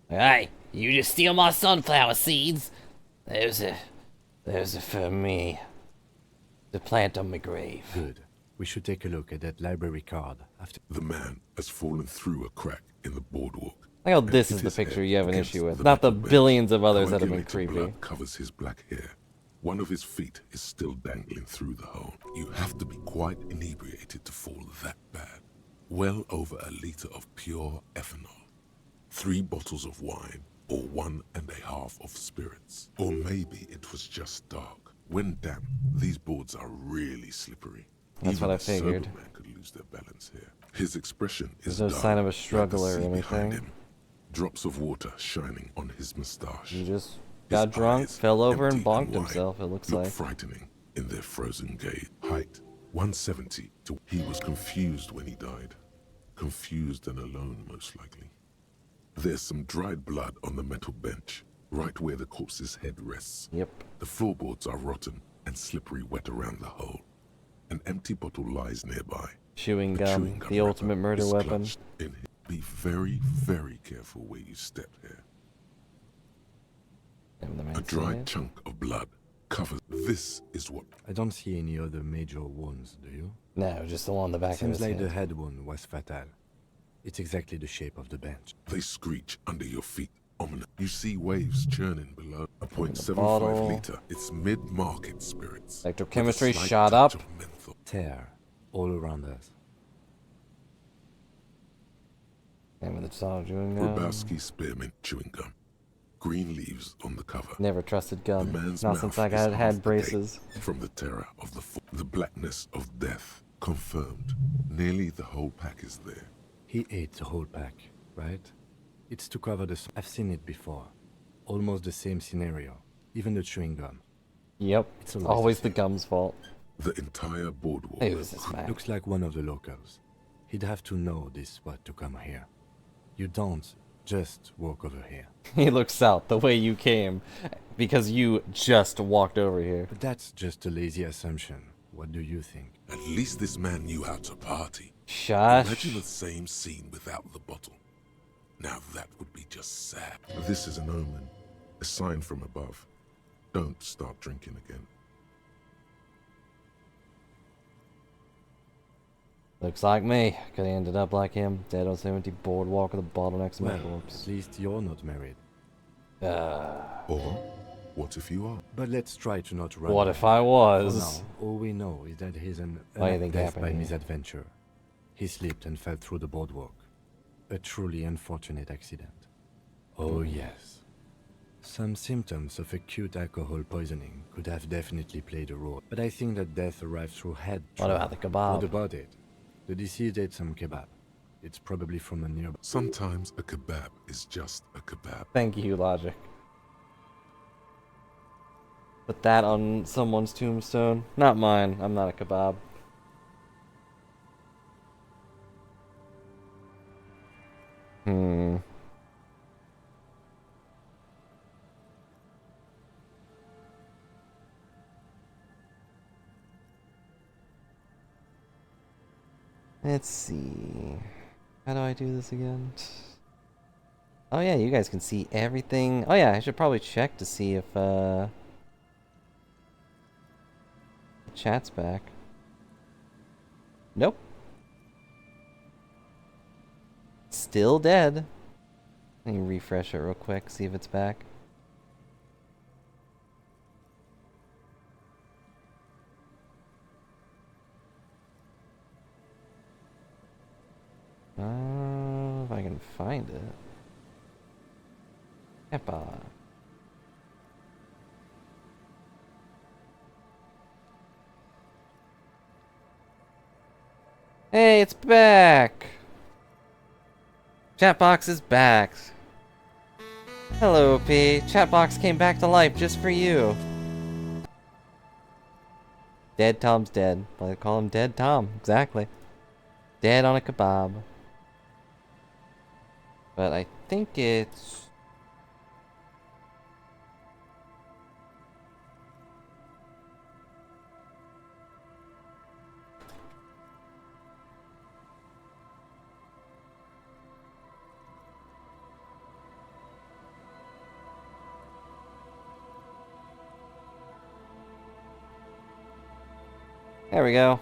Hey, you just steal my sunflower seeds? Those are for me. To plant on my grave. Good. We should take a look at that library card after. The man has fallen through a crack in the boardwalk. I know and this hit is the his picture head you have an against issue with, the not the metal bench. billions of others that have been Coagulated creepy. blood covers his black hair. One of his feet is still dangling through the hole. You have to be quite inebriated to fall that bad. Well over a liter of pure ethanol, 3 bottles of wine, or 1.5 of spirits. Or maybe it was just dark. When damp, these boards are really slippery. That's Even what I a sober figured. man could lose their balance here. His expression is There's no sign of a dark, struggle like or the sea behind anything. him. Drops of water shining on his mustache. He just His got drunk, eyes, fell over, and empty bonked wide, himself, it looks look like. frightening in their frozen gaze. Height 170 to. He was confused when he died. Confused and alone, most likely. There's some dried blood on the metal bench, right where the corpse's head rests. Yep. The floorboards are rotten and slippery wet around the hole. An empty bottle lies nearby. Chewing The gum, the ultimate murder is weapon. clutched in his. Be very, very careful where you step here. A dried chunk of blood covers. This is what. I don't see any other major wounds, do you? No, just the one on the back of Seems his like head. the head wound was fatal. It's exactly the shape of the bench. They screech under your feet. Ominous. You see waves churning below. A .75 bottle. liter. It's mid-market spirits. Electrochemistry with a slight shot touch up. of menthol. Tear all around us. And with the solid chewing gum. Grabowski spearmint chewing gum. Green leaves on the cover. Never trusted gum. The man's Not mouth since I is had half agape braces. From the terror of the blackness of death. Confirmed. Nearly the whole pack is there. He ate the whole pack, right? It's to cover the. I've seen it before. Almost the same scenario. Even the chewing gum. Yep. It's Always the gum's fault. The entire boardwalk. Who's this man? Looks like one of the locals. He'd have to know this spot to come here. You don't just walk over here. He looks out the way you came, because you just walked over here. But that's just a lazy assumption. What do you think? At least this man knew how to party. Shush. Imagine the same scene without the bottle. Now that would be just sad. This is an omen. A sign from above. Don't start drinking again. Looks like me. Could have ended up like him, dead on some empty boardwalk with a bottle next to my Well, corpse. at least you're not married. Or, what if you are? But let's try to not run. What away. if I was? For now, all we know is that he's an Why do you think death happened by here? misadventure. He slipped and fell through the boardwalk. A truly unfortunate accident. Oh yes. Some symptoms of acute alcohol poisoning could have definitely played a role, but I think that death arrived through head What trauma. about the kebab? What about it? The deceased ate some kebab. It's probably from a nearby. Sometimes a kebab is just a kebab. Thank you, Logic. Put that on someone's tombstone. Not mine. I'm not a kebab. Let's see. How do I do this again? Oh yeah, you guys can see everything. Oh yeah, I should probably check to see if the chat's back. Nope. Still dead. Let me refresh it real quick, see if it's back. If I can find it. Epa. Hey, it's back! Chatbox is back. Hello, P. Chatbox came back to life just for you. Dead Tom's dead. I call him Dead Tom. Exactly. Dead on a kebab. But I think it's... There we go.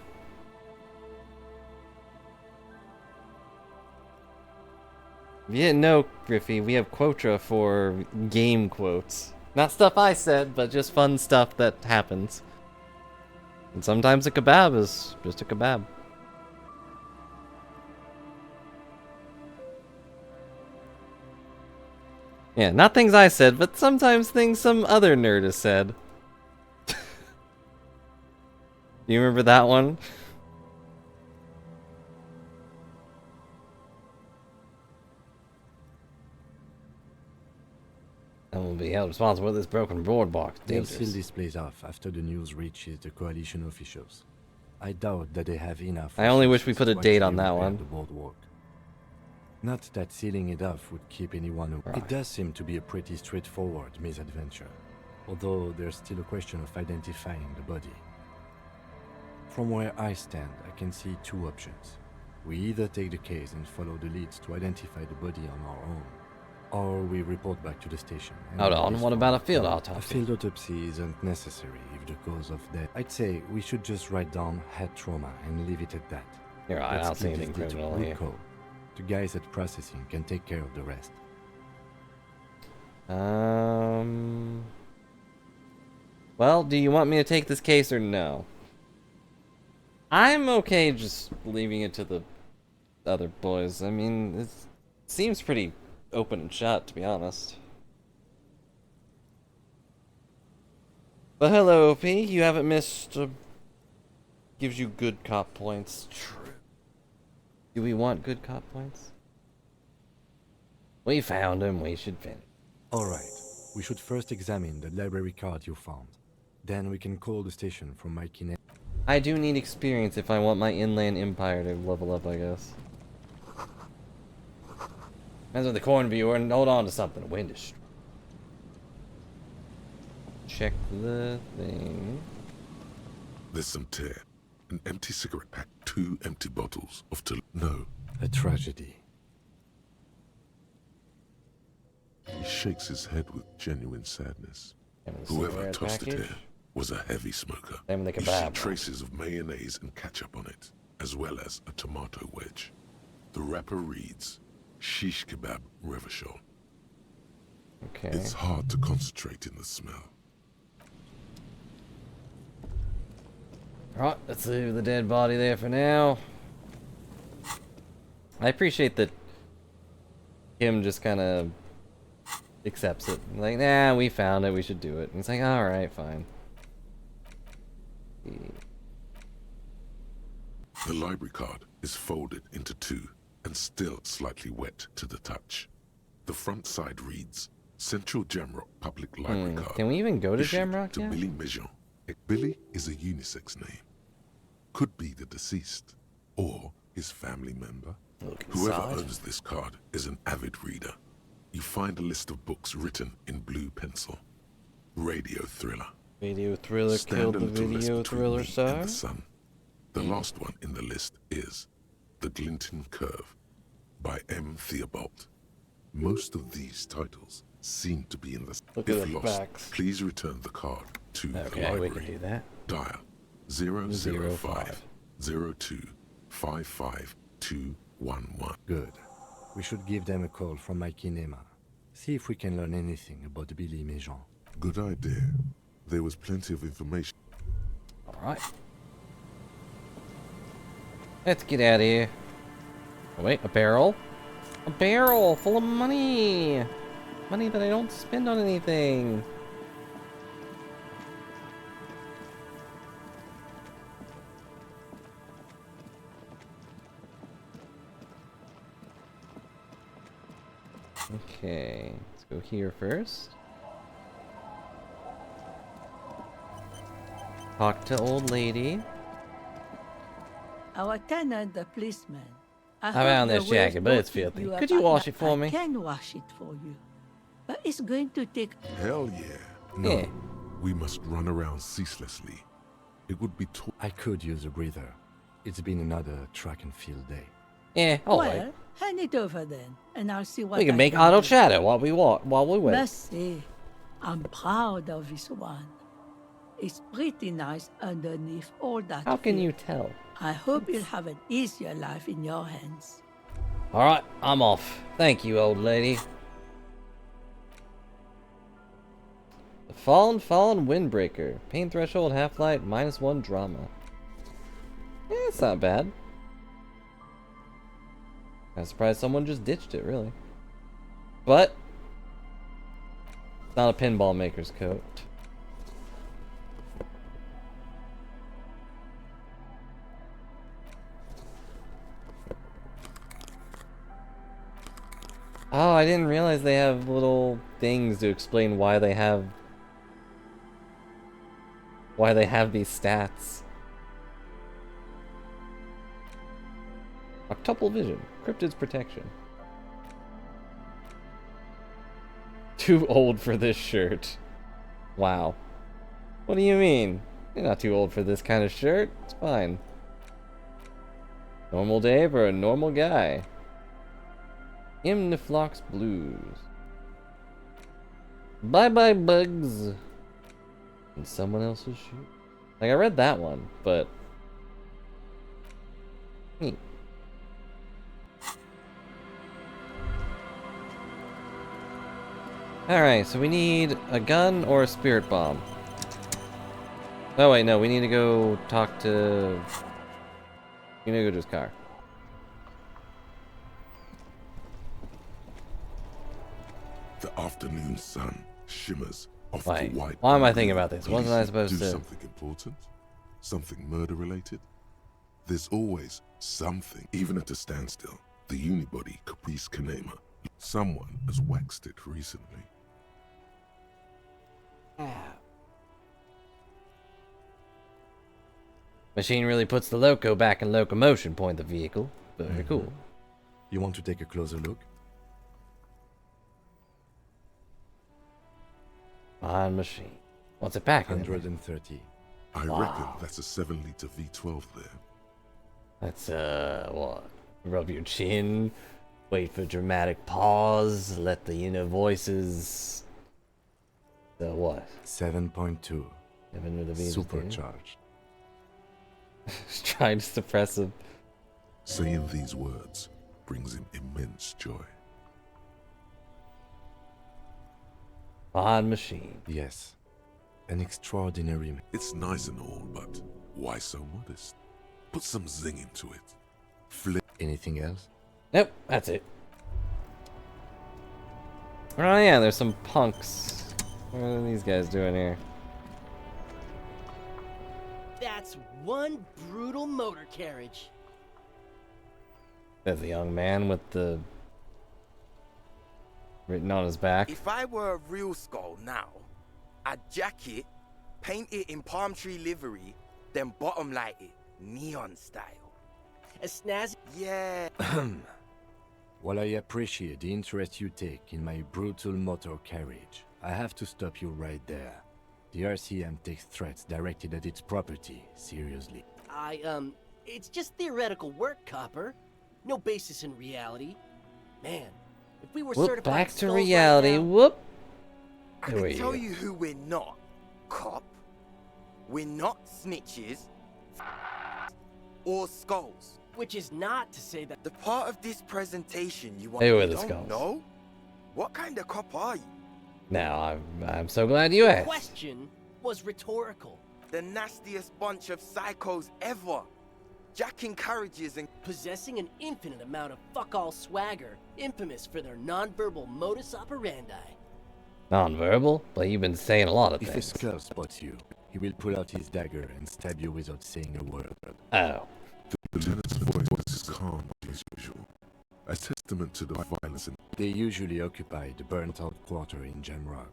If you didn't know, Griffey, we have Quotra for game quotes. Not stuff I said, but just fun stuff that happens. And sometimes a kebab is just a kebab. Yeah, not things I said, but sometimes things some other nerd has said. Do you remember that one? I will be held responsible for this broken boardwalk. They'll seal this place off after the news reaches the coalition officials. I doubt that they have enough. I only wish we put a to date actually on that repair one. The boardwalk. Not that sealing it off would keep anyone away. It does seem to be a pretty straightforward misadventure, although there's still a question of identifying the body. From where I stand, I can see two options. We either take the case and follow the leads to identify the body on our own, or we report back to the station. Hold on, what about a field autopsy? A field autopsy isn't necessary if the cause of death. I'd say we should just write down head trauma and leave it at that. You're right, I don't see anything Let's give this criminal good here. call. The guys at processing can take care of the rest. Well, do you want me to take this case or no? I'm okay just leaving it to the other boys. I mean, it seems pretty open and shut, to be honest. But hello, P. You haven't missed... gives you good cop points. True. Do we want good cop points? We found him. We should finish. Alright, we should first examine the library card you found. Then we can call the station from my kinet. I do need experience if I want my Inland Empire to level up, I guess. Depends on the corn viewer and hold on to something. Wind is... Check the thing. There's some tear. An empty cigarette pack, 2 empty bottles of No. A tragedy. He shakes his head with genuine sadness. Whoever cigarette tossed it package? here was a heavy smoker. Same with the You see kebab. traces of mayonnaise and ketchup on it, as well as a tomato wedge. The wrapper reads, Shish Kebab Revachol. Okay. It's hard to concentrate in the smell. Alright, let's leave the dead body there for now. I appreciate that Kim just kind of accepts it. Like, nah, we found it, we should do it. And he's like, alright, fine. The library card is folded into 2 and still slightly wet to the touch. The front side reads, Central Jamrock Public Library Card. Can we even go to issued Jamrock to yet? Billy Mejean. Billy is a unisex name. Could be the deceased, or his family member. Whoever owns this card is an avid reader. You find a list of books written in blue pencil. Radio thriller. Video thriller Stand killed a the little less video between thriller me star? and the sun. The last one in the list is The Glinton Curve by M. Theobald. Most of these titles seem to be in the... Look at If the lost, backs. please return the card to the Okay, library. we can do that. Dial 005 02 55 211. Good. We should give them a call from my kinema. See if we can learn anything about Billy Mejean. Good idea. There was plenty of information. Alright. Let's get out of here. Oh, wait, a barrel? A barrel full of money! Money that I don't spend on anything. Okay, let's go here first. Talk to old lady. Our tenant, the policeman. I found this jacket, but it's filthy. Could you wash it for me? I can wash it for you. But it's going to take... Hell yeah. No, we must run around ceaselessly. It would be too... I could use a breather. It's been another track and field day. Yeah, alright. Well, hand it over then, and I'll see what We can I make can auto do. shadow while we wait. Must say, I'm proud of this one. It's pretty nice underneath all that. How can filth. you tell? I hope you'll have an easier life in your hands. Alright, I'm off. Thank you, old lady. The Fallen Windbreaker. Pain threshold, half-light, -1 drama. Yeah, it's not bad. I'm surprised someone just ditched it, really. But it's not a pinball maker's coat. Oh, I didn't realize they have little things to explain why they have these stats. Octuple vision, cryptid's protection. Too old for this shirt. Wow. What do you mean? You're not too old for this kind of shirt. It's fine. Normal day for a normal guy. Imniflox Blues. Bye bye bugs. In someone else's shoe. Like I read that one, but Alright, so we need a gun or a spirit bomb. Oh wait, no, we need to go talk to... We need to go to his car. The afternoon sun shimmers off the Wait, white. why am I thinking about this? Wasn't I Police supposed do to... something important? Something murder-related? There's always something, even at a standstill. The unibody Caprice Kanema. Someone has waxed it recently. Machine really puts the loco back in locomotion, point the vehicle. Very cool. You want to take a closer look? On machine. What's it back? 130. I reckon that's a 7-liter V12 there. That's, what? Rub your chin, wait for dramatic pause, let the inner voices... The what? 7.2. 7 with a V. Supercharged. Just trying to suppress him. Saying these words brings him immense joy. On machine. Yes. An extraordinary... It's nice and all, but why so modest? Put some zing into it. Flip. Anything else? Nope, that's it. Oh yeah, there's some punks. What are these guys doing here? That's one brutal motor carriage. There's a young man with the... written on his back. If I were a real skull now, I'd jack it, paint it in palm tree livery, then bottom light it, neon style. A snazzy... Yeah. While I appreciate the interest you take in my brutal motor carriage, I have to stop you right there. The RCM takes threats directed at its property seriously. It's just theoretical work, Copper. No basis in reality. Man, if we were Whoop, certified back to skulls reality. right now, Whoop. I can tell you who we're not, cop. We're not snitches or skulls. Which is not to say that the part of this presentation you want They were you the don't skulls. know? What kind of cop are you? Now, I'm so glad you the asked. question was rhetorical. The nastiest bunch of psychos ever. Jacking carriages and Possessing an infinite amount of fuck-all swagger, infamous for their non-verbal modus operandi. Non-verbal? But you've been saying a lot of If a things. skull spots you, he will pull out his dagger and stab you without saying a word. Oh. The lieutenant's voice is calm as usual, a testament to the violence in... They usually occupy the burnt-out quarter in Jamrock.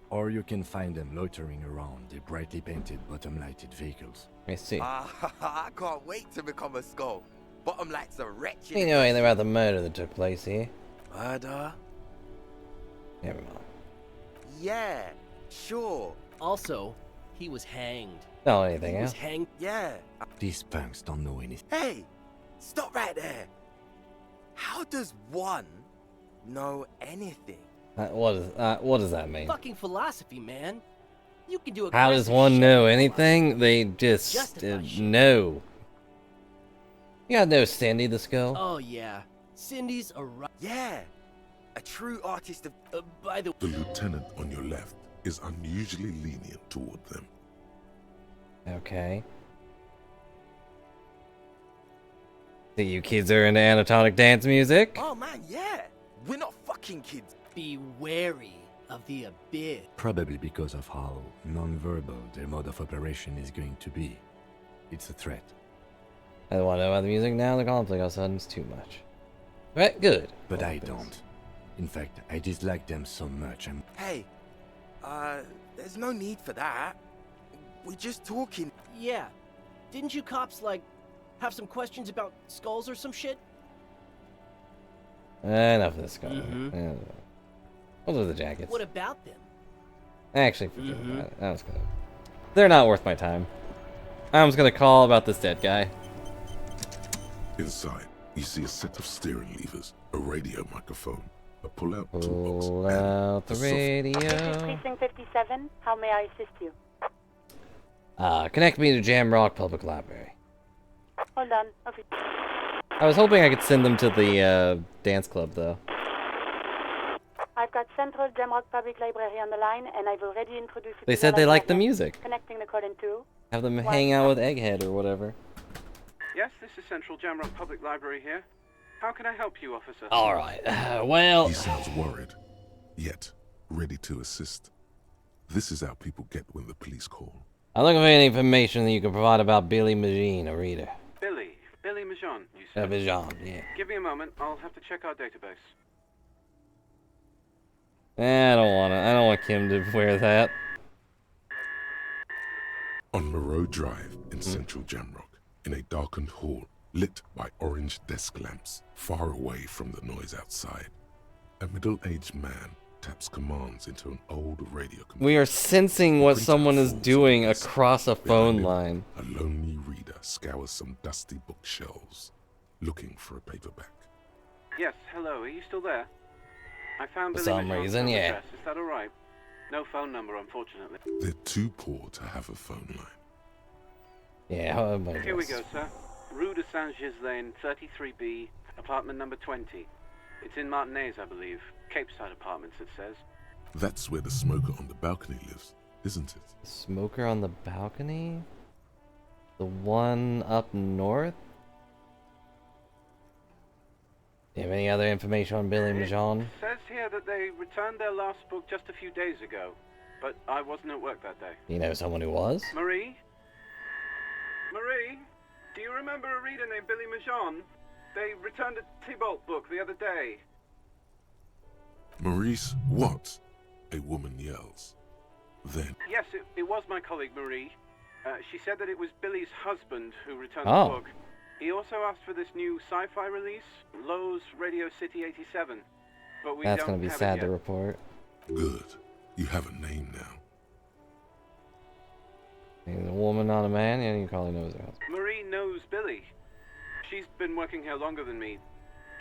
Or you can find them loitering around the brightly painted bottom-lighted vehicles. I see. I can't wait to become a skull. Bottom light's a wretched... Do you know anything about the murder that took place here? Murder? Never mind. Yeah, sure. Also, he was hanged. No, anything He was else? hanged. Yeah. These punks don't know anything. Hey, stop right there. How does one know anything? What does that mean? Fucking philosophy, man. You can do How does aggressive one shit know with anything? They just Justify shit. know. You gotta know Cindy the Skull. Oh yeah, Cindy's a Yeah, a true artist of... by the The lieutenant on your left is unusually lenient toward them. Okay. See, you kids are into anatonic dance music? Oh man, yeah. We're not fucking kids. Be wary of the abyss. Probably because of how non-verbal their mode of operation is going to be. It's a threat. I don't want to know about the music now. The conflict all of a sudden is too much. Right, good. But I don't. In fact, I dislike them so much. Hey, there's no need for that. We're just talking. Yeah, didn't you cops like have some questions about skulls or some shit? Enough of this guy. What are the jackets? What about them? Actually, forget about it. I was gonna. They're not worth my time. I was gonna call about this dead guy. Inside, you see a set of steering levers, a radio microphone, a pull-out toolbox, Pull and out the a soft- radio. This is Precinct 57. How may I assist you? Connect me to Jamrock Public Library. Hold on. Okay. I was hoping I could send them to the dance club, though. I've got Central Jamrock Public Library on the line, and I've already introduced you They to said they Nolan like the Gardner. music. Connecting the call in 2. Have them hang out with Egghead or whatever. Yes, this is Central Jamrock Public Library here. How can I help you, officer? All right. Well... He sounds worried, yet ready to assist. This is how people get when the police call. I'm looking for any information that you can provide about Billy Magine, a reader. Billy Majon, you said? Majon, yeah. Give me a moment, I'll have to check our database. I don't want Kim to wear that. On Moreau Drive in central Jamrock, in a darkened hall lit by orange desk lamps, far away from the noise outside, a middle-aged man taps commands into an old radio computer. We are sensing what someone is doing across a phone line. A lonely reader scours some dusty bookshelves, looking for a paperback. Yes, hello, are you still there? I found For Billy some Majon's reason, home yeah. address. Is that alright? No phone number, unfortunately. They're too poor to have a phone line. Yeah, how about Here we go, sir. Rue de Saint-Ghislain, 33B, apartment number 20. It's in Martinez, I believe. Capeside Apartments, it says. That's where the smoker on the balcony lives, isn't it? Smoker on the balcony? The one up north? Do you have any other information on Billy Majon? It says here that they returned their last book just a few days ago, but I wasn't at work that day. Do you know someone who was? Marie? Marie? Do you remember a reader named Billy Majon? They returned a Tybalt book the other day. Maurice, what? A woman yells. Then, Yes, it was my colleague Marie. She said that it was Billy's husband who returned Oh. the book. He also asked for this new sci-fi release, Lowe's Radio City 87. But we That's don't gonna be have sad it to yet. report. good. You have a name now. He's a woman, not a man, and you probably knows her husband. Marie knows Billy. She's been working here longer than me.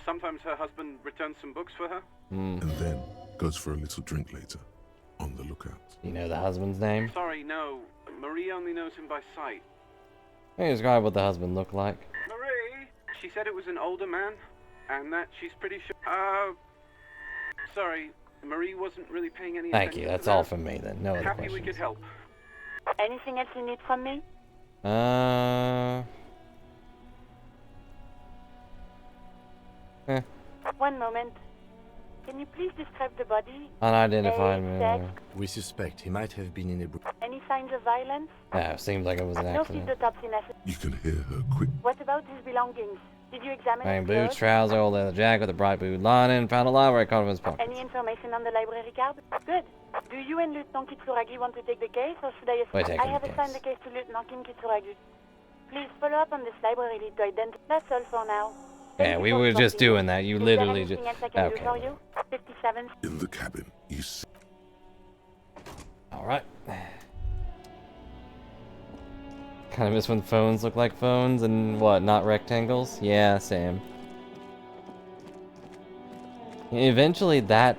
Sometimes her husband returns some books for her. And then goes for a little drink later. On the lookout. You know the husband's name? Sorry, no. Marie only knows him by sight. Can you describe what the husband looked like? Marie? She said it was an older man, and that she's pretty sure... Sorry, Marie wasn't really paying any Thank attention you, to that's that. all from me then. No other Happy we questions. could help. Anything else you need from me? One moment. Can you please describe the body? Unidentified Age, man. sex, We suspect he might have been in a... any signs of violence? Yeah, seems like it was an No accident. feet autopsy necessary. You can hear her quick. What about his belongings? Did you examine Wearing his boots, clothes? trousers, old leather jacket with a bright blue lining. Found a library card in his pocket. Any information on the library card? Good. Do you and Lieutenant Kitsuragi want to take the case, or should I We're assign? taking I have the assigned the case to Lieutenant Kim Kitsuragi. Please follow up on this library lead to identify. That's all for now. Yeah, we were just doing that. You literally just. Is there anything else I can do for Okay. you? 57. In the cabin, you see. Alright. Kind of miss when phones look like phones and what, not rectangles? Yeah, same. Eventually the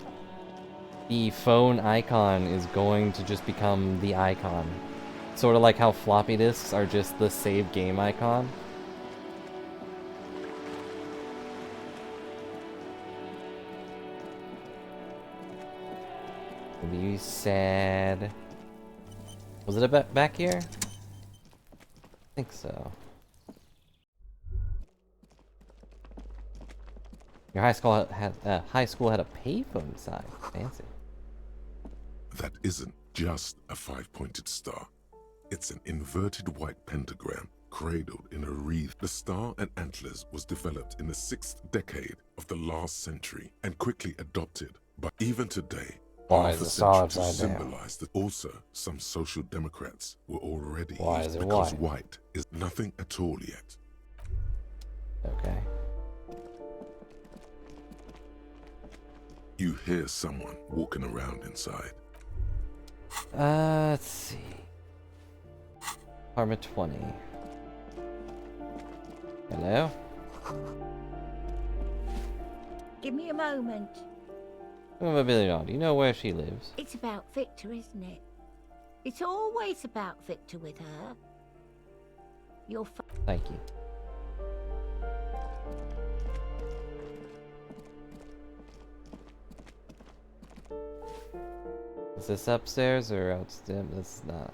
phone icon is going to just become the icon. Sort of like how floppy disks are just the save game icon. Be sad. Was it back here? I think so. Your high school had a payphone sign. Fancy. That isn't just a five-pointed star. It's an inverted white pentagram cradled in a wreath. The star and antlers was developed in the 6th decade of the last century and quickly adopted. But even today, Why half is a the star century to upside down? symbolize that also some social democrats were already Why used is it because white? white is nothing at all yet. Okay. You hear someone walking around inside. Let's see. Apartment 20. Hello? Give me a moment. $1 billion. Do you know where she lives? It's about Victor, isn't it? It's always about Victor with her. You're Thank you. Is this upstairs or outstairs? This is not.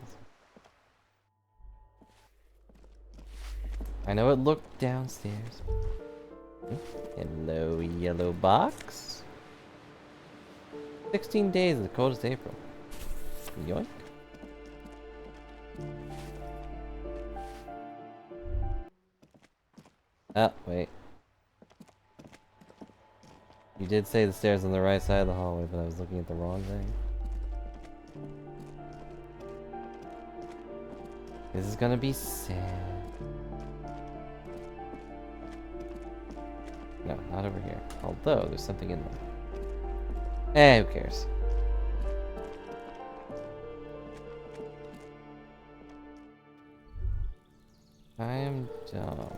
I know it looked downstairs. Hello, yellow box. 16 days, the coldest April. Yoink. Oh, wait. You did say the stairs on the right side of the hallway, but I was looking at the wrong thing. This is gonna be sad. No, not over here. Although, there's something in there. Who cares? I am dumb.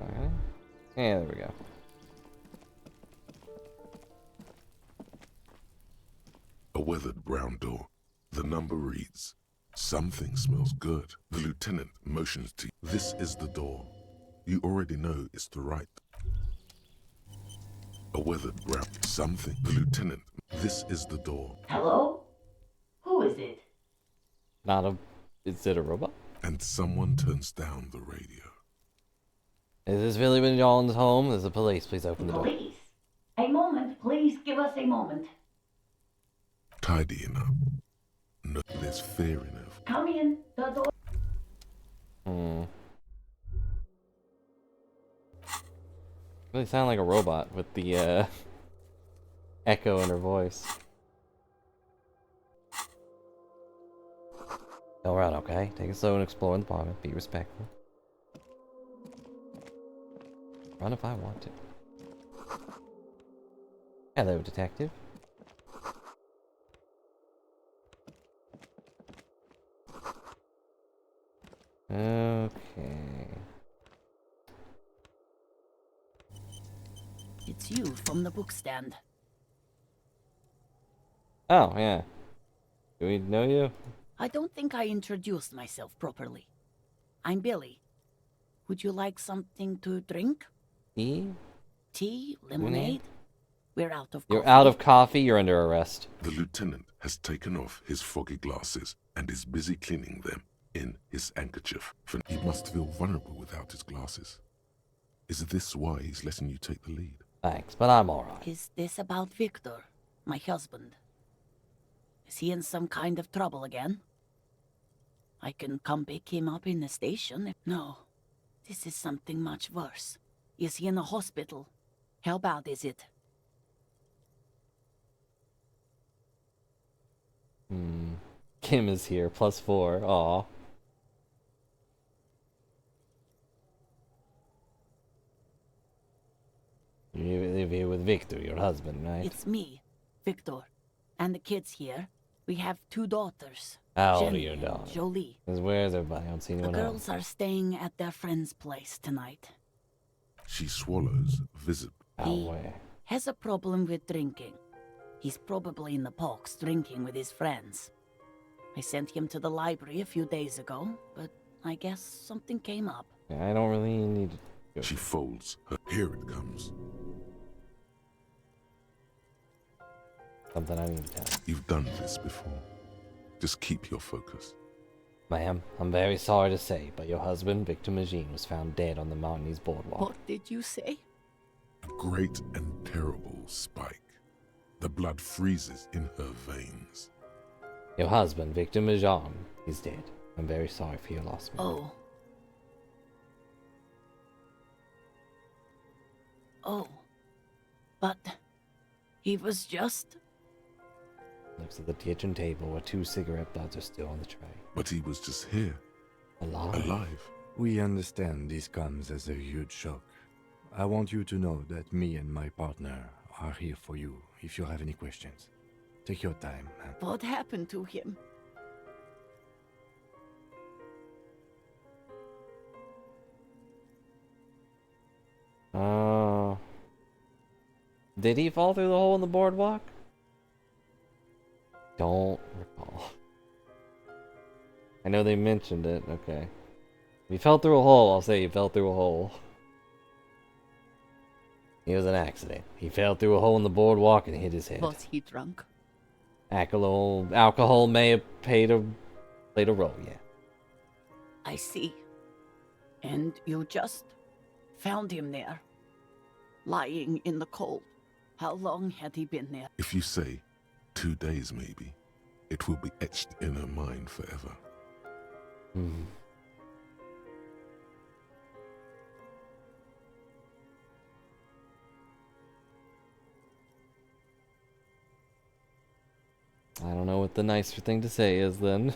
Alright. Yeah, there we go. A weathered brown door. The number reads, "Something smells good." The lieutenant motions to you. This is the door. You already know it's the right. A weathered brown. Something. The lieutenant. This is the door. Hello? Who is it? Not a... Is it a robot? And someone turns down the radio. Is this really Billy John's home? There's the police. Please open the door. Police? A moment, please give us a moment. Tidy enough. No, there's fear enough. Come in, the door. Really sound like a robot with the echo in her voice. Alright, okay. Take it slow and explore in the apartment. Be respectful. Run if I want to. Hello, detective. Okay. It's you from the bookstand. Oh, yeah. Do we know you? I don't think I introduced myself properly. I'm Billy. Would you like something to drink? Tea? Tea? Lemonade? We're out of coffee. You're out of coffee, you're under arrest. The lieutenant has taken off his foggy glasses and is busy cleaning them in his handkerchief. For he must feel vulnerable without his glasses. Is this why he's letting you take the lead? Thanks, but I'm alright. Is this about Victor, my husband? Is he in some kind of trouble again? I can come pick him up in the station. No, this is something much worse. Is he in the hospital? How bad is it? Kim is here, +4. Aw. You live here with Victor, your husband, right? It's me, Victor, and the kids here. We have 2 daughters. How old are Jenny your and daughters? Jolie. Where's everybody? I don't see The anyone else. girls are staying at their friend's place tonight. She swallows visibly. He has a problem with drinking. He's probably in the box drinking with his friends. I sent him to the library a few days ago, but I guess something came up. I don't really need to go. She folds her. Here it comes. Something I need to tell. You've done this before. Just keep your focus. Ma'am, I'm very sorry to say, but your husband, Victor Magine, was found dead on the Martinez boardwalk. What did you say? A great and terrible spike. The blood freezes in her veins. Your husband, Victor Magine, is dead. I'm very sorry for your loss, ma'am. Oh. Oh. But he was just... Looks at the kitchen table where 2 cigarette butts are still on the tray. But he was just here. Alive. We understand this comes as a huge shock. I want you to know that me and my partner are here for you if you have any questions. Take your time. What happened to him? Did he fall through the hole in the boardwalk? Don't recall. I know they mentioned it. Okay. If he fell through a hole, I'll say he fell through a hole. It was an accident. He fell through a hole in the boardwalk and hit his head. Was he drunk? Alcohol may have played a role, yeah. I see. And you just found him there, lying in the cold. How long had he been there? If you say 2 days maybe, it will be etched in her mind forever. I don't know what the nicer thing to say is then.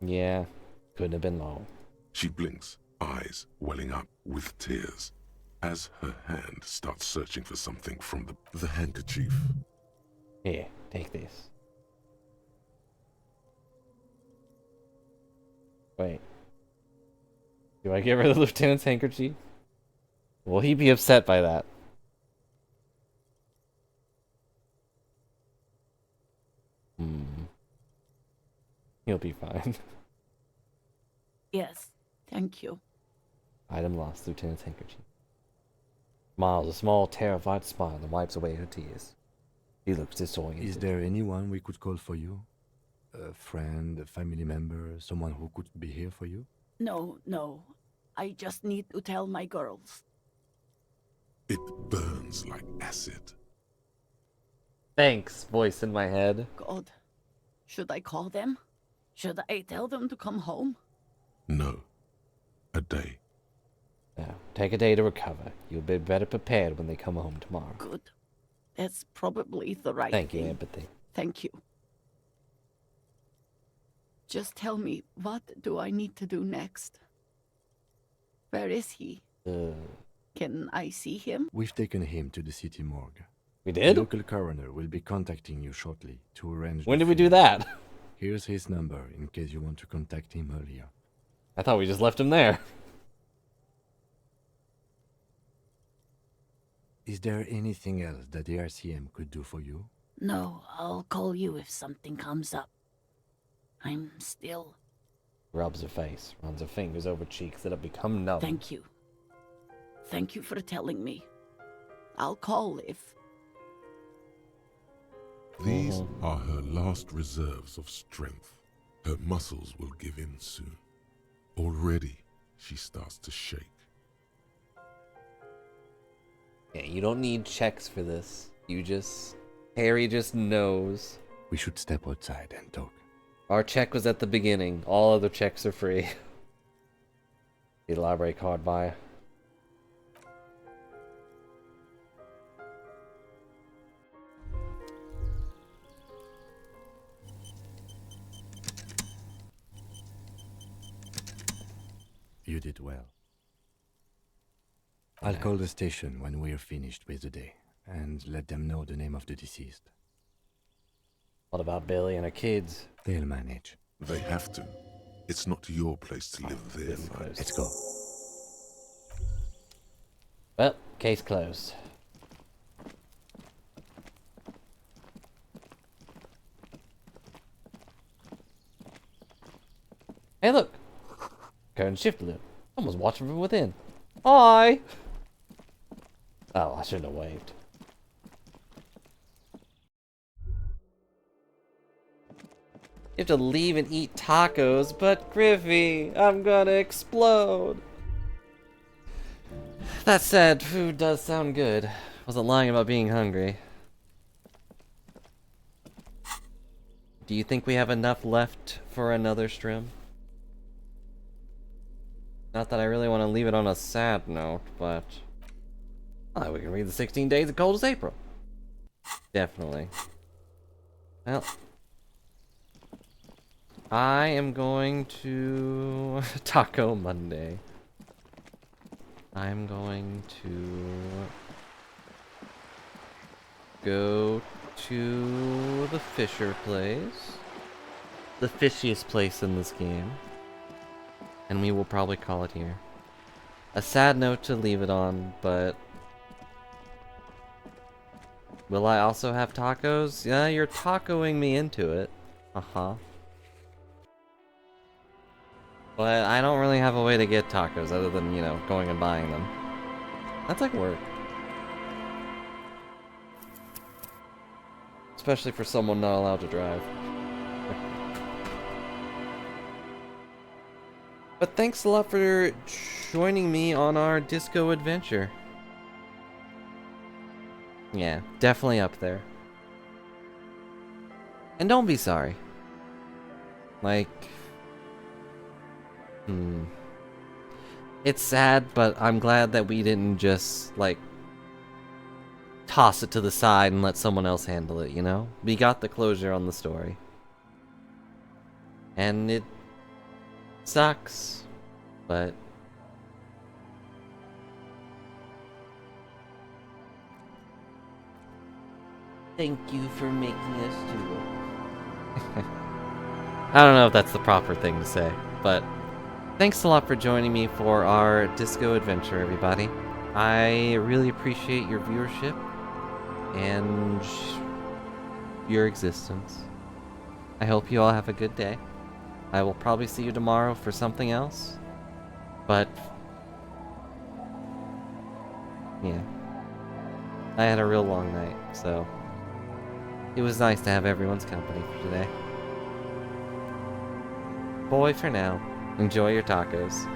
Yeah, couldn't have been long. She blinks, eyes welling up with tears, as her hand starts searching for something from the handkerchief. Here, take this. Wait. Do I get rid of the lieutenant's handkerchief? Will he be upset by that? He'll be fine. Yes, thank you. Item lost, lieutenant's handkerchief. Smiles a small, terrified smile and wipes away her tears. He looks disoriented. Is there anyone we could call for you? A friend, a family member, someone who could be here for you? No. I just need to tell my girls. It burns like acid. Thanks, voice in my head. God, should I call them? Should I tell them to come home? No. A day. Now, take a day to recover. You'll be better prepared when they come home tomorrow. Good. That's probably the right Thank thing. you, empathy. Thank you. Just tell me, what do I need to do next? Where is he? Can I see him? We've taken him to the city morgue. We did? The local coroner will be contacting you shortly to arrange. When did we do that? Here's his number in case you want to contact him earlier. I thought we just left him there. Is there anything else that the RCM could do for you? No, I'll call you if something comes up. I'm still... Rubs her face, runs her fingers over cheeks that have become numb. Thank you. Thank you for telling me. I'll call if... These are her last reserves of strength. Her muscles will give in soon. Already, she starts to shake. Yeah, you don't need checks for this. Harry just knows. We should step outside and talk. Our check was at the beginning. All other checks are free. The library card buyer. You did well. I'll call the station when we're finished with the day, and let them know the name of the deceased. What about Billy and her kids? They'll manage. They have to. It's not your place to live their lives. Let's go. Well, case closed. Hey, look! Curtain shift loop. Someone's watching from within. Hi! Oh, I shouldn't have waved. You have to leave and eat tacos, but Griffey, I'm gonna explode. That said, food does sound good. Wasn't lying about being hungry. Do you think we have enough left for another stream? Not that I really want to leave it on a sad note, but... Oh, we can read the 16 Days of Cold as April. Definitely. Well... I am going to... Taco Monday. I'm going to... go to the Fisher place. The fishiest place in this game. And we will probably call it here. A sad note to leave it on, but... Will I also have tacos? Yeah, you're tacoing me into it. Uh-huh. But I don't really have a way to get tacos other than, you know, going and buying them. That's like work. Especially for someone not allowed to drive. But thanks a lot for joining me on our disco adventure. Yeah, definitely up there. And don't be sorry. Like... It's sad, but I'm glad that we didn't just, like, toss it to the side and let someone else handle it, you know? We got the closure on the story. And it sucks, but... Thank you for making us do it. I don't know if that's the proper thing to say, but... Thanks a lot for joining me for our disco adventure, everybody. I really appreciate your viewership and your existence. I hope you all have a good day. I will probably see you tomorrow for something else. But... yeah. I had a real long night, so... it was nice to have everyone's company for today. Boy for now. Enjoy your tacos.